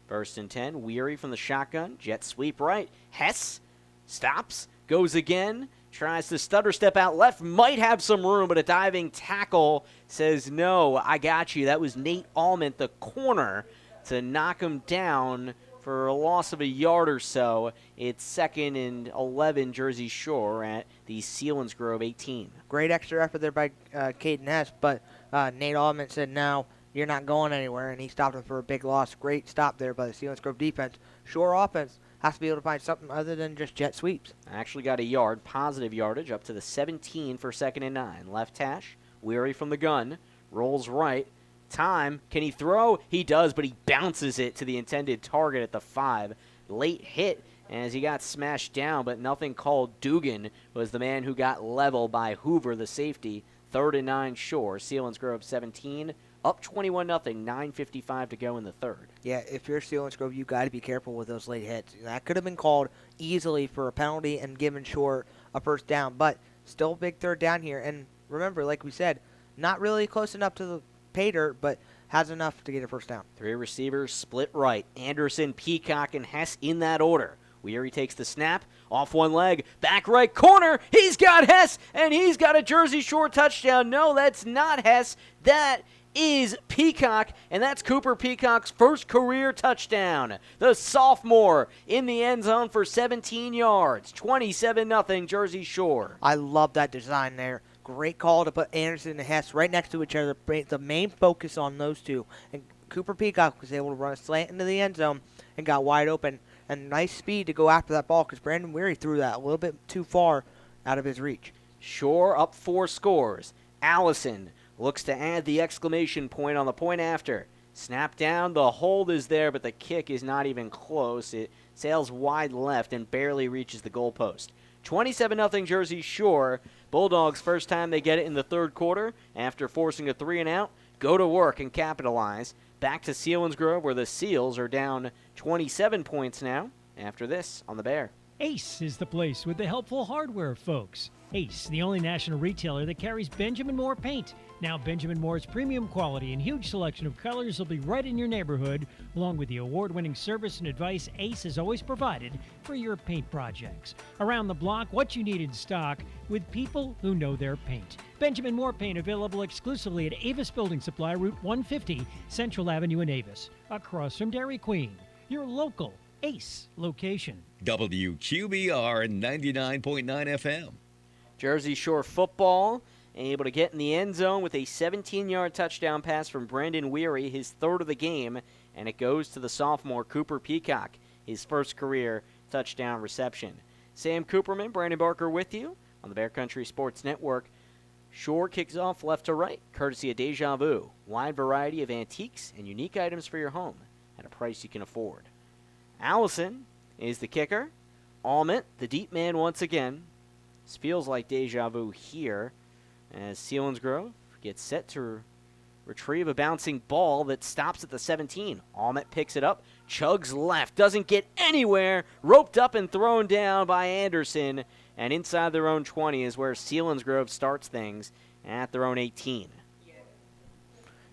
1st and 10, Weary from the shotgun. Jet sweep right. Hess stops, goes again, tries to stutter step out left. Might have some room, but a diving tackle says, no, I got you. That was Nate Almond, the corner, to knock him down for a loss of a yard or so. It's 2nd and 11, Jersey Shore at the Selinsgrove 18. Great extra effort there by Caden Hess, but Nate Almond said, no, you're not going anywhere, and he stopped him for a big loss. Great stop there by the Selinsgrove defense. Shore offense has to be able to find something other than just jet sweeps. Actually got a yard, positive yardage, up to the 17 for 2nd and 9. Left hash, Weary from the gun, rolls right. Time, can he throw? He does, but he bounces it to the intended target at the 5. Late hit as he got smashed down, but nothing called. Dugan was the man who got level by Hoover, the safety. 3rd and 9 Shore, Selinsgrove 17, up 21-0, 9:55 to go in the 3rd. Yeah, if you're Selinsgrove, you got to be careful with those late hits. That could have been called easily for a penalty and given Shore a first down, but still a big 3rd down here. And remember, like we said, not really close enough to the pay dirt, but has enough to get a first down. 3 receivers split right. Anderson, Peacock, and Hess in that order. Weary takes the snap, off one leg, back right corner. He's got Hess, and he's got a Jersey Shore touchdown. No, that's not Hess. That is Peacock, and that's Cooper Peacock's first career touchdown. The sophomore in the end zone for 17 yards. 27-0 Jersey Shore. I love that design there. Great call to put Anderson and Hess right next to each other. The main focus on those two. And Cooper Peacock was able to run a slant into the end zone and got wide open. And nice speed to go after that ball because Brandon Weary threw that a little bit too far out of his reach. Shore up 4 scores. Allison looks to add the exclamation point on the point after. Snap down, the hold is there, but the kick is not even close. It sails wide left and barely reaches the goalpost. 27-0 Jersey Shore. Bulldogs, first time they get it in the 3rd quarter. After forcing a 3-and-out, go to work and capitalize. Back to Selinsgrove, where the Seals are down 27 points now. After this, on the Bear. Ace is the place with the helpful hardware, folks. Ace, the only national retailer that carries Benjamin Moore paint. Now Benjamin Moore's premium quality and huge selection of colors will be right in your neighborhood, along with the award-winning service and advice Ace has always provided for your paint projects. Around the block, what you need in stock with people who know their paint. Benjamin Moore paint available exclusively at Avis Building Supply, Route 150, Central Avenue in Avis, across from Dairy Queen. Your local Ace location. WQBR 99.9 FM. Jersey Shore football able to get in the end zone with a 17-yard touchdown pass from Brandon Weary, his 3rd of the game, and it goes to the sophomore Cooper Peacock, his first career touchdown reception. Sam Cooperman, Brandon Barker with you on the Bear Country Sports Network. Shore kicks off left to right, courtesy of Deja Vu. Wide variety of antiques and unique items for your home at a price you can afford. Allison is the kicker. Almond, the deep man once again. This feels like deja vu here as Selinsgrove gets set to retrieve a bouncing ball that stops at the 17. Almond picks it up, chugs left, doesn't get anywhere, roped up and thrown down by Anderson, and inside their own 20 is where Selinsgrove starts things at their own 18.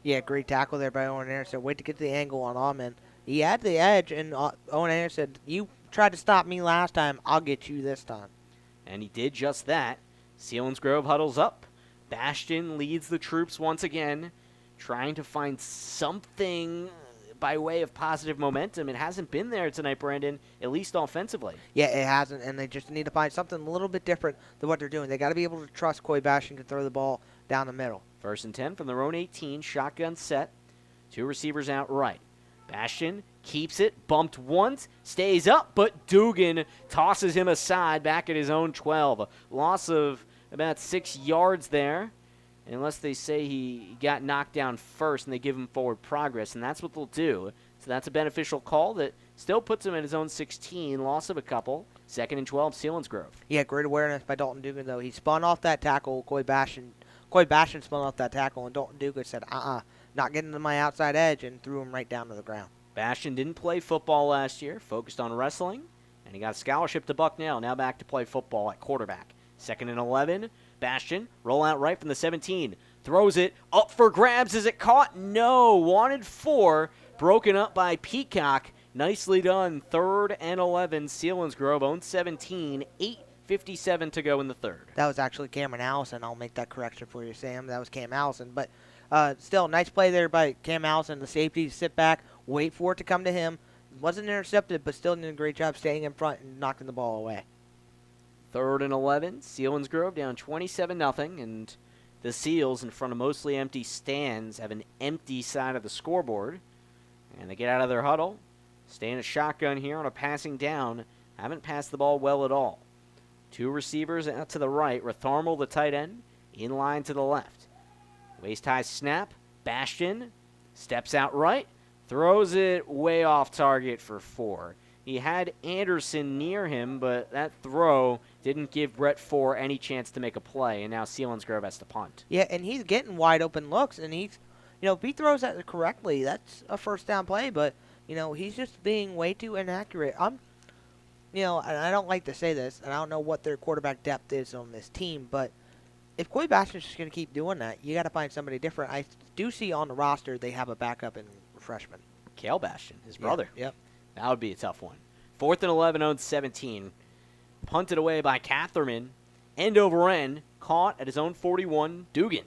Yeah, great tackle there by Owen Anderson. Wait to get the angle on Almond. He had the edge, and Owen Anderson said, you tried to stop me last time, I'll get you this time. And he did just that. Selinsgrove huddles up. Bastion leads the troops once again, trying to find something by way of positive momentum. It hasn't been there tonight, Brandon, at least offensively. Yeah, it hasn't, and they just need to find something a little bit different than what they're doing. They got to be able to trust Coy Bastion to throw the ball down the middle. 1st and 10 from their own 18, shotgun set. 2 receivers out right. Bastion keeps it, bumped once, stays up, but Dugan tosses him aside back at his own 12. Loss of about 6 yards there, unless they say he got knocked down first and they give him forward progress, and that's what they'll do. So that's a beneficial call that still puts him in his own 16, loss of a couple. 2nd and 12, Selinsgrove. Yeah, great awareness by Dalton Dugan, though. He spun off that tackle, Coy Bastion spun off that tackle, and Dalton Dugan said, not getting to my outside edge, and threw him right down to the ground. Bastion didn't play football last year, focused on wrestling, and he got a scholarship to Bucknell, now back to play football at quarterback. 2nd and 11, Bastion, roll out right from the 17, throws it, up for grabs, is it caught? No, wanted 4, broken up by Peacock. Nicely done, 3rd and 11, Selinsgrove owns 17, 8:57 to go in the third. That was actually Cameron Allison. I'll make that correction for you, Sam. That was Cam Allison. But still, nice play there by Cam Allison. The safety, sit back, wait for it to come to him. Wasn't intercepted, but still did a great job staying in front and knocking the ball away. 3rd and 11, Selinsgrove down 27-0, and the Seals, in front of mostly empty stands, have an empty side of the scoreboard. And they get out of their huddle, stay in a shotgun here on a passing down. Haven't passed the ball well at all. 2 receivers out to the right. Retharmel, the tight end, in line to the left. Waist-high snap. Bastion steps out right. Throws it way off target for 4. He had Anderson near him, but that throw didn't give Brett 4 any chance to make a play, and now Selinsgrove has to punt. Yeah, and he's getting wide open looks, and he's, if he throws that correctly, that's a first down play, but, he's just being way too inaccurate. And I don't like to say this, and I don't know what their quarterback depth is on this team, but if Coy Bastion's just going to keep doing that, you got to find somebody different. I do see on the roster they have a backup in freshman. Cale Bastion, his brother. Yep. That would be a tough one. 4th and 11, owns 17. Punted away by Catherman. End over end, caught at his own 41. Dugan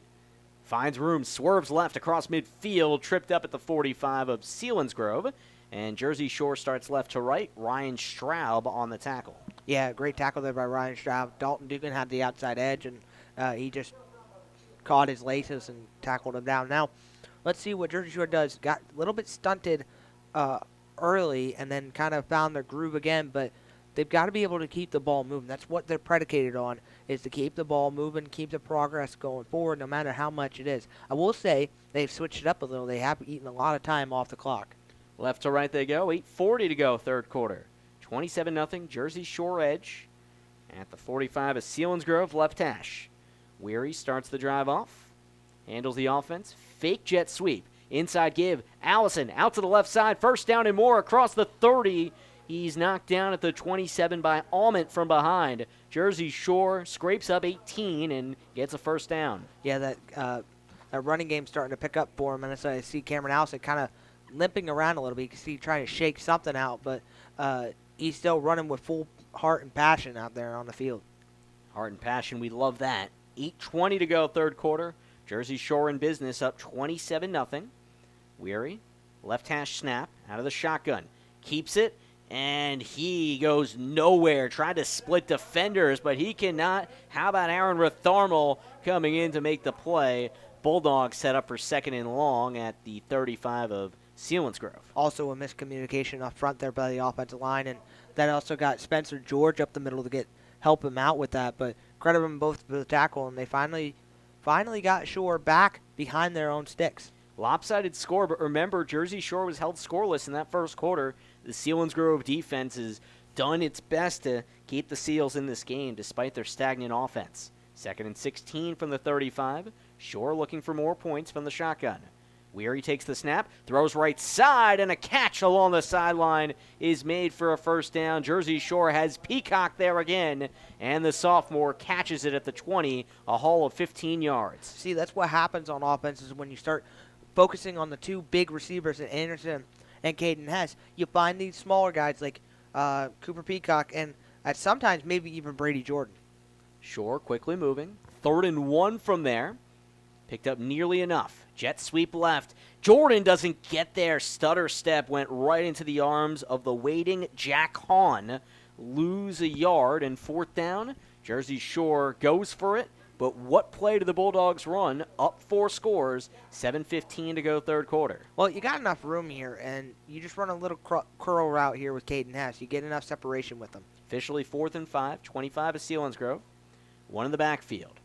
finds room, swerves left across midfield, tripped up at the 45 of Selinsgrove. And Jersey Shore starts left to right. Ryan Straub on the tackle. Yeah, great tackle there by Ryan Straub. Dalton Dugan had the outside edge, and he just caught his laces and tackled him down. Now, let's see what Jersey Shore does. Got a little bit stunted early and then kind of found their groove again, but they've got to be able to keep the ball moving. That's what they're predicated on, is to keep the ball moving, keep the progress going forward no matter how much it is. I will say they've switched it up a little. They have eaten a lot of time off the clock. Left to right they go. 8:40 to go, third quarter. 27-0, Jersey Shore edge. At the 45 is Selinsgrove, left hash. Weary starts the drive off. Handles the offense. Fake jet sweep. Inside give. Allison out to the left side. First down and more across the 30. He's knocked down at the 27 by Almond from behind. Jersey Shore scrapes up 18 and gets a first down. Yeah, that running game's starting to pick up for him. And so I see Cameron Allison kind of limping around a little bit. You can see trying to shake something out, but he's still running with full heart and passion out there on the field. Heart and passion, we love that. 8:20 to go, third quarter. Jersey Shore in business, up 27-0. Weary, left hash snap, out of the shotgun. Keeps it, and he goes nowhere. Tried to split defenders, but he cannot. How about Aaron Retharmel coming in to make the play? Bulldogs set up for 2nd and long at the 35 of Selinsgrove. Also a miscommunication up front there by the offensive line, and that also got Spencer George up the middle to help him out with that. But credit them both for the tackle, and they finally got Shore back behind their own sticks. Lopsided score, but remember, Jersey Shore was held scoreless in that first quarter. The Selinsgrove defense has done its best to keep the Seals in this game despite their stagnant offense. 2nd and 16 from the 35. Shore looking for more points from the shotgun. Weary takes the snap, throws right side, and a catch along the sideline is made for a first down. Jersey Shore has Peacock there again, and the sophomore catches it at the 20, a haul of 15 yards. See, that's what happens on offenses when you start focusing on the 2 big receivers, Anderson and Caden Hess. You find these smaller guys like Cooper Peacock and sometimes maybe even Brady Jordan. Shore quickly moving. 3rd and 1 from there. Picked up nearly enough. Jet sweep left. Jordan doesn't get there. Stutter step went right into the arms of the waiting Jack Hahn. Lose a yard, and 4th down. Jersey Shore goes for it. But what play do the Bulldogs run? Up 4 scores. 7:15 to go, third quarter. Well, you got enough room here, and you just run a little curl route here with Caden Hess. You get enough separation with them. Officially 4th and 5. 25 is Selinsgrove. 1 in the backfield.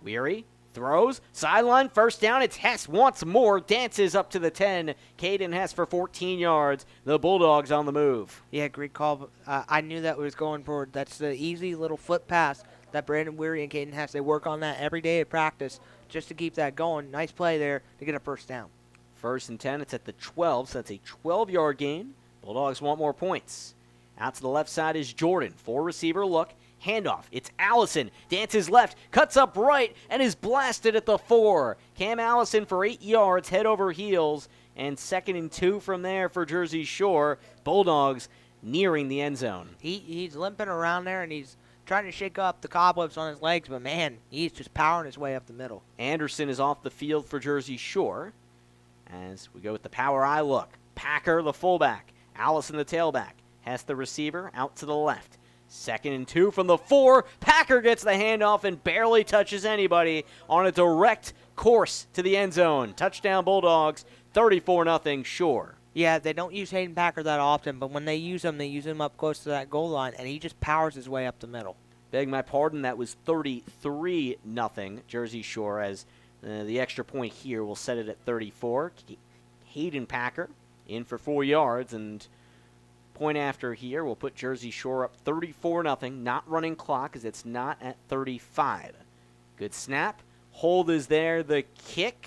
Weary throws, sideline, first down. It's Hess once more, dances up to the 10. Caden Hess for 14 yards. The Bulldogs on the move. Yeah, great call. I knew that was going forward. That's the easy little flip pass that Brandon Weary and Caden Hess, they work on that every day at practice just to keep that going. Nice play there to get a first down. First and 10, it's at the 12, so that's a 12-yard gain. Bulldogs want more points. Out to the left side is Jordan. 4-receiver look. Handoff. It's Allison. Dances left. Cuts up right. And is blasted at the 4. Cam Allison for 8 yards. Head over heels. And 2nd and 2 from there for Jersey Shore. Bulldogs nearing the end zone. He's limping around there, and he's trying to shake up the cobwebs on his legs. But, man, he's just powering his way up the middle. Anderson is off the field for Jersey Shore. As we go with the power eye look. Packer, the fullback. Allison, the tailback. Has the receiver out to the left. 2nd and 2 from the 4. Packer gets the handoff and barely touches anybody on a direct course to the end zone. Touchdown Bulldogs, 34-0 Shore. Yeah, they don't use Hayden Packer that often, but when they use him up close to that goal line, and he just powers his way up the middle. Beg my pardon, that was 33-0 Jersey Shore, as the extra point here will set it at 34. Hayden Packer in for 4 yards, and point after here will put Jersey Shore up 34-0. Not running clock as it's not at 35. Good snap. Hold is there. The kick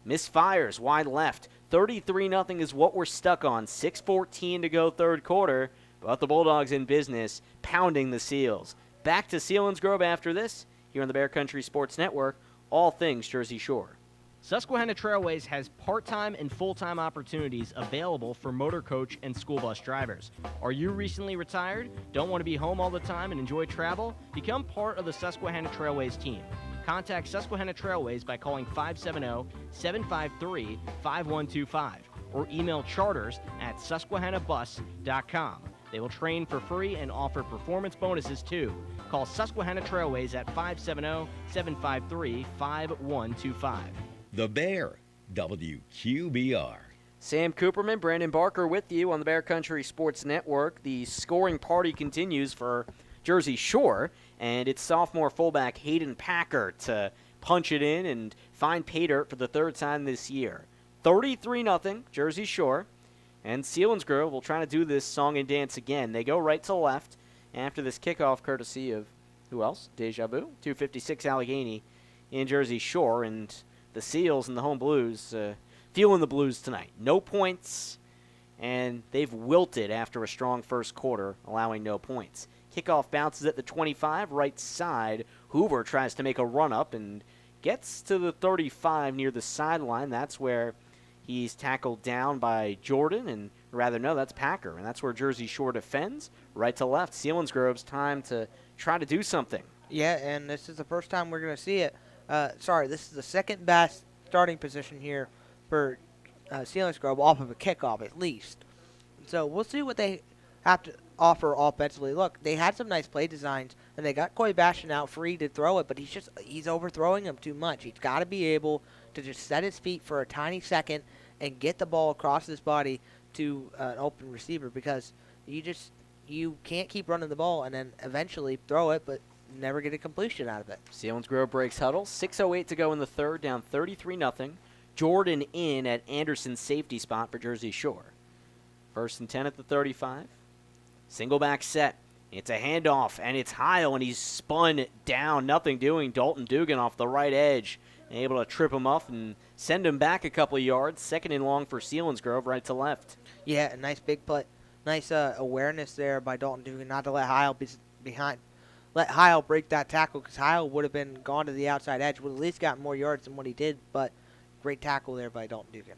misfires wide left. 33-0 is what we're stuck on. 6:14 to go third quarter. But the Bulldogs in business, pounding the Seals. Back to Selinsgrove after this, here on the Bear Country Sports Network. All things Jersey Shore. Susquehanna Trailways has part-time and full-time opportunities available for motor coach and school bus drivers. Are you recently retired? Don't want to be home all the time and enjoy travel? Become part of the Susquehanna Trailways team. Contact Susquehanna Trailways by calling 570-753-5125 or email charters@susquehannabus.com. They will train for free and offer performance bonuses too. Call Susquehanna Trailways at 570-753-5125. The Bear, WQBR. Sam Cooperman, Brandon Barker with you on the Bear Country Sports Network. The scoring party continues for Jersey Shore, and it's sophomore fullback Hayden Packer to punch it in and find pay dirt for the 3rd time this year. 33-0 Jersey Shore, and Selinsgrove will try to do this song and dance again. They go right to left after this kickoff courtesy of, who else? Deja Vu, 256 Allegheny in Jersey Shore, and the Seals and the home Blues feeling the blues tonight. No points, and they've wilted after a strong first quarter, allowing no points. Kickoff bounces at the 25, right side. Hoover tries to make a run-up and gets to the 35 near the sideline. That's where he's tackled down by Jordan, and rather no, that's Packer, and that's where Jersey Shore defends. Right to left, Selinsgrove's time to try to do something. Yeah, and this is the first time we're going to see it. This is the second best starting position here for Selinsgrove off of a kickoff at least. So we'll see what they have to offer offensively. Look, they had some nice play designs, and they got Coy Bastion out free to throw it, but he's overthrowing him too much. He's got to be able to just set his feet for a tiny second and get the ball across his body to an open receiver, because you can't keep running the ball and then eventually throw it, but never get a completion out of it. Selinsgrove breaks huddle. 6:08 to go in the third, down 33-0. Jordan in at Anderson's safety spot for Jersey Shore. 1st and 10 at the 35. Single back set. It's a handoff, and it's Heil, and he's spun down. Nothing doing. Dalton Dugan off the right edge, able to trip him up and send him back a couple of yards. 2nd and long for Selinsgrove, right to left. Yeah, a nice big play. Nice awareness there by Dalton Dugan, not to let Heil be behind. Let Heil break that tackle, because Heil would have been gone to the outside edge, would at least gotten more yards than what he did, but great tackle there by Dalton Dugan.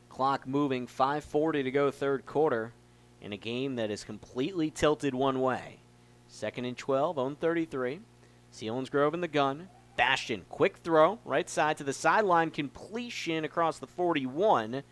Clock moving, 5:40 to go third quarter in a game that is completely tilted one way. 2nd and 12, own 33. Selinsgrove in the gun. Bastion, quick throw, right side to the sideline, completion across the 41,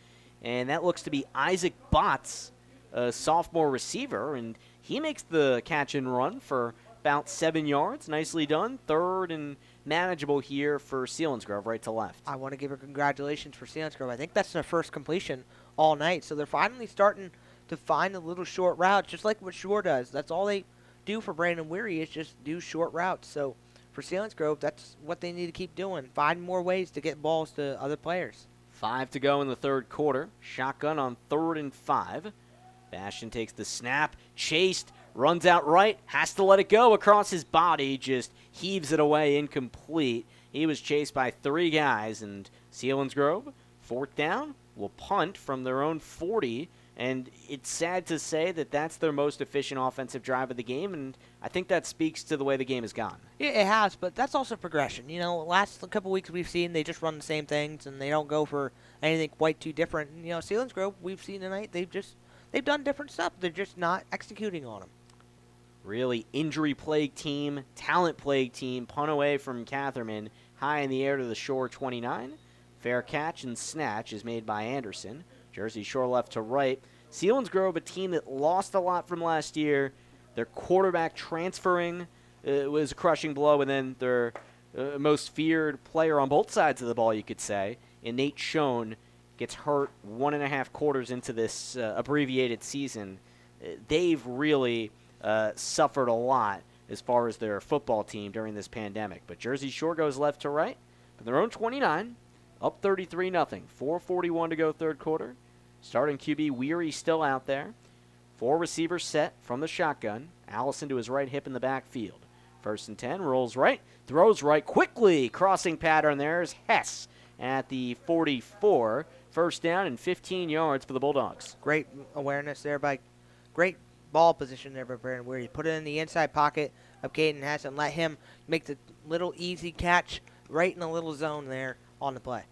and that looks to be Isaac Botts, a sophomore receiver, and he makes the catch and run for about 7 yards. Nicely done. 3rd and manageable here for Selinsgrove, right to left. I want to give her congratulations for Selinsgrove. I think that's their first completion all night, so they're finally starting to find the little short routes, just like what Shore does. That's all they do for Brandon Weary, is just do short routes. So for Selinsgrove, that's what they need to keep doing. Find more ways to get balls to other players. 5 to go in the third quarter. Shotgun on 3rd and 5. Bastion takes the snap, chased, runs out right, has to let it go across his body, just heaves it away, incomplete. He was chased by 3 guys, and Selinsgrove 4th down, will punt from their own 40, and it's sad to say that that's their most efficient offensive drive of the game, and I think that speaks to the way the game has gone. Yeah, it has, but that's also progression. Last couple weeks we've seen they just run the same things, and they don't go for anything quite too different. Selinsgrove, we've seen tonight, they've done different stuff. They're just not executing on them. Really injury-plagued team, talent-plagued team, punt away from Catherman, high in the air to the Shore 29. Fair catch and snatch is made by Anderson. Jersey Shore left to right. Selinsgrove, a team that lost a lot from last year. Their quarterback transferring was a crushing blow, and then their most feared player on both sides of the ball, you could say, in Nate Schoen, gets hurt 1.5 quarters into this abbreviated season. They've really suffered a lot as far as their football team during this pandemic. But Jersey Shore goes left to right. From their own 29, up 33-0. 4:41 to go third quarter. Starting QB Weary still out there. 4 receivers set from the shotgun. Allison to his right hip in the backfield. 1st and 10, rolls right, throws right quickly. Crossing pattern there is Hess at the 44. 1st down and 15 yards for the Bulldogs. Great awareness there great ball position there by Brandon Weary. Put it in the inside pocket of Caden Hess and let him make the little easy catch right in the little zone there on the play.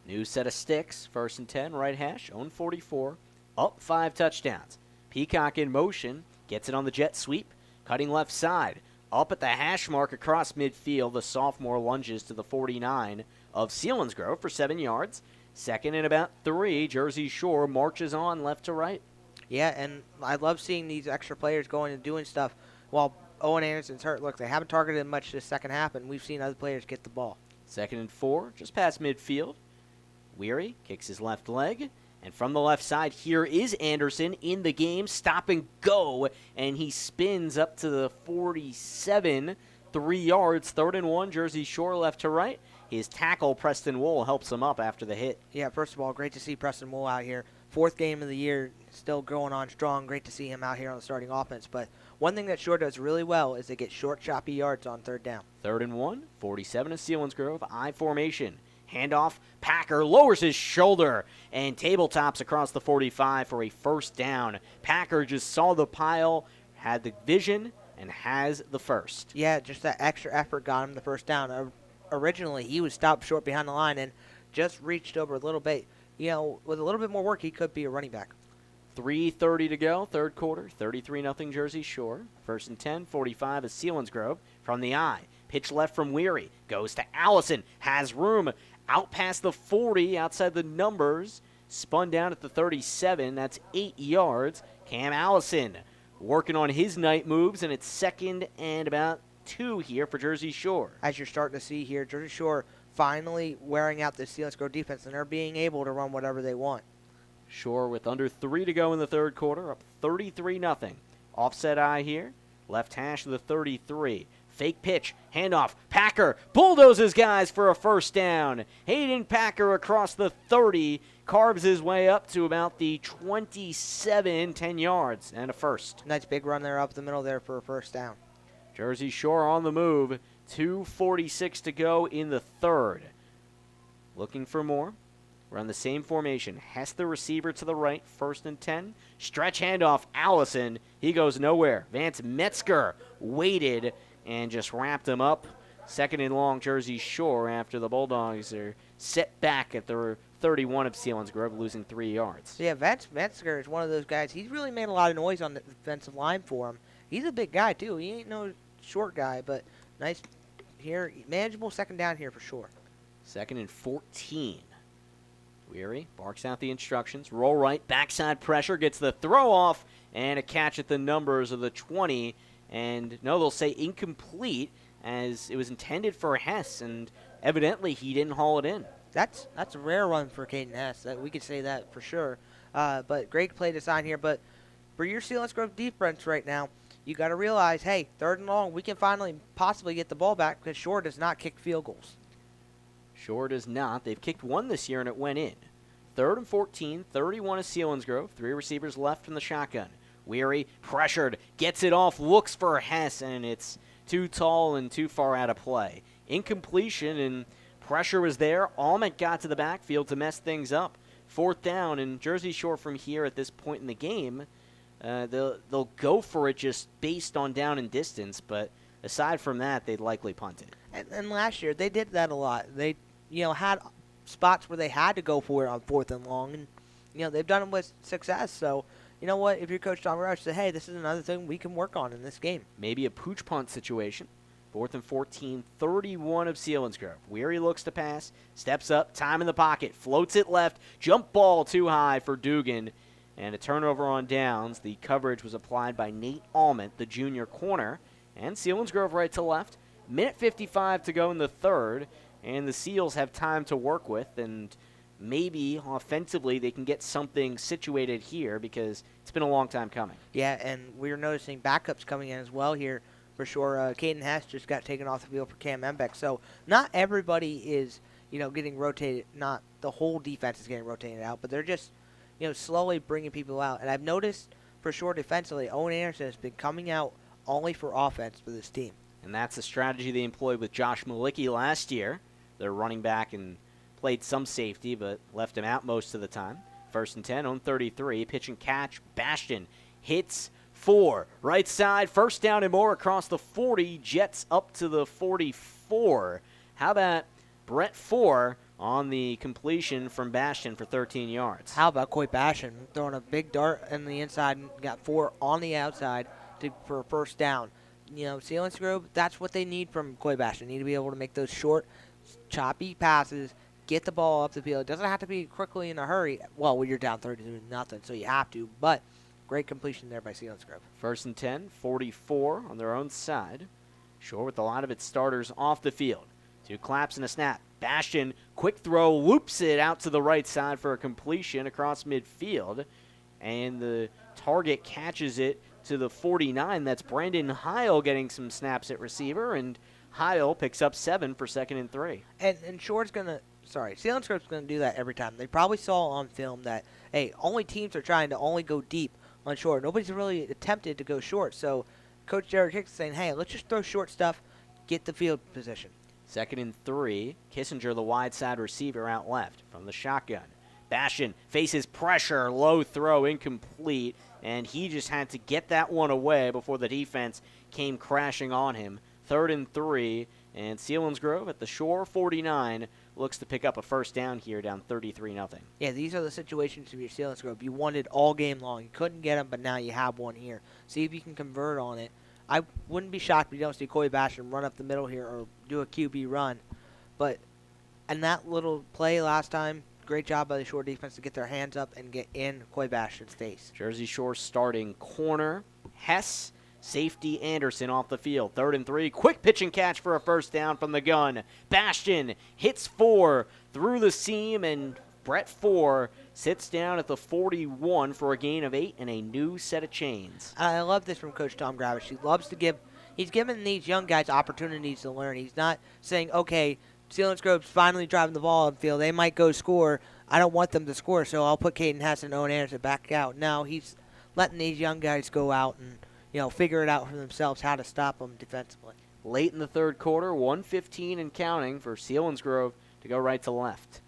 New set of sticks. 1st and 10, right hash, own 44. Up 5 touchdowns. Peacock in motion, gets it on the jet sweep, cutting left side. Up at the hash mark across midfield, the sophomore lunges to the 49 of Selinsgrove for 7 yards. 2nd and about 3, Jersey Shore marches on left to right. Yeah, and I love seeing these extra players going and doing stuff while Owen Anderson's hurt. Look, they haven't targeted him much this second half, and we've seen other players get the ball. 2nd and 4, just past midfield. Weary kicks his left leg, and from the left side here is Anderson in the game, stop and go, and he spins up to the 47, 3 yards, 3rd and 1, Jersey Shore left to right. His tackle, Preston Wool, helps him up after the hit. Yeah, first of all, great to see Preston Wool out here. 4th game of the year, still going on strong. Great to see him out here on the starting offense. But one thing that Shore does really well is they get short, choppy yards on 3rd down. 3rd and 1, 47 of Selinsgrove, I formation. Handoff, Packer lowers his shoulder and tabletops across the 45 for a 1st down. Packer just saw the pile, had the vision, and has the 1st. Yeah, just that extra effort got him the 1st down. Originally, he was stopped short behind the line and just reached over a little bit. With a little bit more work, he could be a running back. 3:30 to go, 3rd quarter, 33-0 Jersey Shore. 1st and 10, 45 of Selinsgrove from the eye. Pitch left from Weary, goes to Allison, has room, out past the 40, outside the numbers, spun down at the 37, that's 8 yards. Cam Allison working on his night moves, and it's 2nd and about 2 here for Jersey Shore. As you're starting to see here, Jersey Shore finally wearing out the Selinsgrove defense, and they're being able to run whatever they want. Shore with under 3 to go in the 3rd quarter, up 33-0. Offset eye here, left hash of the 33. Fake pitch, handoff, Packer bulldozes guys for a 1st down. Hayden Packer across the 30, carves his way up to about the 27, 10 yards, and a 1st. Nice big run there up the middle there for a 1st down. Jersey Shore on the move, 2:46 to go in the 3rd. Looking for more. We're on the same formation. Hess the receiver to the right, 1st and 10. Stretch handoff, Allison. He goes nowhere. Vance Metzger waited and just wrapped him up. 2nd and long, Jersey Shore, after the Bulldogs are set back at the 31 of Selinsgrove, losing 3 yards. Yeah, Vance Metzger is one of those guys. He's really made a lot of noise on the defensive line for him. He's a big guy, too. He ain't no short guy, but nice here. Manageable 2nd down here for sure. 2nd and 14. Weary barks out the instructions. Roll right, backside pressure, gets the throw off, and a catch at the numbers of the 20. And no, they'll say incomplete, as it was intended for Hess, and evidently he didn't haul it in. That's a rare run for Caden Hess. We could say that for sure. But great play design here. But for your Selinsgrove defense right now, you got to realize, hey, 3rd and long, we can finally possibly get the ball back because Shore does not kick field goals. Shore does not. They've kicked one this year, and it went in. 3rd and 14, 31 of Selinsgrove. 3 receivers left from the shotgun. Weary, pressured, gets it off, looks for Hess, and it's too tall and too far out of play. Incompletion, and Pressure was there. Almond got to the backfield to mess things up. 4th down, and Jersey Shore from here at this point in the game, they'll go for it just based on down and distance, but aside from that, they'd likely punt it. And last year, they did that a lot. They, had spots where they had to go for it on 4th and long, and, they've done it with success. So, you know what? If you're Coach Tom Roush, say, hey, this is another thing we can work on in this game. Maybe a pooch punt situation. 4th and 14, 31 of Selinsgrove. Weary looks to pass, steps up, time in the pocket, floats it left, jump ball too high for Dugan, and a turnover on downs. The coverage was applied by Nate Almond, the junior corner, and Selinsgrove right to left. Minute 55 to go in the third, and the Seals have time to work with, and maybe offensively they can get something situated here because it's been a long time coming. Yeah, and we're noticing backups coming in as well here. For sure, Caden Hess just got taken off the field for Cam Embeck. So not everybody is, getting rotated. Not the whole defense is getting rotated out, but they're just, slowly bringing people out. And I've noticed for sure defensively, Owen Anderson has been coming out only for offense for this team. And that's the strategy they employed with Josh Malicki last year. Their running back and played some safety, but left him out most of the time. 1st and 10 on 33. Pitch and catch. Bastion hits 4. Right side, 1st down and more across the 40. Jets up to the 44. How about Brett 4 on the completion from Bastion for 13 yards? How about Coy Bastion throwing a big dart in the inside and got 4 on the outside for a 1st down. Selinsgrove, that's what they need from Coy Bastion. They need to be able to make those short, choppy passes, get the ball up the field. It doesn't have to be quickly in a hurry. Well, when you're down 32-0, so you have to, but great completion there by Selinsgrove. 1st and 10, 44 on their own side. Shore with a lot of its starters off the field. 2 claps and a snap. Bastion, quick throw, loops it out to the right side for a completion across midfield. And the target catches it to the 49. That's Brandon Heil getting some snaps at receiver. And Heil picks up 7 for 2nd and 3. And Shore's going to, Selinsgrove's going to do that every time. They probably saw on film that, hey, only teams are trying to only go deep on short. Nobody's really attempted to go short. So Coach Jared Hicks is saying, hey, let's just throw short stuff, get the field position. 2nd and 3. Kissinger, the wide side receiver, out left from the shotgun. Bastion faces pressure, low throw, incomplete, and he just had to get that one away before the defense came crashing on him. 3rd and 3, and Selinsgrove at the Shore 49 looks to pick up a 1st down here, down 33-0. Yeah, these are the situations of your Selinsgrove you wanted all game long. You couldn't get them, but now you have one here. See if you can convert on it. I wouldn't be shocked if you don't see Coy Bastion run up the middle here or do a QB run. But in that little play last time, great job by the Shore defense to get their hands up and get in Coy Bastion's face. Jersey Shore starting corner, Hess. Safety Anderson off the field. 3rd and 3. Quick pitch and catch for a 1st down from the gun. Bastion hits 4 through the seam, and Brett 4 sits down at the 41 for a gain of 8 and a new set of chains. I love this from Coach Tom Gravish. He loves to he's giving these young guys opportunities to learn. He's not saying, okay, Selinsgrove's finally driving the ball on the field. They might go score. I don't want them to score, so I'll put Caden Hess and Owen Anderson back out. No, he's letting these young guys go out and figure it out for themselves how to stop them defensively. Late in the 3rd quarter, 1:15 and counting for Selinsgrove to go right to left.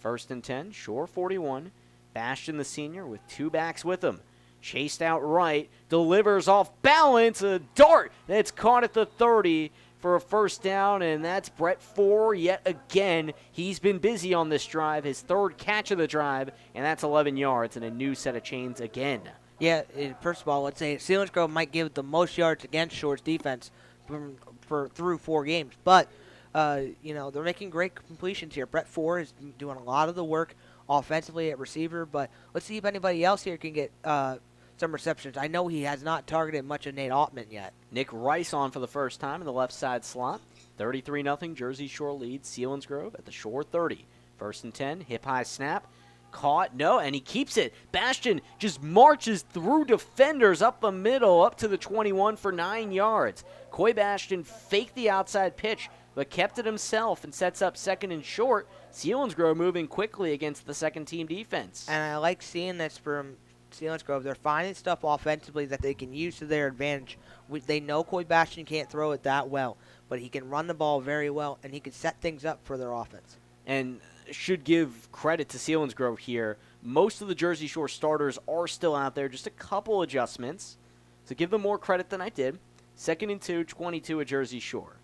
1st and 10, Shore 41. Bastion, the senior, with 2 backs with him. Chased out right, delivers off balance, a dart that's caught at the 30 for a 1st down, and that's Brett 4 yet again. He's been busy on this drive, his 3rd catch of the drive, and that's 11 yards and a new set of chains again. Yeah, first of all, let's say Selinsgrove might give the most yards against Shore's defense through 4 games. But, they're making great completions here. Brett 4 is doing a lot of the work offensively at receiver. But let's see if anybody else here can get some receptions. I know he has not targeted much of Nate Altman yet. Nick Rice on for the first time in the left side slot. 33-0, Jersey Shore leads Selinsgrove at the Shore 30. 1st and 10, hip-high snap. Caught, no, and he keeps it. Bastion just marches through defenders up the middle, up to the 21 for 9 yards. Coy Bastion faked the outside pitch, but kept it himself and sets up 2nd and short. Selinsgrove moving quickly against the 2nd team defense. And I like seeing this from Selinsgrove, they're finding stuff offensively that they can use to their advantage. They know Coy Bastion can't throw it that well, but he can run the ball very well, and he can set things up for their offense. And should give credit to Selinsgrove here. Most of the Jersey Shore starters are still out there, just a couple adjustments. So give them more credit than I did. 2nd and 2, 22 at Jersey Shore.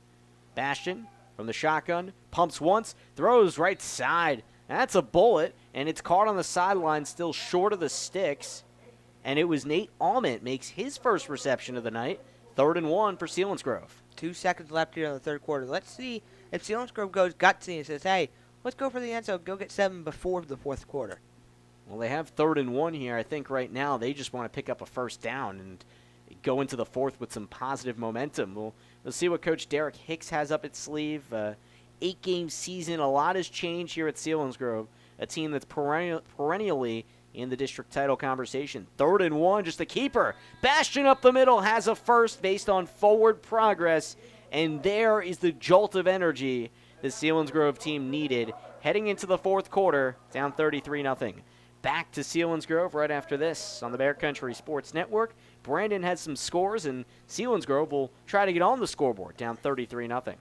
Bastion from the shotgun, pumps once, throws right side. That's a bullet, and it's caught on the sideline, still short of the sticks. And it was Nate Almond makes his first reception of the night. 3rd and 1 for Selinsgrove. 2 seconds left here in the third quarter. Let's see if Selinsgrove goes gutsy and says, hey, let's go for the end zone, go get 7 before the fourth quarter. Well, they have 3rd and 1 here. I think right now they just want to pick up a first down and go into the fourth with some positive momentum. We'll see what Coach Derek Hicks has up its sleeve. 8-game season, a lot has changed here at Selinsgrove, a team that's perennially in the district title conversation. 3rd and 1, just a keeper. Bastion up the middle has a first based on forward progress, and there is the jolt of energy the Selinsgrove team needed heading into the fourth quarter, down 33-0. Back to Selinsgrove right after this on the Bear Country Sports Network. Brandon has some scores, and Selinsgrove will try to get on the scoreboard, down 33-0.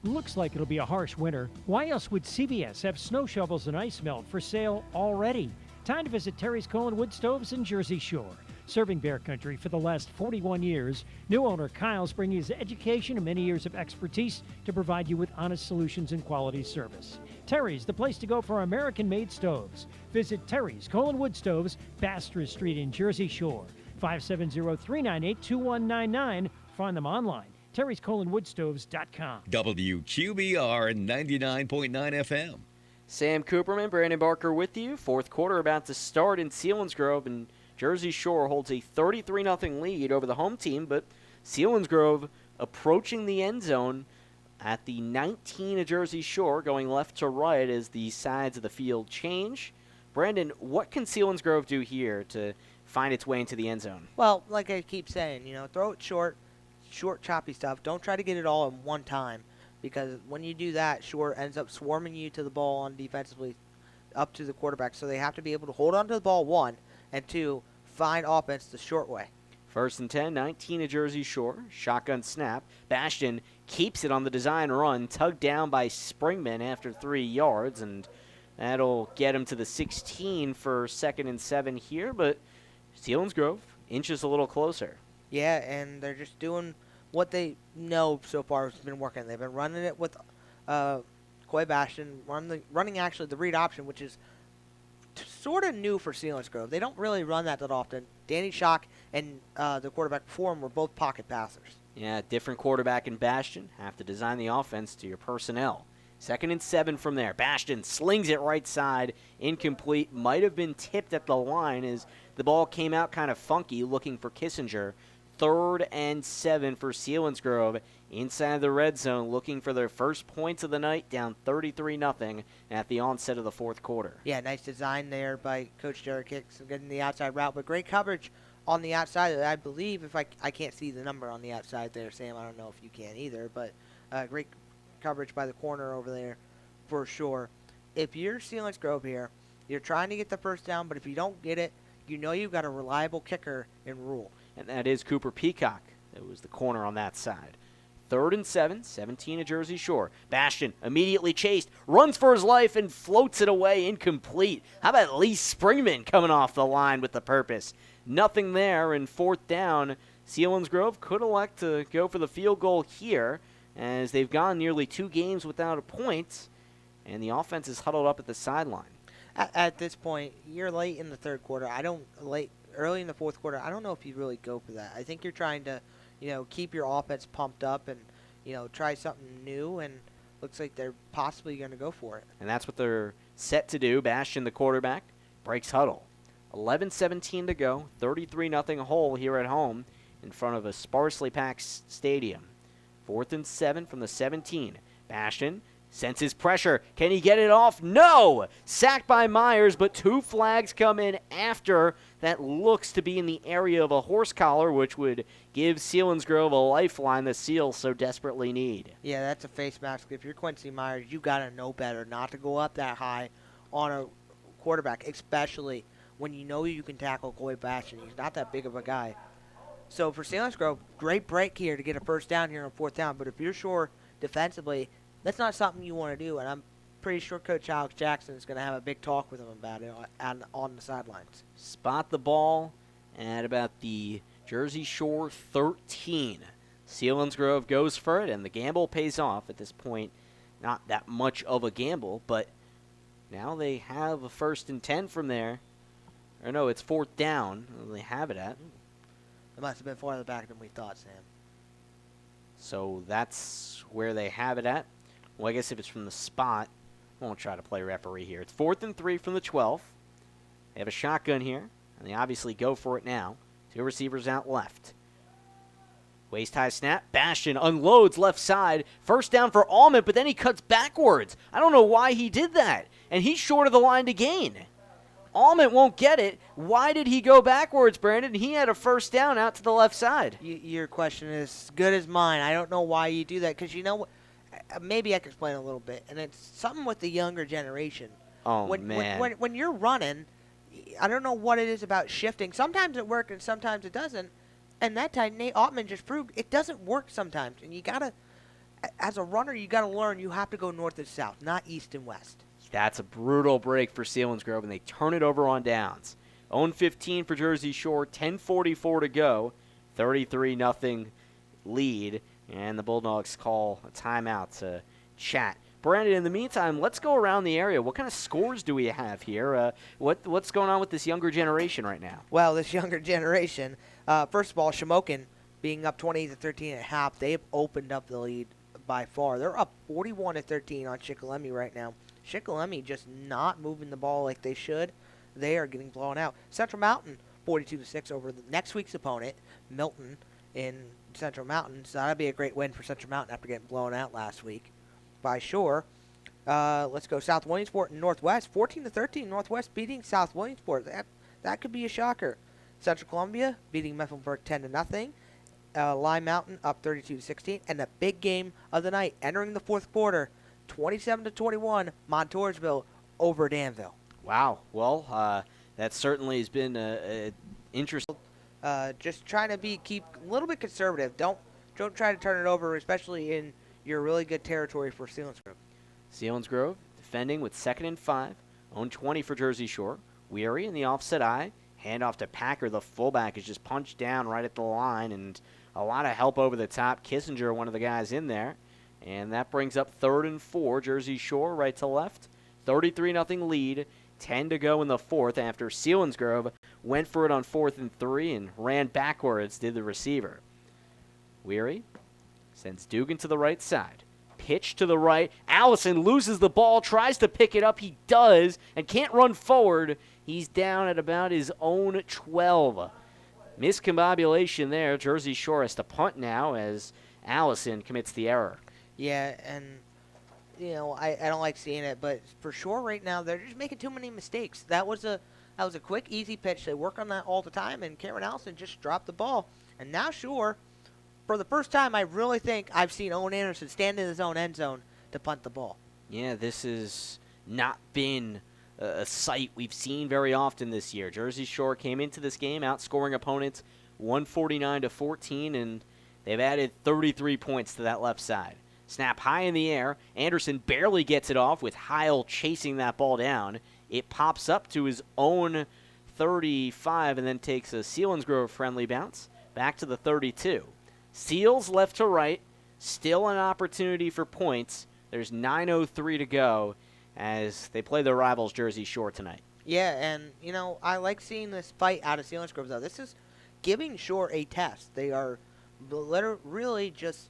Looks like it'll be a harsh winter. Why else would CVS have snow shovels and ice melt for sale already? Time to visit Terry's Colon Wood Stoves in Jersey Shore. Serving Bear Country for the last 41 years, new owner Kyle's bringing his education and many years of expertise to provide you with honest solutions and quality service. Terry's, the place to go for American-made stoves. Visit Terry's Colon Wood Stoves, Bastrop Street in Jersey Shore. 570-398-2199. Find them online. terryscolonwoodstoves.com. WQBR 99.9 FM. Sam Cooperman, Brandon Barker with you. Fourth quarter about to start in Selinsgrove, and Jersey Shore holds a 33-0 lead over the home team, but Selinsgrove approaching the end zone at the 19 of Jersey Shore, going left to right as the sides of the field change. Brandon, what can Selinsgrove do here to find its way into the end zone? Well, like I keep saying, throw it short, choppy stuff. Don't try to get it all in one time, because when you do that, Shore ends up swarming you to the ball on defensively up to the quarterback. So they have to be able to hold on to the ball, 1, and 2, find offense the short way. 1st and 10, 19 of Jersey Shore. Shotgun snap. Bastion keeps it on the design run, tugged down by Springman after 3 yards, and that'll get him to the 16 for 2nd and 7 here, but Selinsgrove inches a little closer. Yeah, and they're just doing what they know so far has been working. They've been running it with Coy Bastion, running actually the read option, which is sort of new for Selinsgrove. They don't really run that often. Danny Schock and the quarterback before him were both pocket passers. Yeah, different quarterback in Bastion. Have to design the offense to your personnel. 2nd and 7 from there. Bastion slings it right side. Incomplete. Might have been tipped at the line as the ball came out kind of funky, looking for Kissinger. 3rd and 7 for Selinsgrove inside the red zone, looking for their first points of the night, down 33-0 at the onset of the fourth quarter. Yeah, nice design there by Coach Derek Hicks getting the outside route, but great coverage on the outside. I believe, if I can't see the number on the outside there, Sam, I don't know if you can either, but great coverage by the corner over there for sure. If you're Selinsgrove here, you're trying to get the first down, but if you don't get it, you know you've got a reliable kicker in Rule. And that is Cooper Peacock. That was the corner on that side. 3rd and 7, 17 of Jersey Shore. Bastion immediately chased, runs for his life, and floats it away incomplete. How about Lee Springman coming off the line with the purpose? Nothing there, and 4th down. Selinsgrove could elect to go for the field goal here, as they've gone nearly 2 games without a point, and the offense is huddled up at the sideline. At this point, you're late in the third quarter. Early in the fourth quarter, I don't know if you really go for that. I think you're trying to, keep your offense pumped up and, try something new, and looks like they're possibly going to go for it. And that's what they're set to do. Bastion, the quarterback, breaks huddle. 11-17 to go, 33-0 hole here at home in front of a sparsely packed stadium. 4th and 7 from the 17. Bastion senses pressure. Can he get it off? No! Sacked by Myers, but 2 flags come in after that looks to be in the area of a horse collar, which would give Selinsgrove a lifeline the Seals so desperately need. Yeah, that's a face mask. If you're Quincy Myers, you got to know better not to go up that high on a quarterback, especially when you know you can tackle Coy Bastion. He's not that big of a guy. So for Selinsgrove, great break here to get a first down here on 4th down. But if you're sure defensively, that's not something you want to do. And I'm pretty sure Coach Alex Jackson is going to have a big talk with him about it on the sidelines. Spot the ball at about the Jersey Shore 13. Selinsgrove goes for it, and the gamble pays off at this point. Not that much of a gamble, but now they have a 1st and 10 from there. Or no, it's 4th down. They have it at. It must have been farther back than we thought, Sam. So that's where they have it at. Well, I guess if it's from the spot, I won't try to play referee here. It's 4th and 3 from the 12. They have a shotgun here, and they obviously go for it now. 2 receivers out left. Waist-high snap. Bastion unloads left side. First down for Allman, but then he cuts backwards. I don't know why he did that. And he's short of the line to gain. Allman won't get it. Why did he go backwards, Brandon? He had a first down out to the left side. Your question is as good as mine. I don't know why you do that, because you know what? Maybe I can explain a little bit. And it's something with the younger generation. Oh, man. When you're running, I don't know what it is about shifting. Sometimes it works and sometimes it doesn't. And that time, Nate Ottman just proved it doesn't work sometimes. And you got to, as a runner, you got to learn you have to go north and south, not east and west. That's a brutal break for Selinsgrove, and they turn it over on downs. 0-15 for Jersey Shore, 10:44 to go, 33-0 lead, and the Bulldogs call a timeout to chat. Brandon, in the meantime, let's go around the area. What kind of scores do we have here? What's going on with this younger generation right now? Well, this younger generation, first of all, Shamokin being up 28-13 at half, they've opened up the lead by far. They're up 41-13 on Shikellamy right now. Shikellamy just not moving the ball like they should. They are getting blown out. Central Mountain 42-6 over the next week's opponent, Milton, in Central Mountain. So that'd be a great win for Central Mountain after getting blown out last week by Shore. Let's go South Williamsport and Northwest. 14-13, Northwest beating South Williamsport. That could be a shocker. Central Columbia beating Mecklenburg 10-0. Lime Mountain up 32-16. And the big game of the night, entering the 4th quarter, 27-21, Montoursville over Danville. Wow. Well, that certainly has been interesting. Just trying to keep a little bit conservative. Don't try to turn it over, especially in your really good territory for Selinsgrove. Selinsgrove defending with 2nd and 5. 0-20 for Jersey Shore. Weary in the offset eye. Handoff to Packer. The fullback is just punched down right at the line, and a lot of help over the top. Kissinger, one of the guys in there. And that brings up 3rd and 4. Jersey Shore right to left. 33-0 lead. 10 to go in the 4th after Selinsgrove went for it on 4th and 3 and ran backwards, did the receiver. Weary sends Dugan to the right side. Pitch to the right. Allison loses the ball, tries to pick it up. He does, and can't run forward. He's down at about his own 12. Miscombobulation there. Jersey Shore has to punt now as Allison commits the error. Yeah, and, you know, I don't like seeing it, but for sure right now they're just making too many mistakes. That was a quick, easy pitch. They work on that all the time, and Cameron Allison just dropped the ball. And now Shore, for the first time, I really think I've seen Owen Anderson stand in his own end zone to punt the ball. Yeah, this has not been a sight we've seen very often this year. Jersey Shore came into this game outscoring opponents 149-14, and they've added 33 points to that left side. Snap high in the air. Anderson barely gets it off with Heil chasing that ball down. It pops up to his own 35 and then takes a Selinsgrove friendly bounce back to the 32. Seals left to right. Still an opportunity for points. There's 9:03 to go as they play their rivals Jersey Shore tonight. Yeah, and, you know, I like seeing this fight out of Selinsgrove, though. This is giving Shore a test. They are really just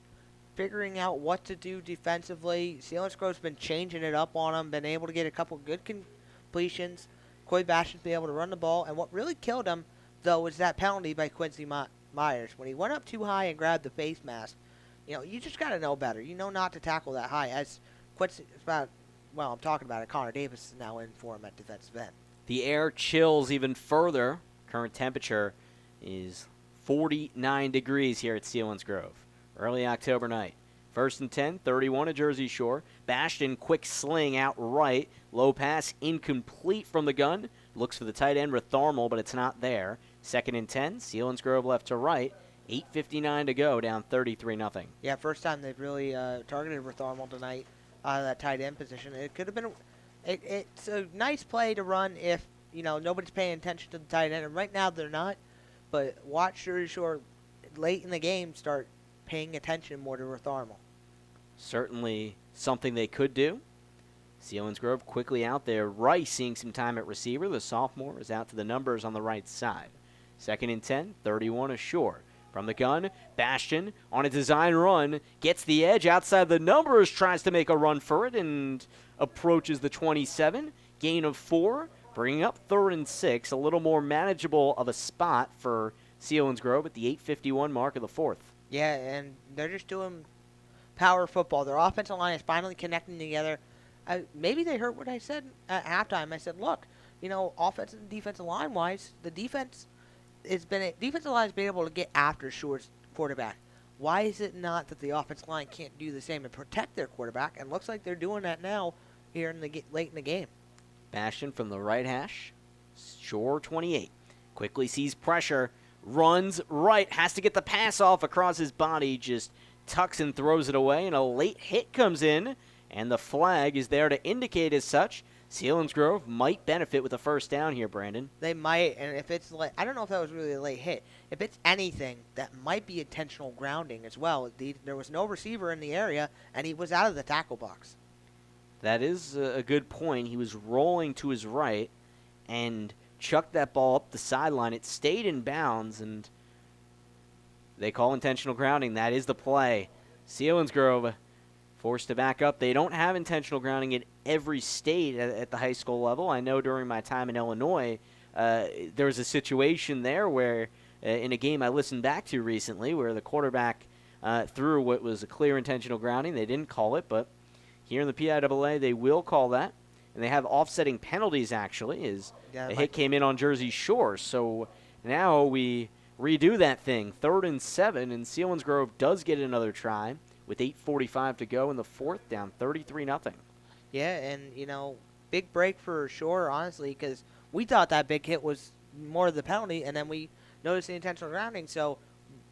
figuring out what to do defensively. Selinsgrove's been changing it up on them, been able to get a couple good completions. Coy Bastion's been able to run the ball. And what really killed him, though, was that penalty by Quincy Myers. When he went up too high and grabbed the face mask, you know, you just got to know better. You know not to tackle that high. As Quincy, I'm talking about it. Connor Davis is now in for him at defensive end. The air chills even further. Current temperature is 49 degrees here at Selinsgrove. Early October night. 1st and 10, 31 at Jersey Shore. Bastion, quick sling out right. Low pass incomplete from the gun. Looks for the tight end with Tharmal, but it's not there. 2nd and 10. Selinsgrove left to right. 8:59 to go, down 33-0. Yeah, first time they've really targeted Tharmal tonight out of that tight end position. It could have been it's a nice play to run if, nobody's paying attention to the tight end. And right now they're not. But watch Jersey Shore late in the game start paying attention more to Tharmal. Certainly something they could do. Selinsgrove quickly out there. Rice seeing some time at receiver. The sophomore is out to the numbers on the right side. 2nd and 10, 31 ashore. From the gun, Bastion on a design run, gets the edge outside the numbers, tries to make a run for it, and approaches the 27. Gain of 4, bringing up 3rd and 6. A little more manageable of a spot for Selinsgrove at the 8:51 mark of the 4th. Yeah, and they're just doing power football. Their offensive line is finally connecting together. Maybe they heard what I said at halftime. I said, look, offensive and defensive line-wise, the defensive line has been able to get after Shore's quarterback. Why is it not that the offensive line can't do the same and protect their quarterback? And looks like they're doing that now here in late in the game. Bastion from the right hash. Shore 28. Quickly sees pressure. Runs right. Has to get the pass off across his body. Just tucks and throws it away. And a late hit comes in. And the flag is there to indicate as such. Selinsgrove might benefit with a first down here, Brandon. They might, and if it's I don't know if that was really a late hit. If it's anything, that might be intentional grounding as well. There was no receiver in the area, and he was out of the tackle box. That is a good point. He was rolling to his right and chucked that ball up the sideline. It stayed in bounds, and they call intentional grounding. That is the play. Selinsgrove forced to back up. They don't have intentional grounding at every state at the high school level. I know during my time in Illinois, there was a situation there where, in a game I listened back to recently, where the quarterback threw what was a clear intentional grounding. They didn't call it, but here in the PIAA, they will call that. And they have offsetting penalties, actually, as a hit came in on Jersey Shore. So now we redo that thing. 3rd and 7, and Selinsgrove does get another try with 8:45 to go in the 4th, down 33-0. Yeah, and, big break for Shore, honestly, because we thought that big hit was more of the penalty, and then we noticed the intentional grounding, so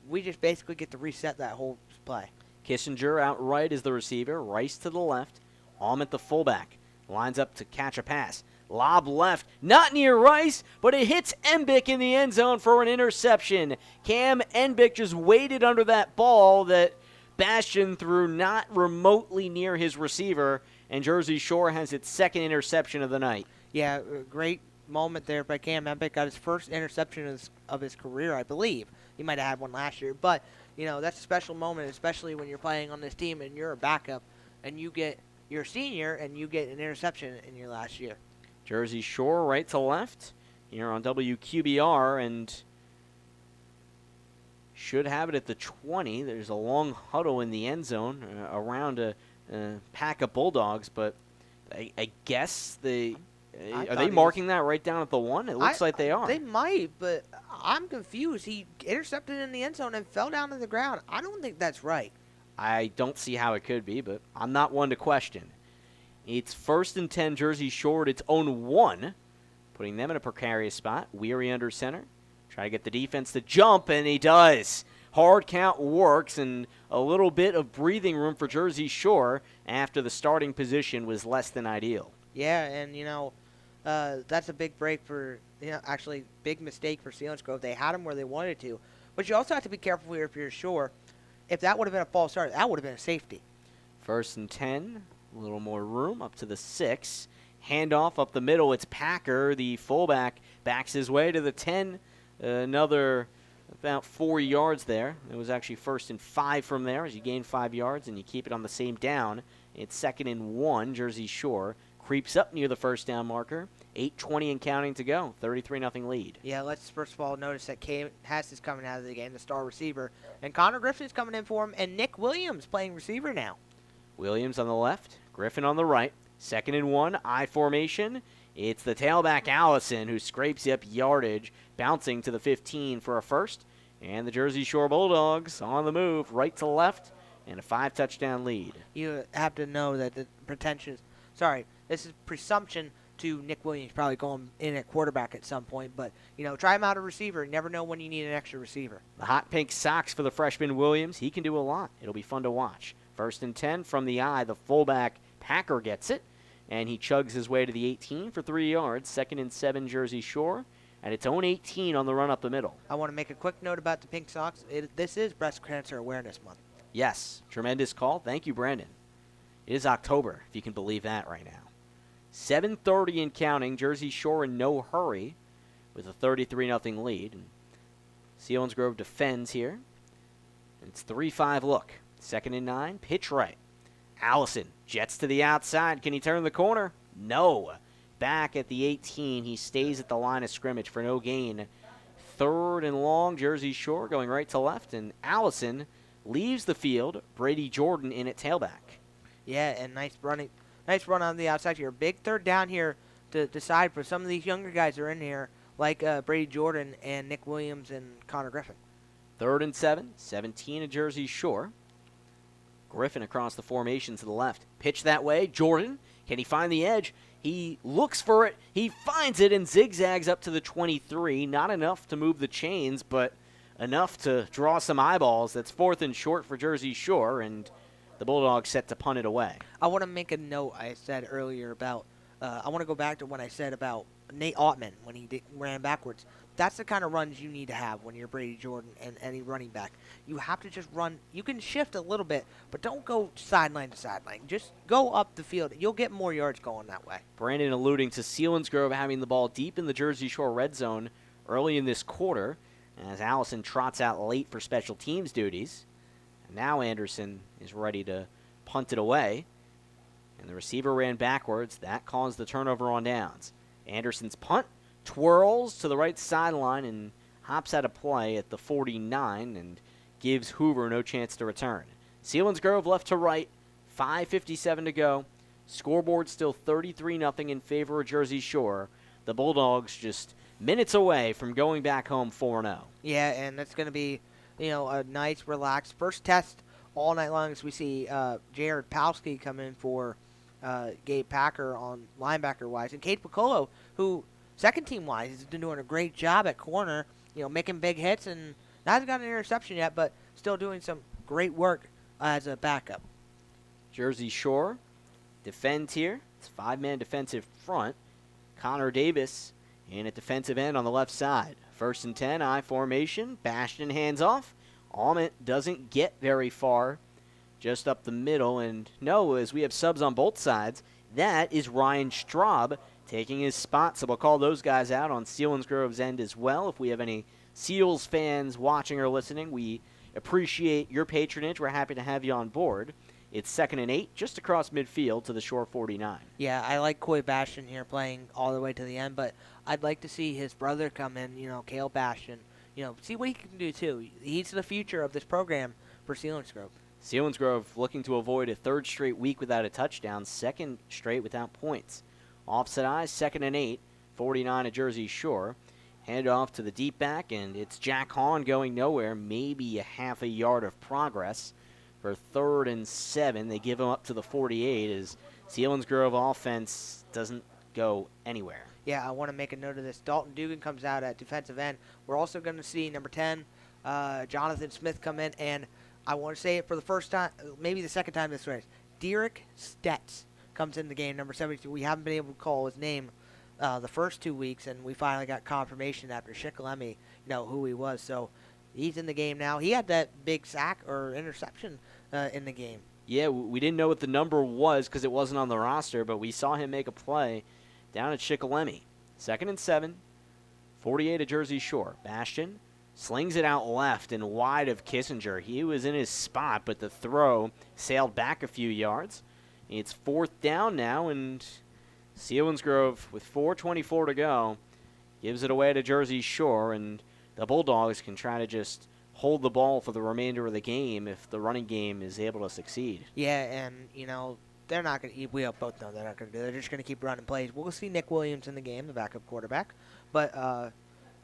we just basically get to reset that whole play. Kissinger out right is the receiver, Rice to the left, Almond the fullback, lines up to catch a pass. Lob left, not near Rice, but it hits Embick in the end zone for an interception. Cam Embick just waited under that ball that Bastion threw not remotely near his receiver, and Jersey Shore has its 2nd interception of the night. Yeah, great moment there by Cam Embick. Got his first interception of his career, I believe. He might have had one last year. But, that's a special moment, especially when you're playing on this team and you're a backup and you're a senior and you get an interception in your last year. Jersey Shore right to left here on WQBR, and should have it at the 20. There's a long huddle in the end zone around a pack of Bulldogs, but I guess are they marking that right down at the 1? It looks like they are. They might, but I'm confused. He intercepted in the end zone and fell down to the ground. I don't think that's right. I don't see how it could be, but I'm not one to question. It's 1st and 10, Jersey Shore at its own 1, putting them in a precarious spot. Weary under center. Try to get the defense to jump, and he does. Hard count works, and a little bit of breathing room for Jersey Shore after the starting position was less than ideal. Yeah, and, that's a big break for, actually big mistake for Selinsgrove. They had him where they wanted to. But you also have to be careful here if you're Shore. If that would have been a false start, that would have been a safety. 1st and 10, a little more room up to the 6. Handoff up the middle. It's Packer, the fullback, backs his way to the 10. Another about 4 yards there. It was actually 1st and 5 from there as you gain 5 yards and you keep it on the same down. It's 2nd and 1. Jersey Shore creeps up near the first down marker. 8:20 and counting to go. 33-0 lead. Yeah, let's first of all notice that Hass is coming out of the game, the star receiver. And Connor Griffin's coming in for him, and Nick Williams playing receiver now. Williams on the left, Griffin on the right. 2nd and 1, I formation. It's the tailback Allison who scrapes up yardage, bouncing to the 15 for a first. And the Jersey Shore Bulldogs on the move, right to left, and a 5-touchdown lead. You have to know that this is presumption to Nick Williams probably going in at quarterback at some point. But, try him out a receiver. You never know when you need an extra receiver. The hot pink socks for the freshman Williams. He can do a lot. It'll be fun to watch. 1st and 10 from the eye. The fullback Packer gets it, and he chugs his way to the 18 for 3 yards. 2nd and 7 Jersey Shore, at its own 18 on the run up the middle. I want to make a quick note about the pink socks. This is Breast Cancer Awareness Month. Yes, tremendous call. Thank you, Brandon. It is October, if you can believe that right now. 7:30 and counting. Jersey Shore in no hurry with a 33-0 lead. And Selinsgrove defends here. And it's 3-5 look. 2nd and 9, pitch right. Allison jets to the outside. Can he turn the corner? No. Back at the 18. He stays at the line of scrimmage for no gain. 3rd and long. Jersey Shore going right to left. And Allison leaves the field. Brady Jordan in at tailback. Yeah, and nice run on the outside here. Big 3rd down here to decide for some of these younger guys that are in here, like Brady Jordan and Nick Williams and Connor Griffin. 3rd and 7. 17 of Jersey Shore. Griffin across the formation to the left. Pitch that way. Jordan, can he find the edge? He looks for it. He finds it and zigzags up to the 23. Not enough to move the chains, but enough to draw some eyeballs. That's 4th and short for Jersey Shore, and the Bulldogs set to punt it away. I want to make a note I said earlier about, I want to go back to when I said about Nate Ottman when he ran backwards. That's the kind of runs you need to have when you're Brady Jordan and any running back. You have to just run. You can shift a little bit, but don't go sideline to sideline. Just go up the field. You'll get more yards going that way. Brandon alluding to Selinsgrove having the ball deep in the Jersey Shore red zone early in this quarter as Allison trots out late for special teams duties. And now Anderson is ready to punt it away. And the receiver ran backwards. That caused the turnover on downs. Anderson's punt twirls to the right sideline and hops out of play at the 49 and gives Hoover no chance to return. Selinsgrove left to right, 5:57 to go. Scoreboard still 33-0 in favor of Jersey Shore. The Bulldogs just minutes away from going back home 4-0. Yeah, and that's going to be, a nice, relaxed first test all night long as we see Jared Palski come in for Gabe Packer on linebacker-wise. And Cade Piccolo, who second team-wise has been doing a great job at corner, making big hits and hasn't got an interception yet, but still doing some great work as a backup. Jersey Shore defends here. It's 5-man defensive front. Connor Davis in at defensive end on the left side. 1st and 10, I formation. Bastion hands off. Almond doesn't get very far, just up the middle. And no, as we have subs on both sides, that is Ryan Straub taking his spot. So we'll call those guys out on Selinsgrove's end as well. If we have any Seals fans watching or listening, we appreciate your patronage. We're happy to have you on board. It's 2nd and 8, just across midfield to the Shore 49. Yeah, I like Coy Bastion here playing all the way to the end, but I'd like to see his brother come in, Cale Bastion, see what he can do too. He's the future of this program for Selinsgrove. Selinsgrove looking to avoid a 3rd straight week without a touchdown, 2nd straight without points. Offset eyes, 2nd and 8, 49 at Jersey Shore. Hand off to the deep back, and it's Jack Hahn going nowhere, maybe a half a yard of progress. For 3rd and 7, they give him up to the 48 as Selinsgrove offense doesn't go anywhere. Yeah, I want to make a note of this. Dalton Dugan comes out at defensive end. We're also going to see number 10, Jonathan Smith come in, and I want to say it for the first time, maybe the second time this race. Derek Stetz comes in the game, number 72. We haven't been able to call his name the first 2 weeks, and we finally got confirmation after Shikalemi, who he was. So he's in the game now. He had that big sack or interception in the game. Yeah, we didn't know what the number was because it wasn't on the roster, but we saw him make a play down at Shikalemi. 2nd and 7, 48 at Jersey Shore. Bastion slings it out left and wide of Kissinger. He was in his spot, but the throw sailed back a few yards. It's 4th down now, and Selinsgrove, with 4:24 to go, gives it away to Jersey Shore, and the Bulldogs can try to just hold the ball for the remainder of the game if the running game is able to succeed. Yeah, and, they're not going to – we both know they're not going to do it. They're just going to keep running plays. We'll see Nick Williams in the game, the backup quarterback. But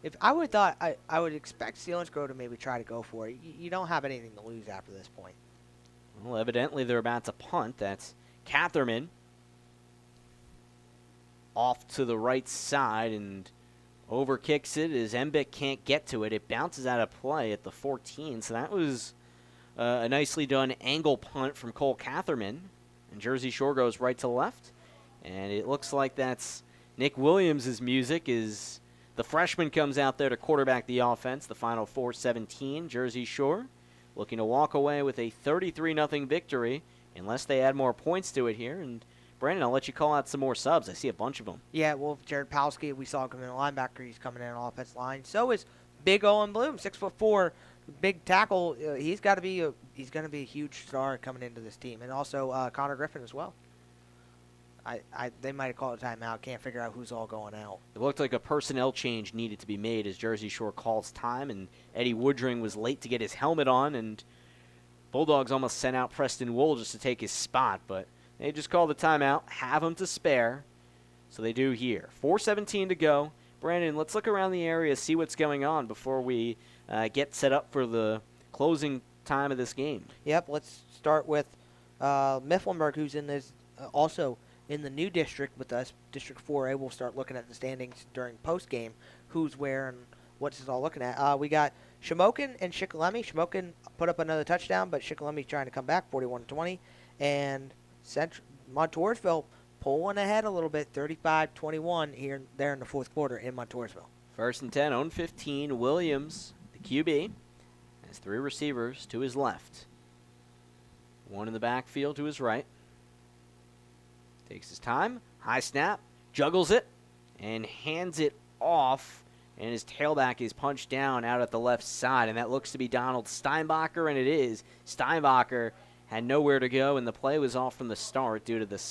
if I would thought I would expect Selinsgrove to maybe try to go for it. You don't have anything to lose after this point. Well, evidently they're about to punt. That's Catherman off to the right side and overkicks it as Embick can't get to it. It bounces out of play at the 14, so that was a nicely done angle punt from Cole Catherman. And Jersey Shore goes right to left, and it looks like that's Nick Williams' music as the freshman comes out there to quarterback the offense. The final 4-17, Jersey Shore looking to walk away with a 33-0 victory unless they add more points to it here. And Brandon, I'll let you call out some more subs. I see a bunch of them. Yeah, well, Jared Palski, we saw him come in linebacker. He's coming in on offensive line. So is Big Owen Bloom, 6'4", big tackle. He's going to be a huge star coming into this team. And also Connor Griffin as well. They might have called a timeout. Can't figure out who's all going out. It looked like a personnel change needed to be made as Jersey Shore calls time, and Eddie Woodring was late to get his helmet on, and Bulldogs almost sent out Preston Wool just to take his spot, but they just called the timeout, have him to spare, so they do here. 4:17 to go. Brandon, let's look around the area, see what's going on before we get set up for the closing time of this game. Yep, let's start with Mifflinburg, who's in this also in the new district with us, District 4A. We'll start looking at the standings during post-game, who's where and what's it all looking at. We got Shamokin and Shikellamy. Shamokin put up another touchdown, but Shikellamy trying to come back, 41-20. And Montoursville pulling ahead a little bit, 35-21 there in the fourth quarter in Montoursville. 1st and 10, own 15. Williams, the QB, has 3 receivers to his left. 1 in the backfield to his right. Takes his time, high snap, juggles it, and hands it off, and his tailback is punched down out at the left side, and that looks to be Donald Steinbacher, and it is. Steinbacher had nowhere to go, and the play was off from the start due to the